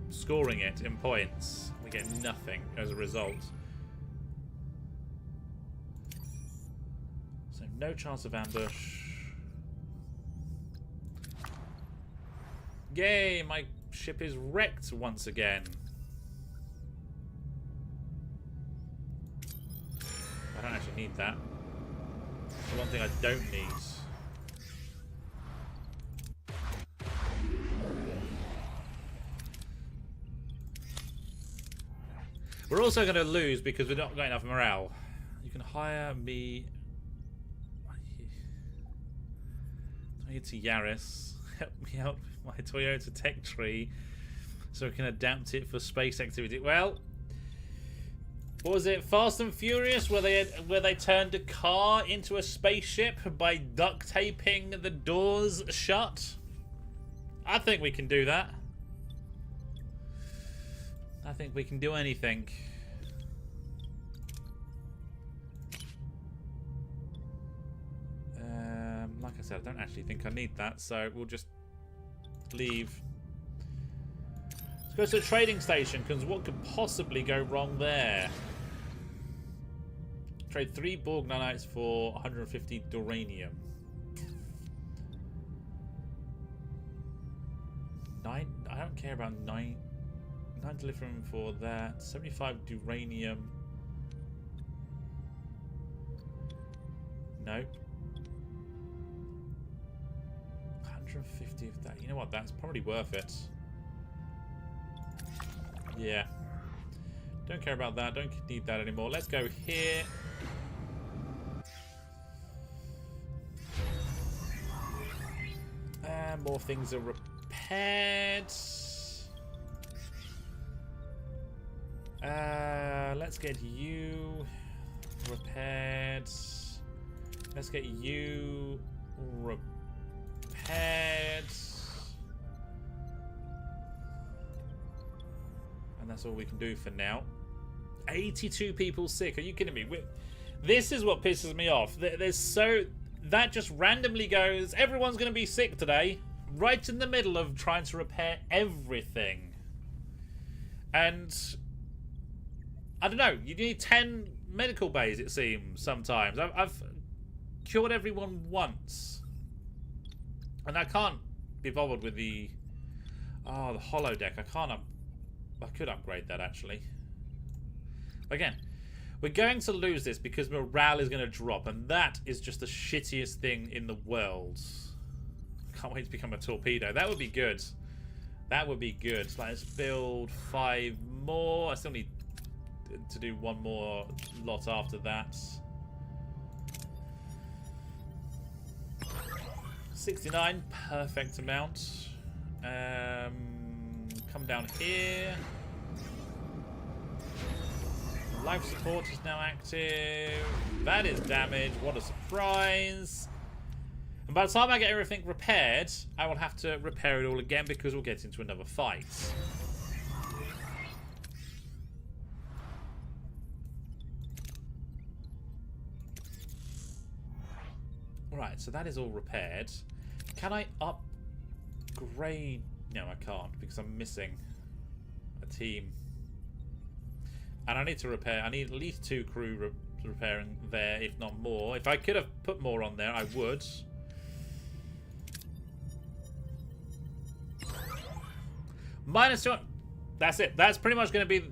scoring it in points. We get nothing as a result. So no chance of ambush. Yay, my ship is wrecked once again. I don't actually need that. The one thing I don't need. We're also going to lose because we're not got enough morale. You can hire me. I need to Yaris. Help me out with my Toyota tech tree so we can adapt it for space activity. Well, what was it? Fast and Furious, where they turned a car into a spaceship by duct taping the doors shut? I think we can do that. I think we can do anything. Like I said, I don't actually think I need that, so we'll just leave. Let's go to the trading station, because what could possibly go wrong there? Trade 3 Borg nanites for 150 duranium. 9. I don't care about 9 delivering for that. 75 duranium. Nope. 150 of that. You know what? That's probably worth it. Yeah. Don't care about that. Don't need that anymore. Let's go here. And more things are repaired. Let's get you repaired. Let's get you repaired. And that's all we can do for now. 82 people sick. Are you kidding me? This is what pisses me off. That just randomly goes, everyone's going to be sick today, right in the middle of trying to repair everything. And I don't know, you need 10 medical bays, it seems, sometimes. I've cured everyone once. And I can't be bothered with the holodeck. I could upgrade that, actually. Again, we're going to lose this because morale is going to drop, and that is just the shittiest thing in the world. Can't wait to become a torpedo. That would be good. That would be good. Let's build 5 more. I still need to do 1 more lot after that. 69, perfect amount. Come down here. Life support is now active. That is damage. What a surprise. And by the time I get everything repaired, I will have to repair it all again because we'll get into another fight. Right, so that is all repaired. Can I upgrade? No, I can't because I'm missing a team. And I need to repair. I need at least 2 crew repairing there, if not more. If I could have put more on there, I would. -2. That's it. That's pretty much going to be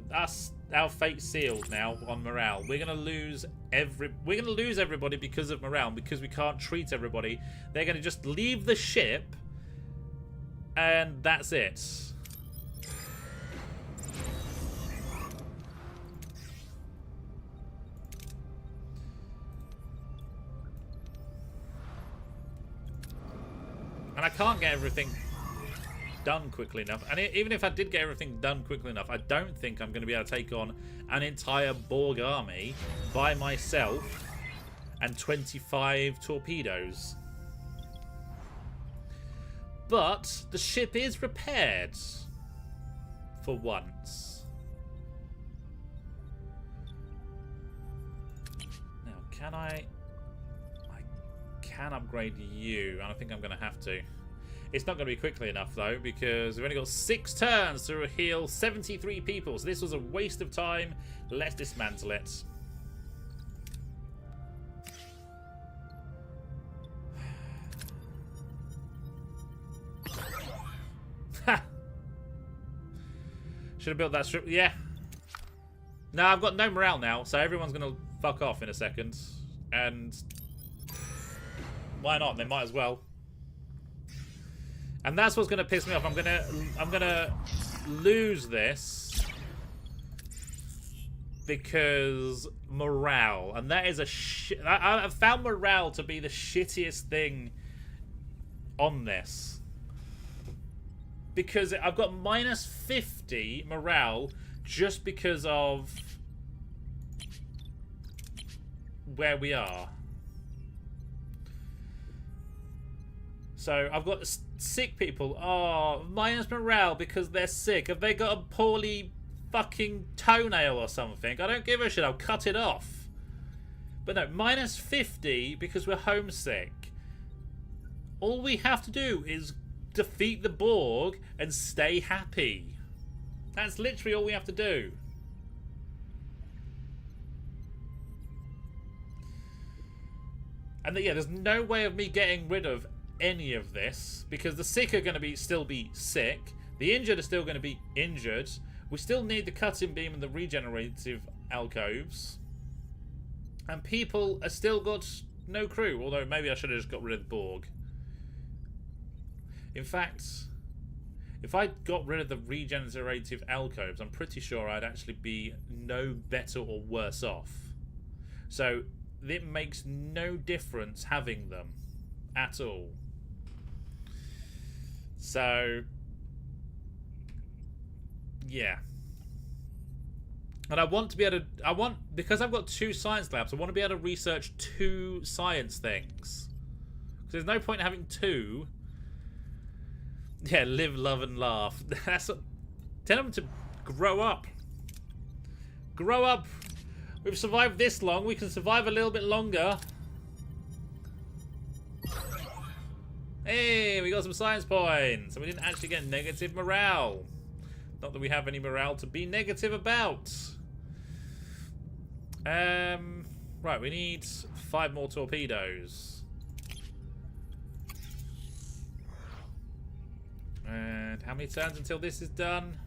our fate sealed now on morale. We're going to lose everybody because of morale, because we can't treat everybody. They're going to just leave the ship, and that's it. And I can't get everything done quickly enough. And even if I did get everything done quickly enough, I don't think I'm going to be able to take on an entire Borg army by myself and 25 torpedoes. But the ship is repaired for once. Now, can I can upgrade you, and I think I'm going to have to. It's not going to be quickly enough, though, because we've only got 6 turns to heal 73 people. So this was a waste of time. Let's dismantle it. Ha! Should have built that strip. Yeah. No, I've got no morale now, so everyone's going to fuck off in a second. And why not? They might as well. And that's what's going to piss me off. I'm gonna lose this because morale, and that is a I've found morale to be the shittiest thing on this, because I've got -50 morale just because of where we are. So I've got sick people. Oh, minus morale because they're sick. Have they got a poorly fucking toenail or something? I don't give a shit. I'll cut it off. But no, -50 because we're homesick. All we have to do is defeat the Borg and stay happy. That's literally all we have to do. And yeah, there's no way of me getting rid of any of this because the sick are going to still be sick. The injured are still going to be injured. We still need the cutting beam and the regenerative alcoves. And people are still got no crew, although maybe I should have just got rid of the Borg. In fact, if I got rid of the regenerative alcoves, I'm pretty sure I'd actually be no better or worse off. So it makes no difference having them at all. So yeah. And I want to be able to, because I've got 2 science labs, I want to be able to research 2 science things. Because there's no point in having 2. Yeah, live, love, and laugh. Tell them to grow up. Grow up. We've survived this long. We can survive a little bit longer. Hey, we got some science points. And we didn't actually get negative morale. Not that we have any morale to be negative about. Right, we need 5 more torpedoes. And how many turns until this is done?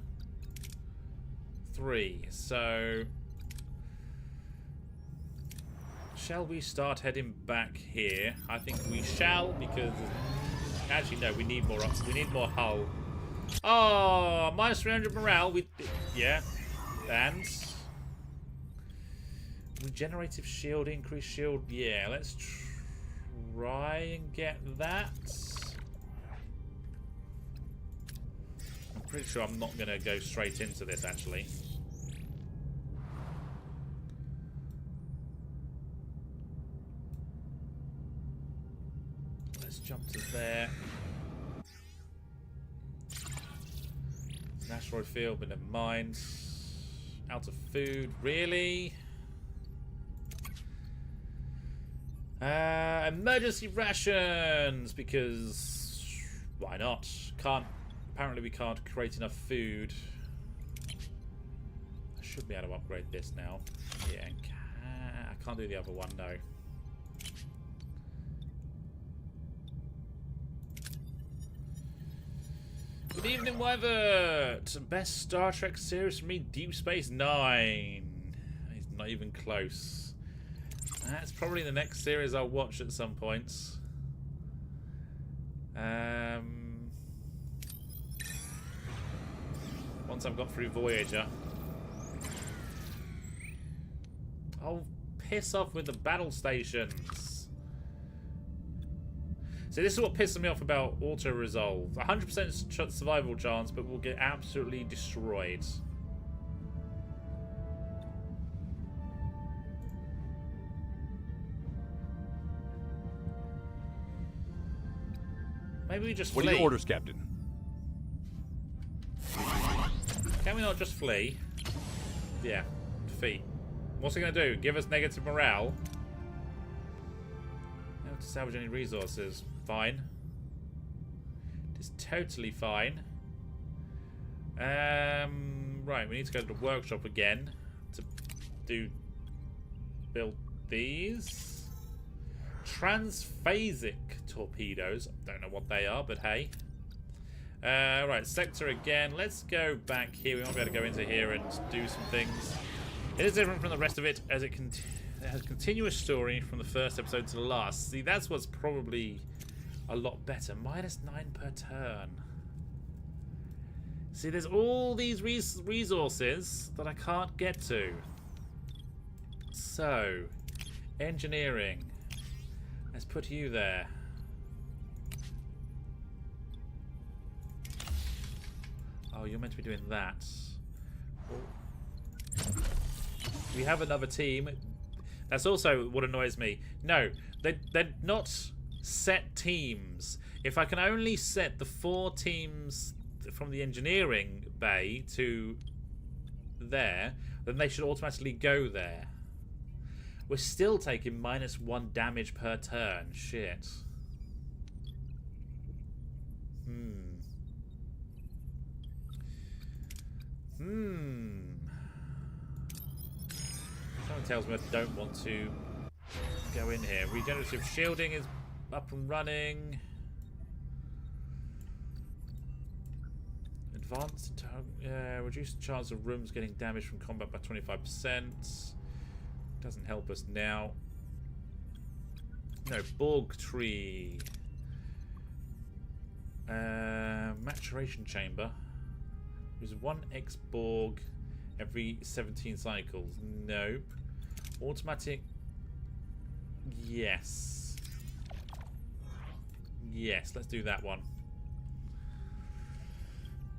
3. So shall we start heading back here? I think we shall, because Actually, no. We need more. We need more hull. Oh, minus 300 morale. Yeah, and regenerative shield, increased shield. Yeah, let's try and get that. I'm pretty sure I'm not going to go straight into this, actually. Let's jump to there. It's an asteroid field, but never mind. Out of food, really? Emergency rations, because why not? Apparently we can't create enough food. I should be able to upgrade this now. Yeah, I can't do the other one, no. Good evening, Wyvert! Best Star Trek series for me, Deep Space Nine. He's not even close. That's probably the next series I'll watch at some points. Once I've got through Voyager. Oh, piss off with the battle stations. So this is what pisses me off about auto-resolve. 100% survival chance, but we'll get absolutely destroyed. Maybe we just flee. What are your orders, Captain? Can we not just flee? Yeah, defeat. What's he going to do? Give us negative morale? How to salvage any resources? Fine. It's totally fine. Right, we need to go to the workshop again to build these. Transphasic torpedoes. Don't know what they are, but hey. Right, sector again. Let's go back here. We might be able to go into here and do some things. It is different from the rest of it, as it has a continuous story from the first episode to the last. See, that's what's probably a lot better. -9 per turn. See, there's all these resources that I can't get to. So, engineering. Let's put you there. Oh, you're meant to be doing that. Oh. We have another team. That's also what annoys me. No, they're not set teams. If I can only set the 4 teams from the engineering bay to there, then they should automatically go there. We're still taking -1 damage per turn. Shit. Someone tells me I don't want to go in here. Regenerative shielding is up and running. Advanced reduced chance of rooms getting damaged from combat by 25%. Doesn't help us now. No, Borg tree. Maturation chamber. There's 1 X-Borg every 17 cycles. Nope. Automatic. Yes. Yes, let's do that one.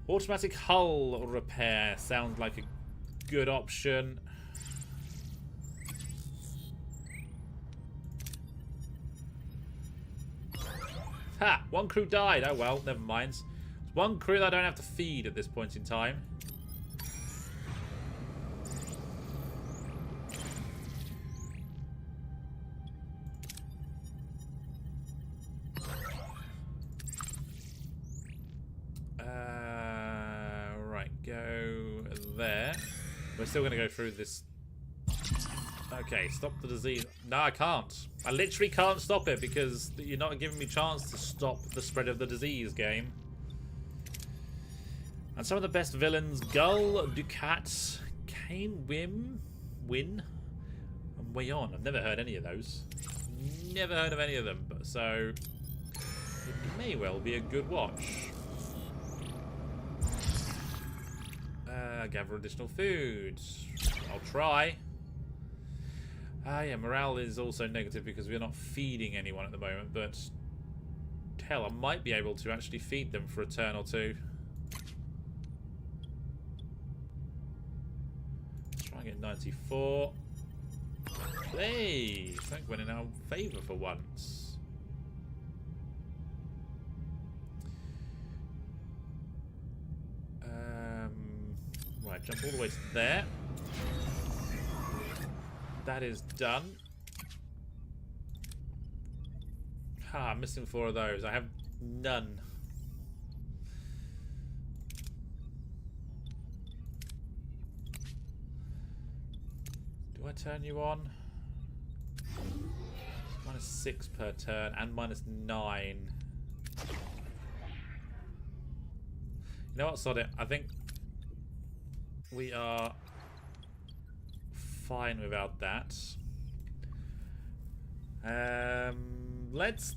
Automatic hull repair sounds like a good option. Ha! 1 crew died. Oh well, never mind. It's 1 crew that I don't have to feed at this point in time. Right, go there. We're still going to go through this. Okay, stop the disease. No, I can't. I literally can't stop it because you're not giving me a chance to stop the spread of the disease, game. And some of the best villains: Gull, Ducat, Kane, Win, and Wayon. I've never heard any of those. Never heard of any of them. So, It may well be a good watch. Gather additional food. I'll try. Yeah, morale is also negative because we're not feeding anyone at the moment, but hell, I might be able to actually feed them for a turn or two. Let's try and get 94. Hey, something went in our favour for once. Right, jump all the way to there. That is done. Ha, I'm missing 4 of those. I have none. Do I turn you on? -6 per turn and -9. You know what, sod it. I think we are fine without that. Let's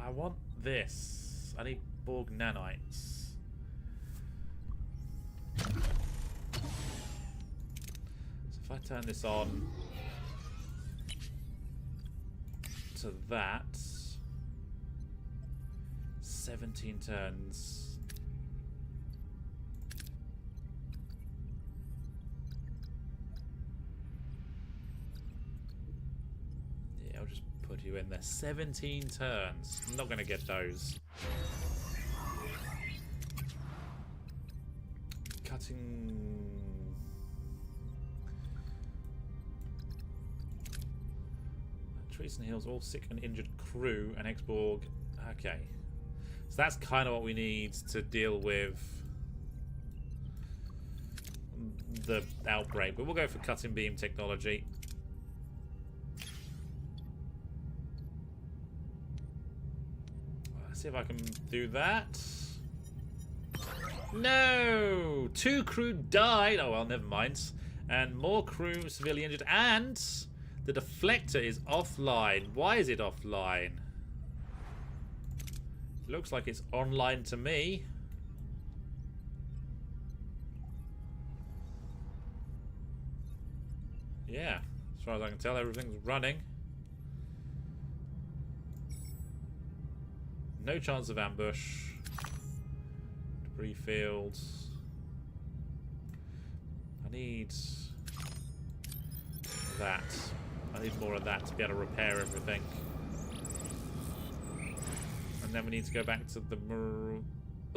I want this. I need Borg nanites. So if I turn this on to that, 17 turns. Put you in there. 17 turns. I'm not going to get those. Cutting. Trees and hills, all sick and injured crew and ex-Borg. Okay. So that's kind of what we need to deal with the outbreak. But we'll go for cutting beam technology. See if I can do that. No! 2 crew died. Oh well, never mind. And more crew severely injured. And the deflector is offline. Why is it offline? It looks like it's online to me. Yeah, as far as I can tell, everything's running. No chance of ambush. Debris fields. I need that. I need more of that to be able to repair everything. And then we need to go back to the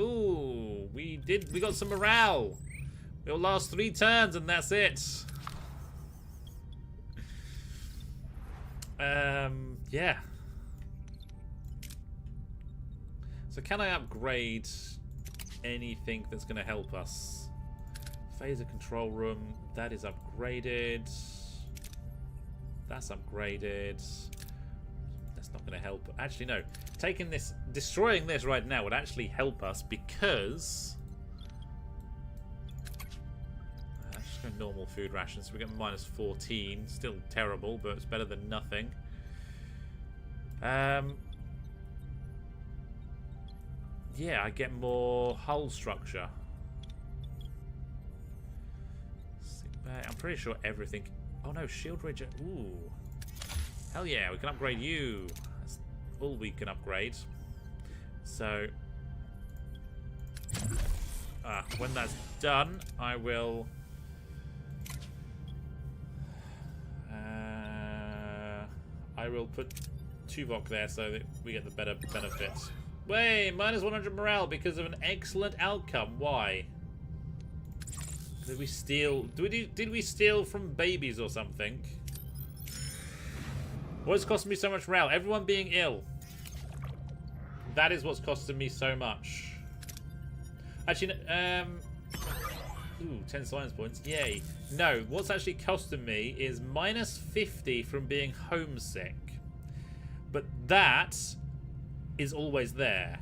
ooh, we got some morale. It'll last 3 turns and that's it. Yeah. So can I upgrade anything that's going to help us? Phaser control room, that is upgraded. That's upgraded. That's not going to help. Actually, no. Taking this, destroying this right now would actually help us because... let's just go normal food rations. So we get -14. Still terrible, but it's better than nothing. Yeah, I get more hull structure. I'm pretty sure everything... Oh no, shield ridge... Ooh. Hell yeah, we can upgrade you. That's all we can upgrade. So... when that's done, I will... I will put Tuvok there so that we get the better benefit. Wait, -100 morale because of an excellent outcome. Why? Did we steal? Did we steal from babies or something? What's costing me so much morale? Everyone being ill. That is what's costing me so much. Actually, ooh, 10 science points. Yay. No, what's actually costing me is -50 from being homesick. But that is always there.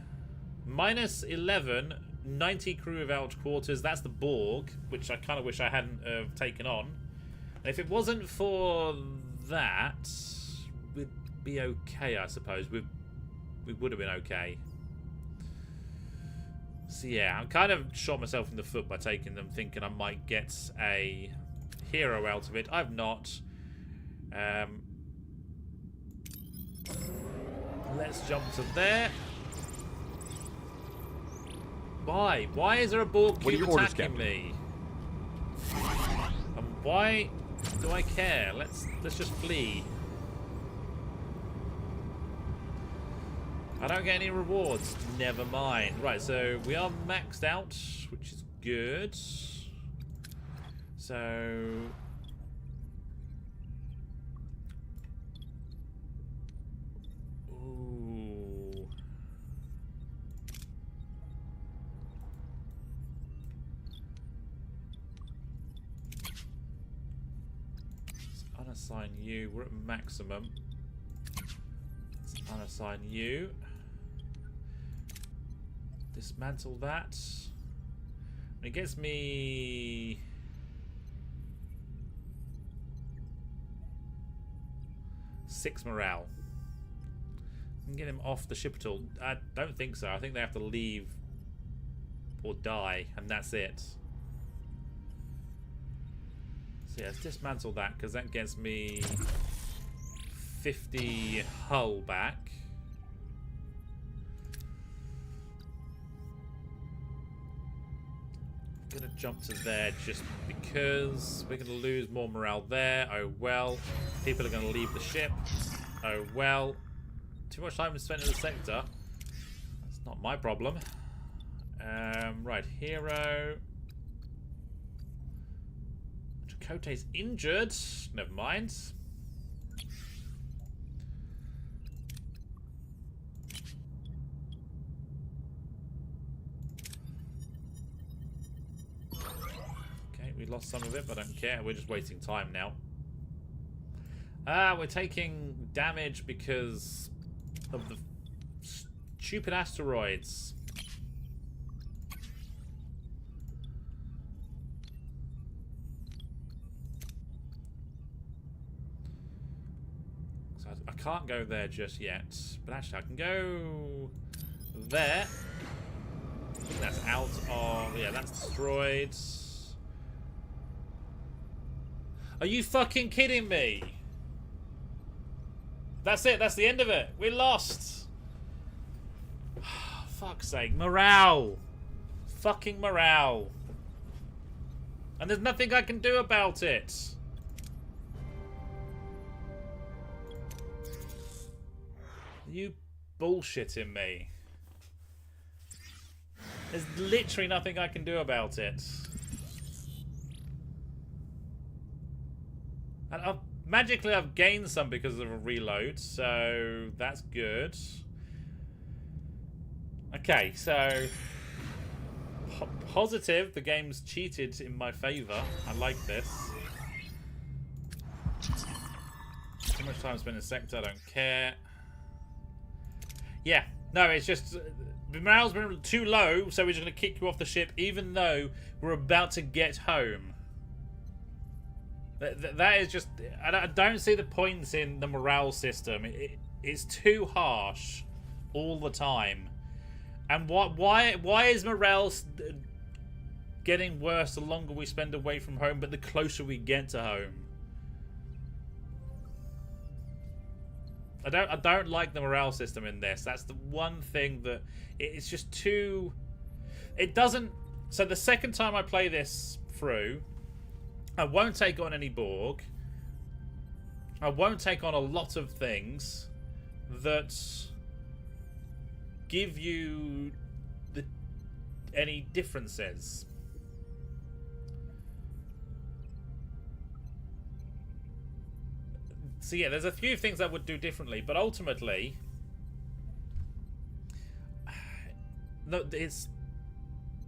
-11, 90 crew without quarters. That's the Borg, which I kind of wish I hadn't taken on. And if it wasn't for that, we'd be okay, I suppose. We would have been okay. So yeah, I kind of shot myself in the foot by taking them, thinking I might get a hero out of it. I've not. Let's jump to there. Why? Why is there a Borg What are cube your orders, attacking Captain? me? And why do I care? Let's just flee. I don't get any rewards. Never mind. Right, so we are maxed out, which is good. So ooh. Let's unassign you. We're at maximum. Let's unassign you. Dismantle that. It gets me 6 morale. I can get him off the ship at all. I don't think so. I think they have to leave or die, and that's it. So yeah, let's dismantle that, because that gets me 50 hull back. I'm gonna jump to there just because we're gonna lose more morale there. Oh well. People are gonna leave the ship. Oh well. Too much time spent in the sector. That's not my problem. Right, hero. Chakotay's injured. Never mind. We lost some of it, but I don't care. We're just wasting time now. We're taking damage because of the stupid asteroids. So I can't go there just yet. But actually, I can go there. I think that's out of... Yeah, that's destroyed. Are you fucking kidding me? That's it. That's the end of it. We lost. Fuck's sake. Morale. Fucking morale. And there's nothing I can do about it. You bullshitting me. There's literally nothing I can do about it. And magically I've gained some because of a reload, so that's good. Okay, so positive, the game's cheated in my favour. I like this. Too much time spent in sector, I don't care. Yeah, no, it's just the morale's been too low, so we're just going to kick you off the ship even though we're about to get home. That is just... I don't see the points in the morale system. It's too harsh all the time. And why is morale getting worse the longer we spend away from home, but the closer we get to home? I don't like the morale system in this. That's the one thing that... It's just too... It doesn't... So the second time I play this through... I won't take on any Borg. I won't take on a lot of things that give you any differences. So yeah, there's a few things I would do differently, but ultimately, no, it's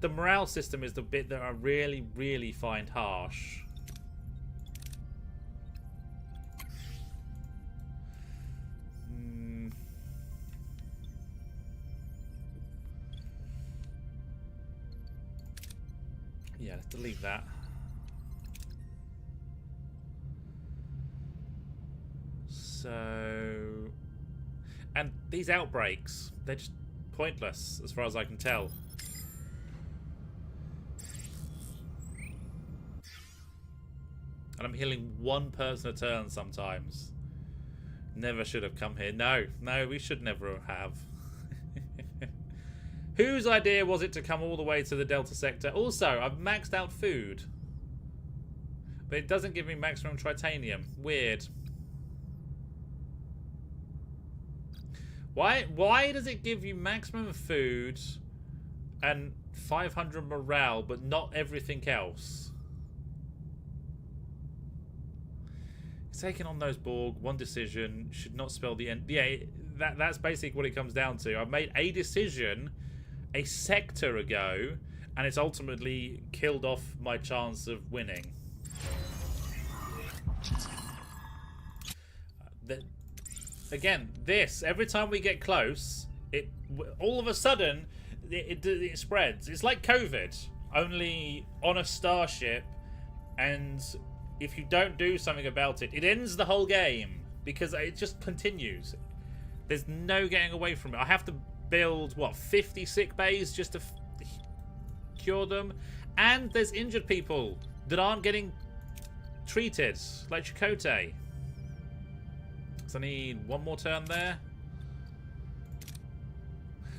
the morale system is the bit that I really, really find harsh. Yeah, let's delete that. So And these outbreaks, they're just pointless as far as I can tell. And I'm healing one person a turn sometimes. Never should have come here. No, we should never have. Whose idea was it to come all the way to the Delta Sector? Also, I've maxed out food. But it doesn't give me maximum tritanium. Weird. Why does it give you maximum food and 500 morale, but not everything else? Taking on those Borg, one decision should not spell the end. Yeah, that's basically what it comes down to. I've made a decision a sector ago, and it's ultimately killed off my chance of winning. Again, this, every time we get close, it all of a sudden, it spreads. It's like COVID, only on a starship, and if you don't do something about it, it ends the whole game because it just continues. There's no getting away from it. I have to build, what, 50 sick bays just to cure them? And there's injured people that aren't getting treated, like Chakotay. So I need one more turn there.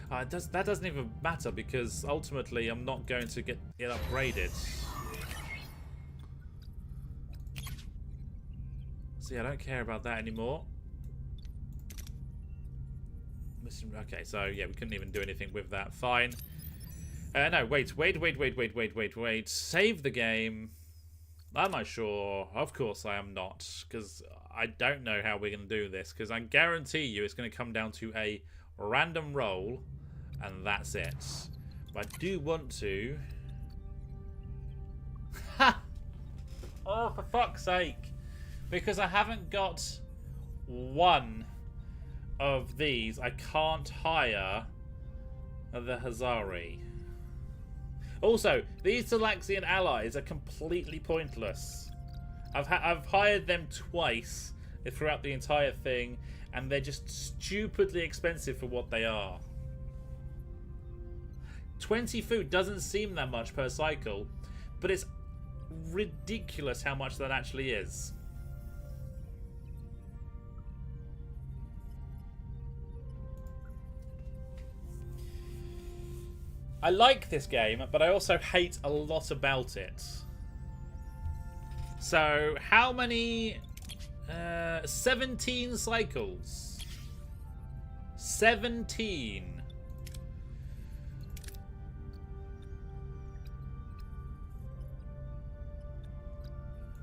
That doesn't even matter because ultimately I'm not going to get it upgraded. See, I don't care about that anymore. Okay, so yeah, we couldn't even do anything with that. Fine. No, wait. Save the game. Am I sure? Of course I am not, because I don't know how we're going to do this, because I guarantee you it's going to come down to a random roll, and that's it. But I do want to... Ha! Oh, for fuck's sake. Because I haven't got one of these, I can't hire the Hazari. Also, these Talaxian allies are completely pointless. I've hired them twice throughout the entire thing, and they're just stupidly expensive for what they are. 20 food doesn't seem that much per cycle, but it's ridiculous how much that actually is. I like this game, but I also hate a lot about it. So, how many... 17 cycles. 17.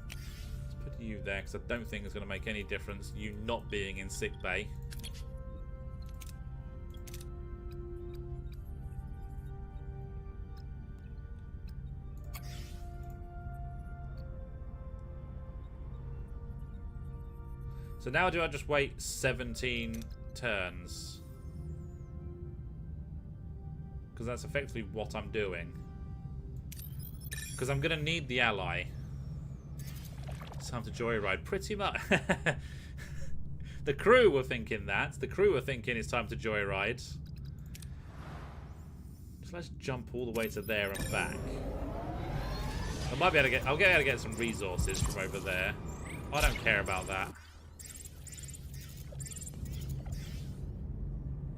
Let's put you there, because I don't think it's going to make any difference, you not being in sick bay. So now do I just wait 17 turns? Because that's effectively what I'm doing. Because I'm going to need the ally. It's time to joyride. Pretty much. The crew were thinking that. The crew were thinking it's time to joyride. So let's jump all the way to there and back. I might be able to get... I'll be able to get some resources from over there. I don't care about that.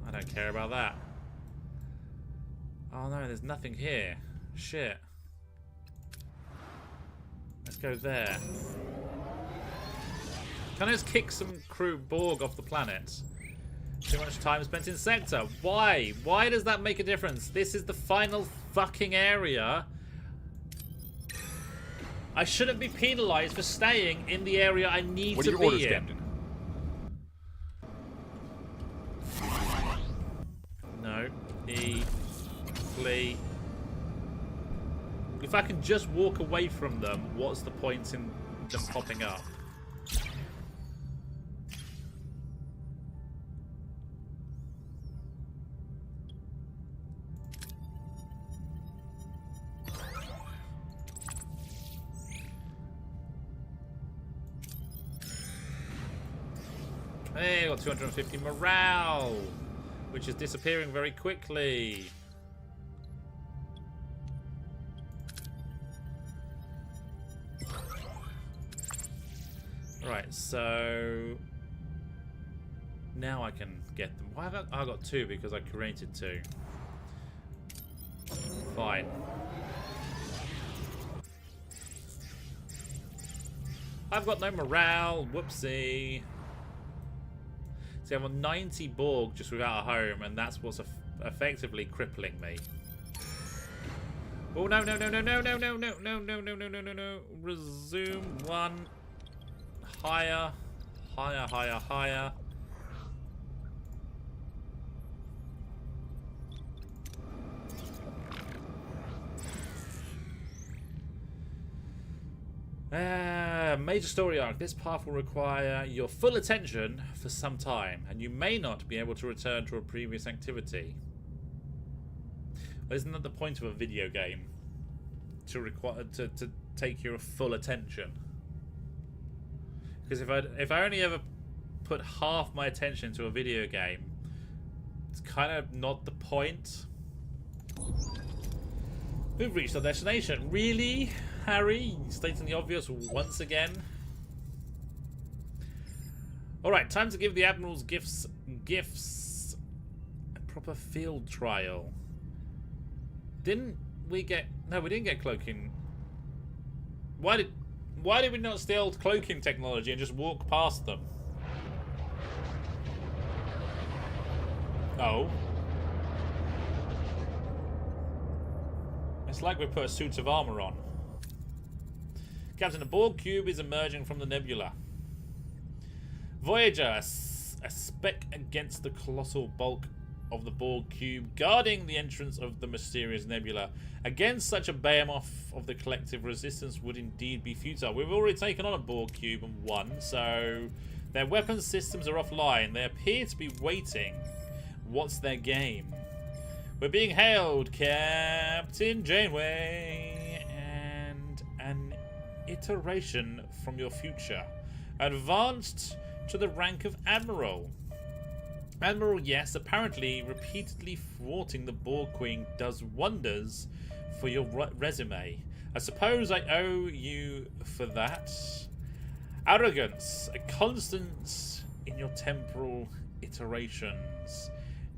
I don't care about that. Oh no, there's nothing here. Shit. Let's go there. Can I just kick some crew Borg off the planet? Too much time spent in sector. Why? Why does that make a difference? This is the final fucking area. I shouldn't be penalized for staying in the area I need to be in. What are your orders, Captain? No. E. Flee. If I can just walk away from them, what's the point in them popping up? Hey, got 250 morale, which is disappearing very quickly. Right, so now I can get them. Why have I got 2? Because I created 2. Fine. I've got no morale. Whoopsie. See, I'm on 90 Borg just without a home, and that's what's effectively crippling me. Oh, no, no, no, no, no, no, no, no, no, no, no, no, no, no, no. Resume 1. Higher. Higher, higher, higher. Major story arc. This path will require your full attention for some time, and you may not be able to return to a previous activity. Well, isn't that the point of a video game? To take your full attention. Because if I only ever put half my attention to a video game, it's kind of not the point. We've reached our destination. Really, Harry? Stating the obvious once again. Alright, time to give the Admiral's gifts a proper field trial. Didn't we get... No, we didn't get cloaking. Why did we not steal cloaking technology and just walk past them? Oh. It's like we put a suit of armor on. Captain, a Borg cube is emerging from the nebula. Voyager, a speck against the colossal bulk of the Borg cube, guarding the entrance of the mysterious nebula. Against such a behemoth of the collective, resistance would indeed be futile. We've already taken on a Borg cube and won, so their weapons systems are offline. They appear to be waiting. What's their game? We're being hailed, Captain Janeway, and an iteration from your future. Advanced to the rank of Admiral. Admiral, yes, apparently repeatedly thwarting the Borg Queen does wonders for your resume. I suppose I owe you for that. Arrogance, a constant in your temporal iterations.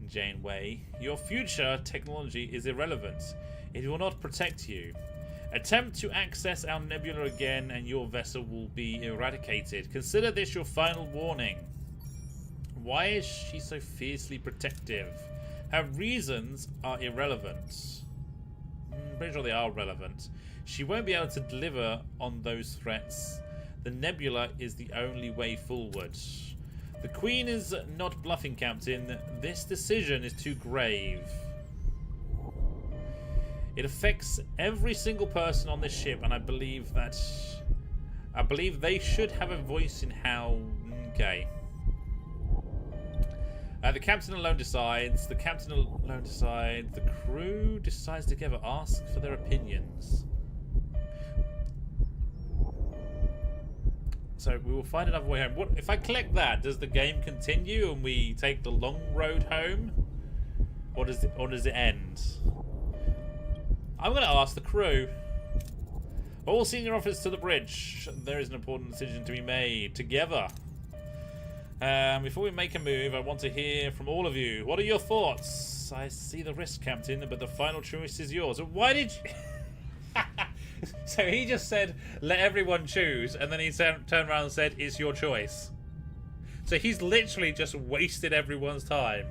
Janeway, your future technology is irrelevant. It will not protect you. Attempt to access our nebula again and your vessel will be eradicated. Consider this your final warning. Why is she so fiercely protective? Her reasons are irrelevant. I'm pretty sure they are relevant. She won't be able to deliver on those threats. The nebula is the only way forward. The Queen is not bluffing, Captain. This decision is too grave. It affects every single person on this ship, and I believe they should have a voice in how... Okay. The captain alone decides. The captain alone decides. The crew decides together. Ask for their opinions. So we will find another way home. What if I collect that? Does the game continue and we take the long road home, or does it end? I'm going to ask the crew. All senior officers to the bridge. There is an important decision to be made together. Before we make a move, I want to hear from all of you. What are your thoughts? I see the risk, Captain, but the final choice is yours. Why did you... So he just said, let everyone choose, and then he turned around and said, it's your choice. So he's literally just wasted everyone's time.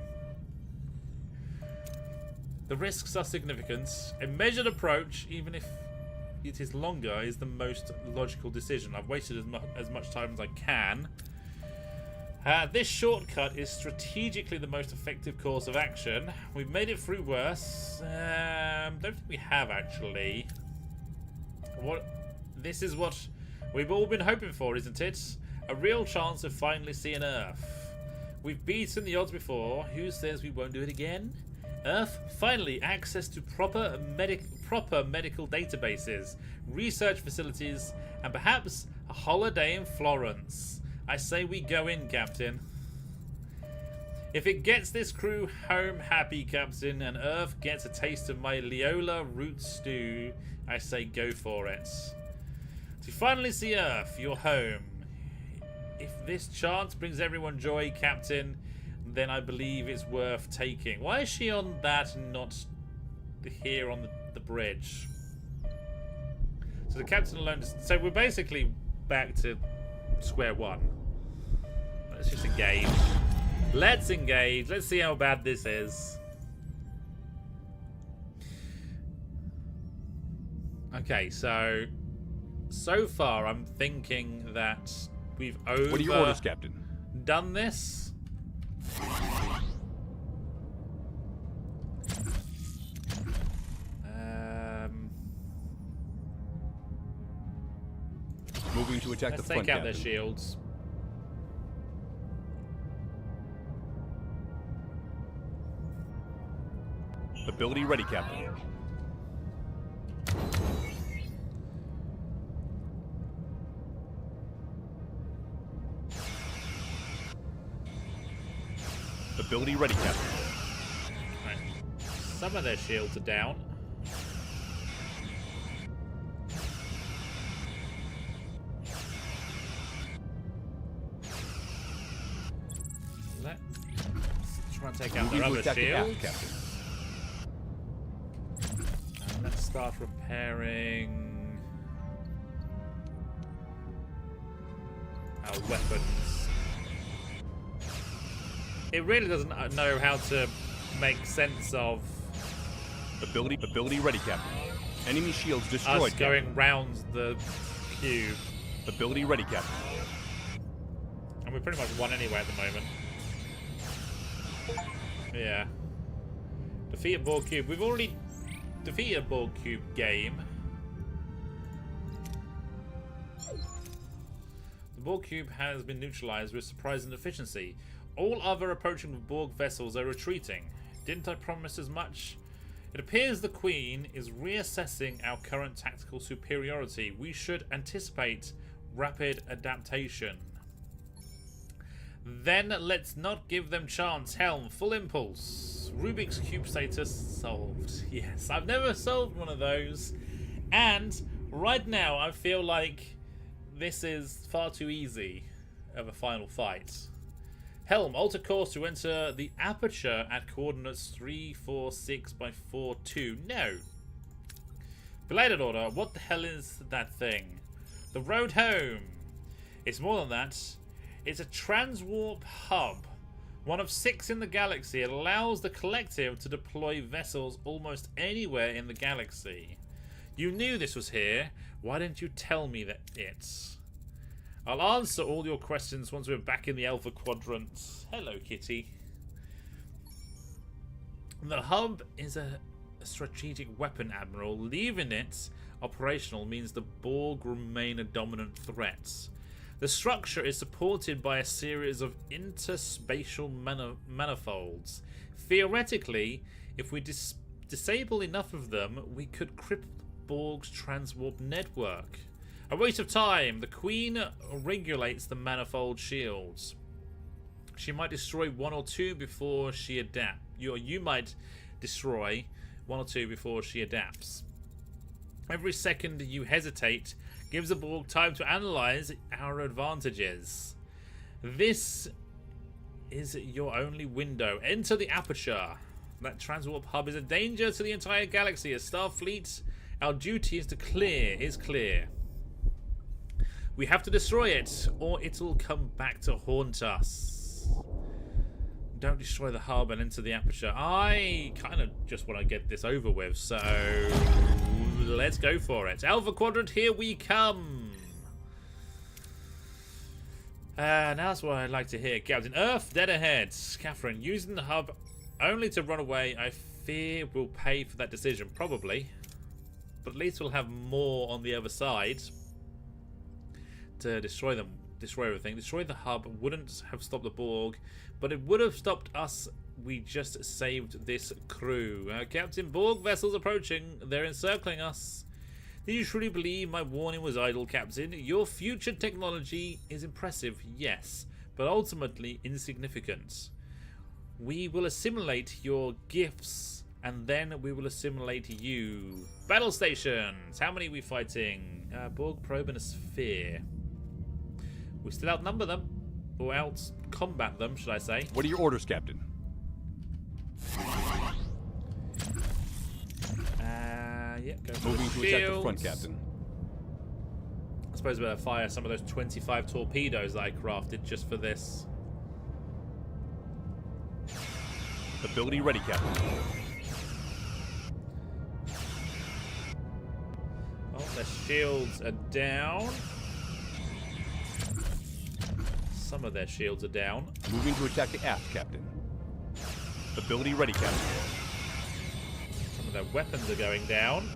The risks are significant. A measured approach, even if it is longer, is the most logical decision. I've wasted as much time as I can. This shortcut is strategically the most effective course of action. We've made it through worse. Don't think we have, actually. This is what we've all been hoping for, isn't it? A real chance of finally seeing Earth. We've beaten the odds before. Who says we won't do it again? Earth, finally, access to proper medical databases, research facilities, and perhaps a holiday in Florence. I say we go in, Captain. If it gets this crew home happy, Captain, and Earth gets a taste of my Leola root stew, I say go for it. To finally see Earth, your home. If this chance brings everyone joy, Captain, then I believe it's worth taking. Why is she on that and not here on the bridge? So the captain alone. So we're basically back to square one. Let's just engage. Let's engage. Let's see how bad this is. Okay, so far I'm thinking that we've What are your orders, Captain? done this. Moving to attack Let's the front, take out their Captain. shields. Ability ready, Captain. Ability ready, Captain. Right. Some of their shields are down. Let's try and take out Moving their to other attack the aft, shields. Captain. And let's start repairing our weapons. It really doesn't know how to make sense of Ability ready, Captain. Enemy shields destroyed, us going round the cube. Captain. Ability ready, Captain. And we pretty much won anyway at the moment. Yeah. Defeat a Borg cube. We've already defeated a Borg cube game. The Borg cube has been neutralized with surprising efficiency. All other approaching Borg vessels are retreating. Didn't I promise as much? It appears the Queen is reassessing our current tactical superiority. We should anticipate rapid adaptation. Then let's not give them chance. Helm, full impulse. Rubik's Cube status solved. Yes, I've never solved one of those. And right now I feel like this is far too easy of a final fight. Helm, alter course to enter the aperture at coordinates 346 by 42. No. Belated order, what the hell is that thing? The road home. It's more than that. It's a transwarp hub. One of 6 in the galaxy. It allows the collective to deploy vessels almost anywhere in the galaxy. You knew this was here. Why didn't you tell me that it's... I'll answer all your questions once we're back in the Alpha Quadrant. Hello, Kitty. The hub is a strategic weapon, Admiral. Leaving it operational means the Borg remain a dominant threat. The structure is supported by a series of interspatial manifolds. Theoretically, if we disable enough of them, we could cripple Borg's transwarp network. A waste of time. The Queen regulates the manifold shields. She might destroy 1 or 2 before she adapts. You might destroy 1 or 2 before she adapts. Every second you hesitate gives the Borg time to analyze our advantages. This is your only window. Enter the aperture. That transwarp hub is a danger to the entire galaxy. As Starfleet, our duty is to clear. We have to destroy it, or it'll come back to haunt us. Don't destroy the hub and enter the aperture. I kind of just want to get this over with, so let's go for it. Alpha Quadrant, here we come. Now that's what I'd like to hear. Captain Earth, dead ahead. Catherine, using the hub only to run away, I fear we'll pay for that decision. Probably. But at least we'll have more on the other side. To destroy them, destroy everything. Destroy the hub wouldn't have stopped the Borg, but it would have stopped us. We just saved this crew. Captain, Borg vessels approaching. They're encircling us. Did you truly believe my warning was idle, Captain? Your future technology is impressive, yes, but ultimately insignificant. We will assimilate your gifts, and then we will assimilate you. Battle stations. How many are we fighting? Borg, probe, and a sphere. We still outnumber them. Or out combat them, should I say. What are your orders, Captain? Yeah, go for Moving the to attack the shields. front, Captain. I suppose we'll fire some of those 25 torpedoes that I crafted just for this. Ability ready, Captain. Oh, the shields are down. Some of their shields are down. Moving to attack the aft, Captain. Ability ready, Captain. Some of their weapons are going down.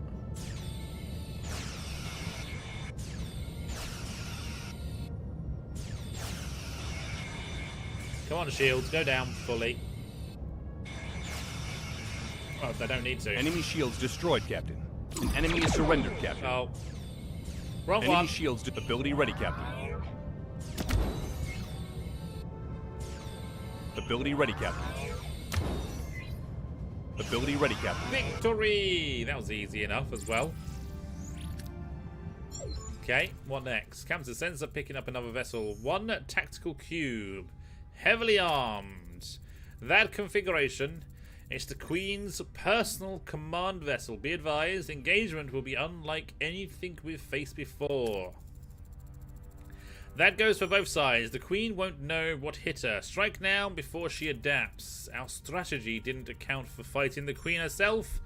Come on, shields, go down fully. Oh, they don't need to. Enemy shields destroyed, Captain. An enemy is surrendered, Captain. Oh. Wrong Enemy one. shields ability ready, Captain. Ability ready, Captain. Ability ready, Captain. Victory! That was easy enough as well. Okay, what next? Captain sensor picking up another vessel. One tactical cube. Heavily armed. That configuration is the Queen's personal command vessel. Be advised, engagement will be unlike anything we've faced before. That goes for both sides. The Queen won't know what hit her. Strike now before she adapts. Our strategy didn't account for fighting the Queen herself.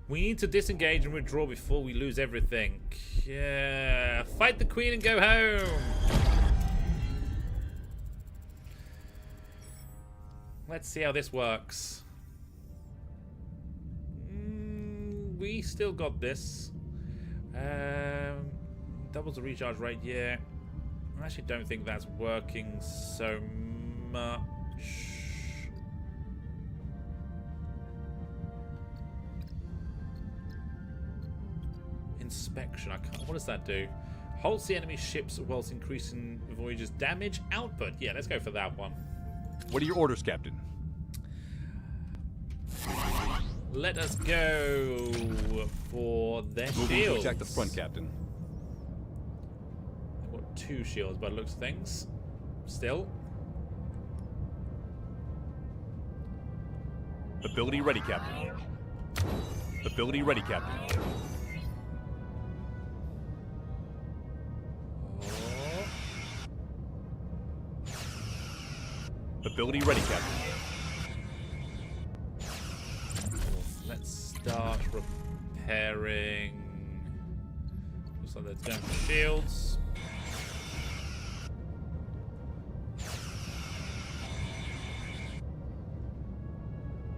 We need to disengage and withdraw before we lose everything. Yeah. Fight the Queen and go home. Let's see how this works. We still got this. Doubles the recharge rate, yeah. I actually don't think that's working so much. Inspection, I can't. What does that do? Halts the enemy ships whilst increasing Voyager's damage output. Yeah, let's go for that one. What are your orders, Captain? Let us go for their Moving shields. to attack the front, Captain. I've got 2 shields by the looks of things. Still. Ability ready, Captain. Ability ready, Captain. Oh. Ability ready, Captain. Let's start repairing. Looks like they're going for shields.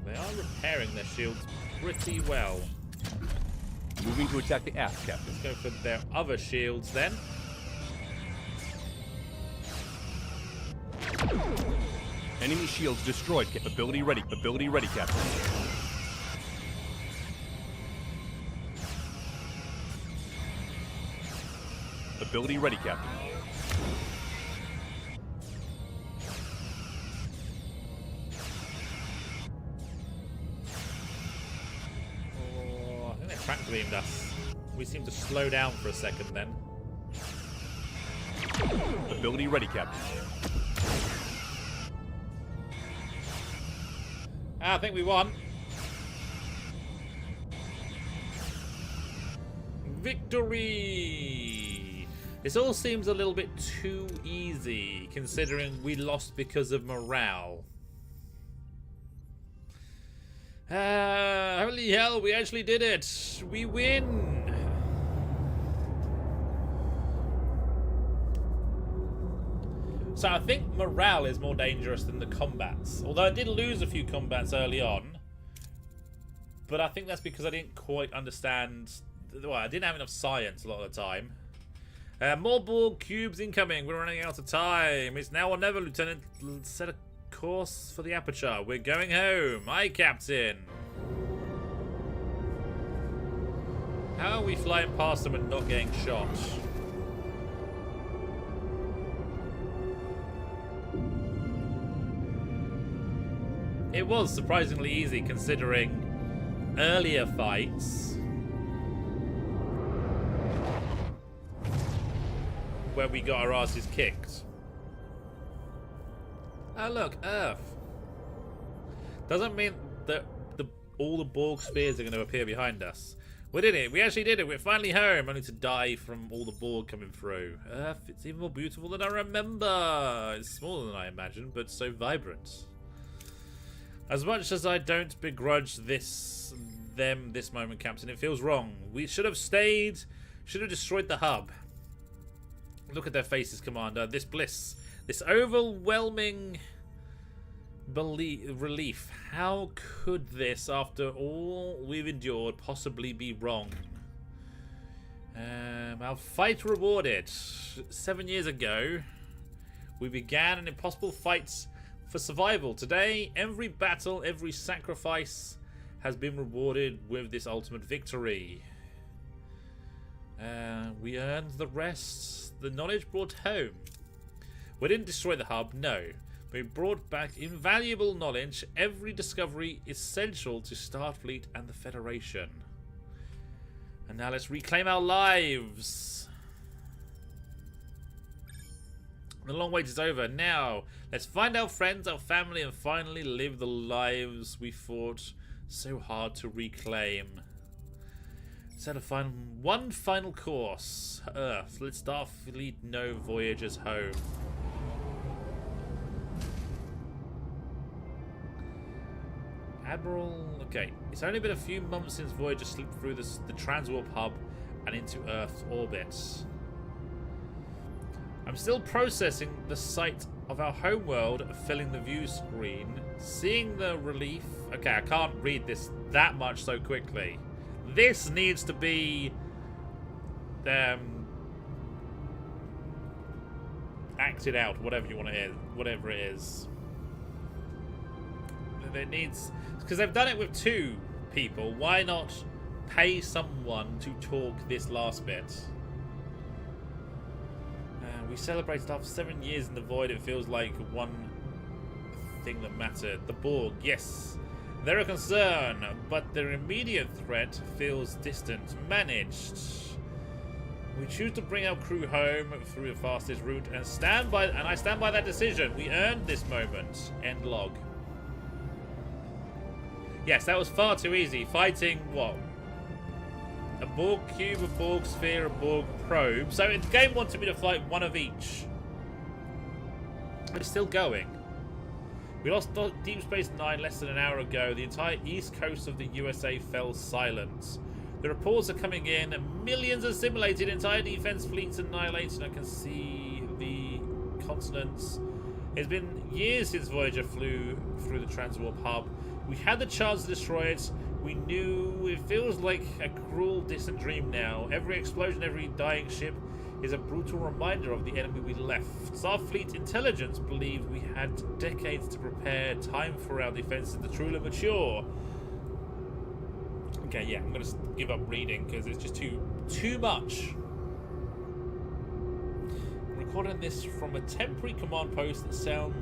They are repairing their shields pretty well. Moving to attack the aft, Captain. Let's go for their other shields then. Enemy shields destroyed. Ability ready. Ability ready, Captain. Ability ready, Captain. Oh, I think they track beamed us. We seem to slow down for a second then. Ability ready, Captain. I think we won. Victory! This all seems a little bit too easy, considering we lost because of morale. Holy hell, we actually did it! We win! So I think morale is more dangerous than the combats. Although I did lose a few combats early on. But I think that's because I didn't quite understand... Well, I didn't have enough science a lot of the time. More Borg cubes incoming. We're running out of time. It's now or never, Lieutenant. Set a course for the aperture. We're going home. Aye, Captain. How are we flying past them and not getting shot? It was surprisingly easy considering earlier fights where we got our asses kicked. Oh look, Earth. Doesn't mean that all the Borg spheres are going to appear behind us. We did it. We actually did it. We're finally home, only to die from all the Borg coming through. Earth, it's even more beautiful than I remember. It's smaller than I imagined, but so vibrant. As much as I don't begrudge this moment, Captain, it feels wrong. We should have stayed, should have destroyed the hub. Look at their faces, Commander. This bliss, this overwhelming relief. How could this, after all we've endured, possibly be wrong? Our fight rewarded. 7 years ago, we began an impossible fight for survival. Today, every battle, every sacrifice has been rewarded with this ultimate victory. We earned the rest, the knowledge brought home. We didn't destroy the hub, no. We brought back invaluable knowledge, every discovery essential to Starfleet and the Federation. And now let's reclaim our lives. The long wait is over. Now, let's find our friends, our family, and finally live the lives we fought so hard to reclaim. Set a one final course. Earth. Let Starfleet know Voyager's home. Admiral... Okay, it's only been a few months since Voyager slipped through the transwarp hub and into Earth's orbit. I'm still processing the sight of our homeworld filling the view screen, seeing the relief... Okay, I can't read this that much so quickly. This needs to be... acted out, whatever you want to hear, whatever it is. It needs... Because they've done it with 2 people. Why not pay someone to talk this last bit? We celebrated after 7 years in the void. It feels like one thing that mattered. The Borg, yes. They're a concern, but their immediate threat feels distant, managed. We choose to bring our crew home through the fastest route and I stand by that decision. We earned this moment. End log. Yes, that was far too easy. Fighting, what? A Borg cube, a Borg sphere, a Borg probe. So the game wanted me to fight one of each. It's still going. We lost Deep Space Nine less than an hour ago. The entire east coast of the U.S.A. fell silent. The reports are coming in. Millions of simulated entire defense fleets annihilated. I can see the continents. It's been years since Voyager flew through the transwarp hub. We had the chance to destroy it. We knew. It feels like a cruel, distant dream now. Every explosion, every dying ship is a brutal reminder of the enemy we left. Starfleet intelligence believed we had decades to prepare, time for our defenses to truly mature. Okay, yeah, I'm going to give up reading because it's just too much. I'm recording this from a temporary command post. The sound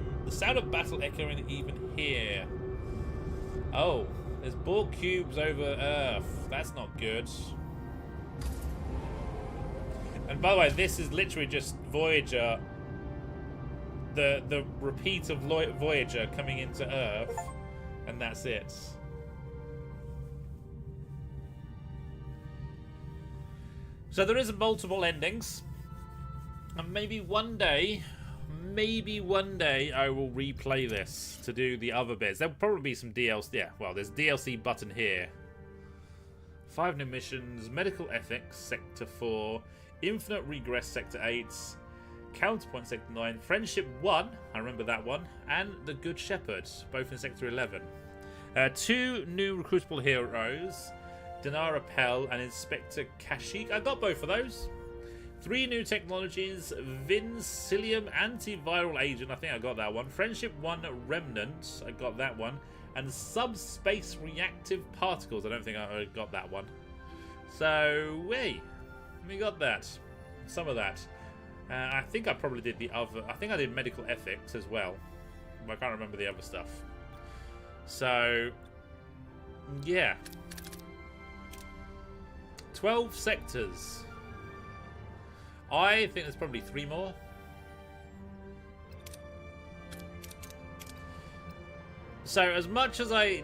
of battle echoing even here. Oh, there's Borg cubes over Earth. That's not good. And by the way, this is literally just Voyager, the repeat of Voyager coming into Earth, and that's it. So there is multiple endings, and maybe one day I will replay this to do the other bits. There'll probably be some DLC. Yeah, well, there's DLC button here. 5 new missions: Medical Ethics, Sector 4, Infinite Regress, Sector 8, Counterpoint, Sector 9, Friendship 1, I remember that one, and The Good Shepherd, both in Sector 11. 2 new recruitable heroes, Dinara Pell and Inspector Kashyyyk. I got both of those. 3 new technologies, Vincilium Antiviral Agent, I think I got that one. Friendship 1 Remnant, I got that one. And Subspace Reactive Particles, I don't think I got that one. So, we got that. Some of that. I think I probably did the other. I think I did Medical Ethics as well. I can't remember the other stuff. So, yeah. 12 sectors. I think there's probably 3 more. So, as much as I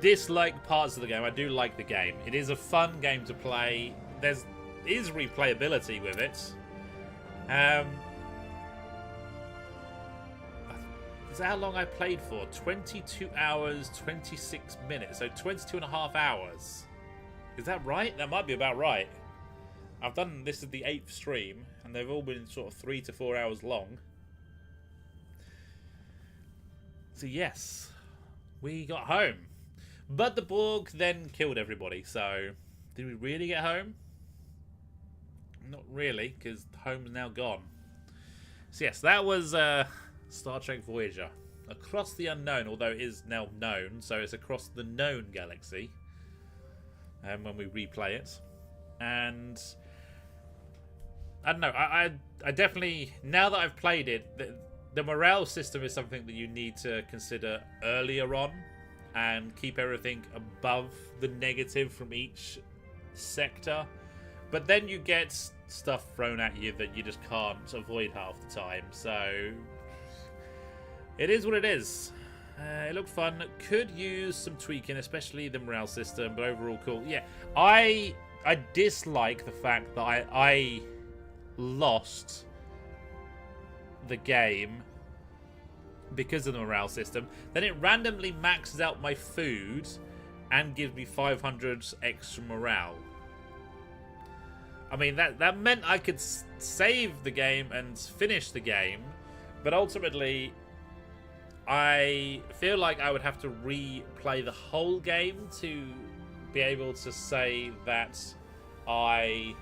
dislike parts of the game, I do like the game. It is a fun game to play. There is replayability with it. Is that how long I played for? 22 hours, 26 minutes. So 22 and a half hours. Is that right? That might be about right. I've done, this is the 8th stream, and they've all been sort of 3 to 4 hours long. So yes, we got home. But the Borg then killed everybody, so did we really get home? Not really, because home's now gone. So yes, that was Star Trek Voyager. Across the unknown, although it is now known, so it's across the known galaxy. And when we replay it. And I don't know, I definitely, now that I've played it, the morale system is something that you need to consider earlier on and keep everything above the negative from each sector. But then you get stuff thrown at you that you just can't avoid half the time. So it is what it is. It looked fun. Could use some tweaking, especially the morale system, but overall cool. Yeah, I dislike the fact that I lost the game because of the morale system. Then it randomly maxes out my food and gives me 500 extra morale. I mean, that meant I could save the game and finish the game, but ultimately I feel like I would have to replay the whole game to be able to say that I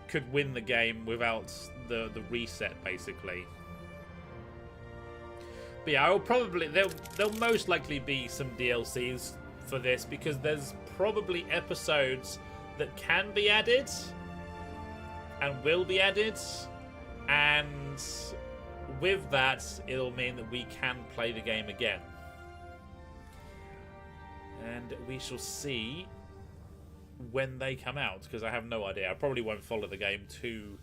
could win the game without the reset, basically. But yeah, I will probably, there'll most likely be some DLCs for this, because there's probably episodes that can be added and will be added, and with that it'll mean that we can play the game again, and we shall see when they come out, because I have no idea. I probably won't follow the game too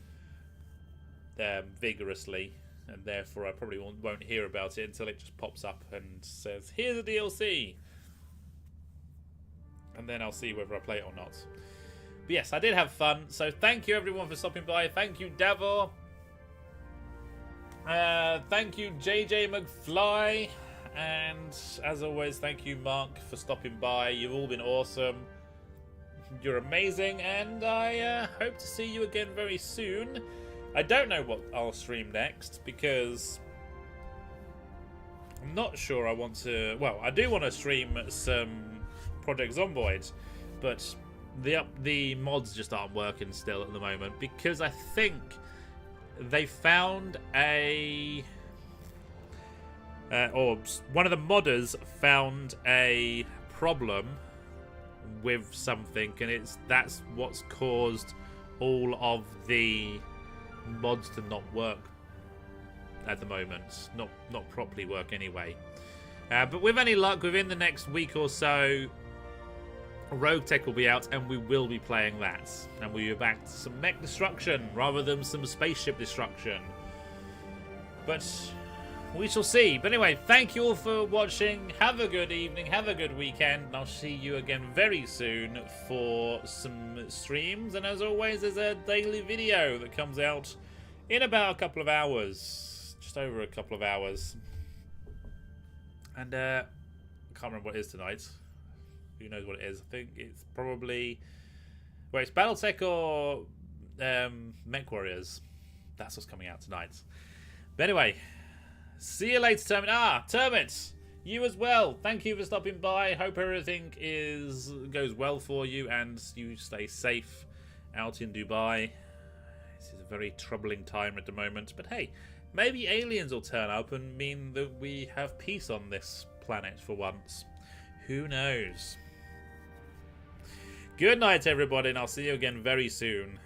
vigorously, and therefore I probably won't hear about it until it just pops up and says, here's a DLC, and then I'll see whether I play it or not. But yes, I did have fun, so thank you everyone for stopping by. Thank you, Davor. Thank you, JJ McFly. And as always, thank you, Mark, for stopping by. You've all been awesome. You're amazing, and I hope to see you again very soon. I don't know what I'll stream next, because I'm not sure I want to... Well, I do want to stream some Project Zomboid, but the mods just aren't working still at the moment, because I think they found or one of the modders found a problem with something, and that's what's caused all of the mods to not work at the moment, not properly work anyway. But with any luck, within the next week or so, Rogue Tech will be out, and we will be playing that, and we'll be back to some mech destruction rather than some spaceship destruction. But we shall see. But anyway, thank you all for watching. Have a good evening, have a good weekend, and I'll see you again very soon for some streams. And as always, there's a daily video that comes out in about a couple of hours, just over a couple of hours. And I can't remember what it is tonight. Who knows what it is? I think it's probably... Well, it's Battletech or Mech Warriors. That's what's coming out tonight. But anyway, see you later, Termit. Termit! You as well. Thank you for stopping by. Hope everything goes well for you, and you stay safe out in Dubai. This is a very troubling time at the moment. But hey, maybe aliens will turn up and mean that we have peace on this planet for once. Who knows? Good night, everybody, and I'll see you again very soon.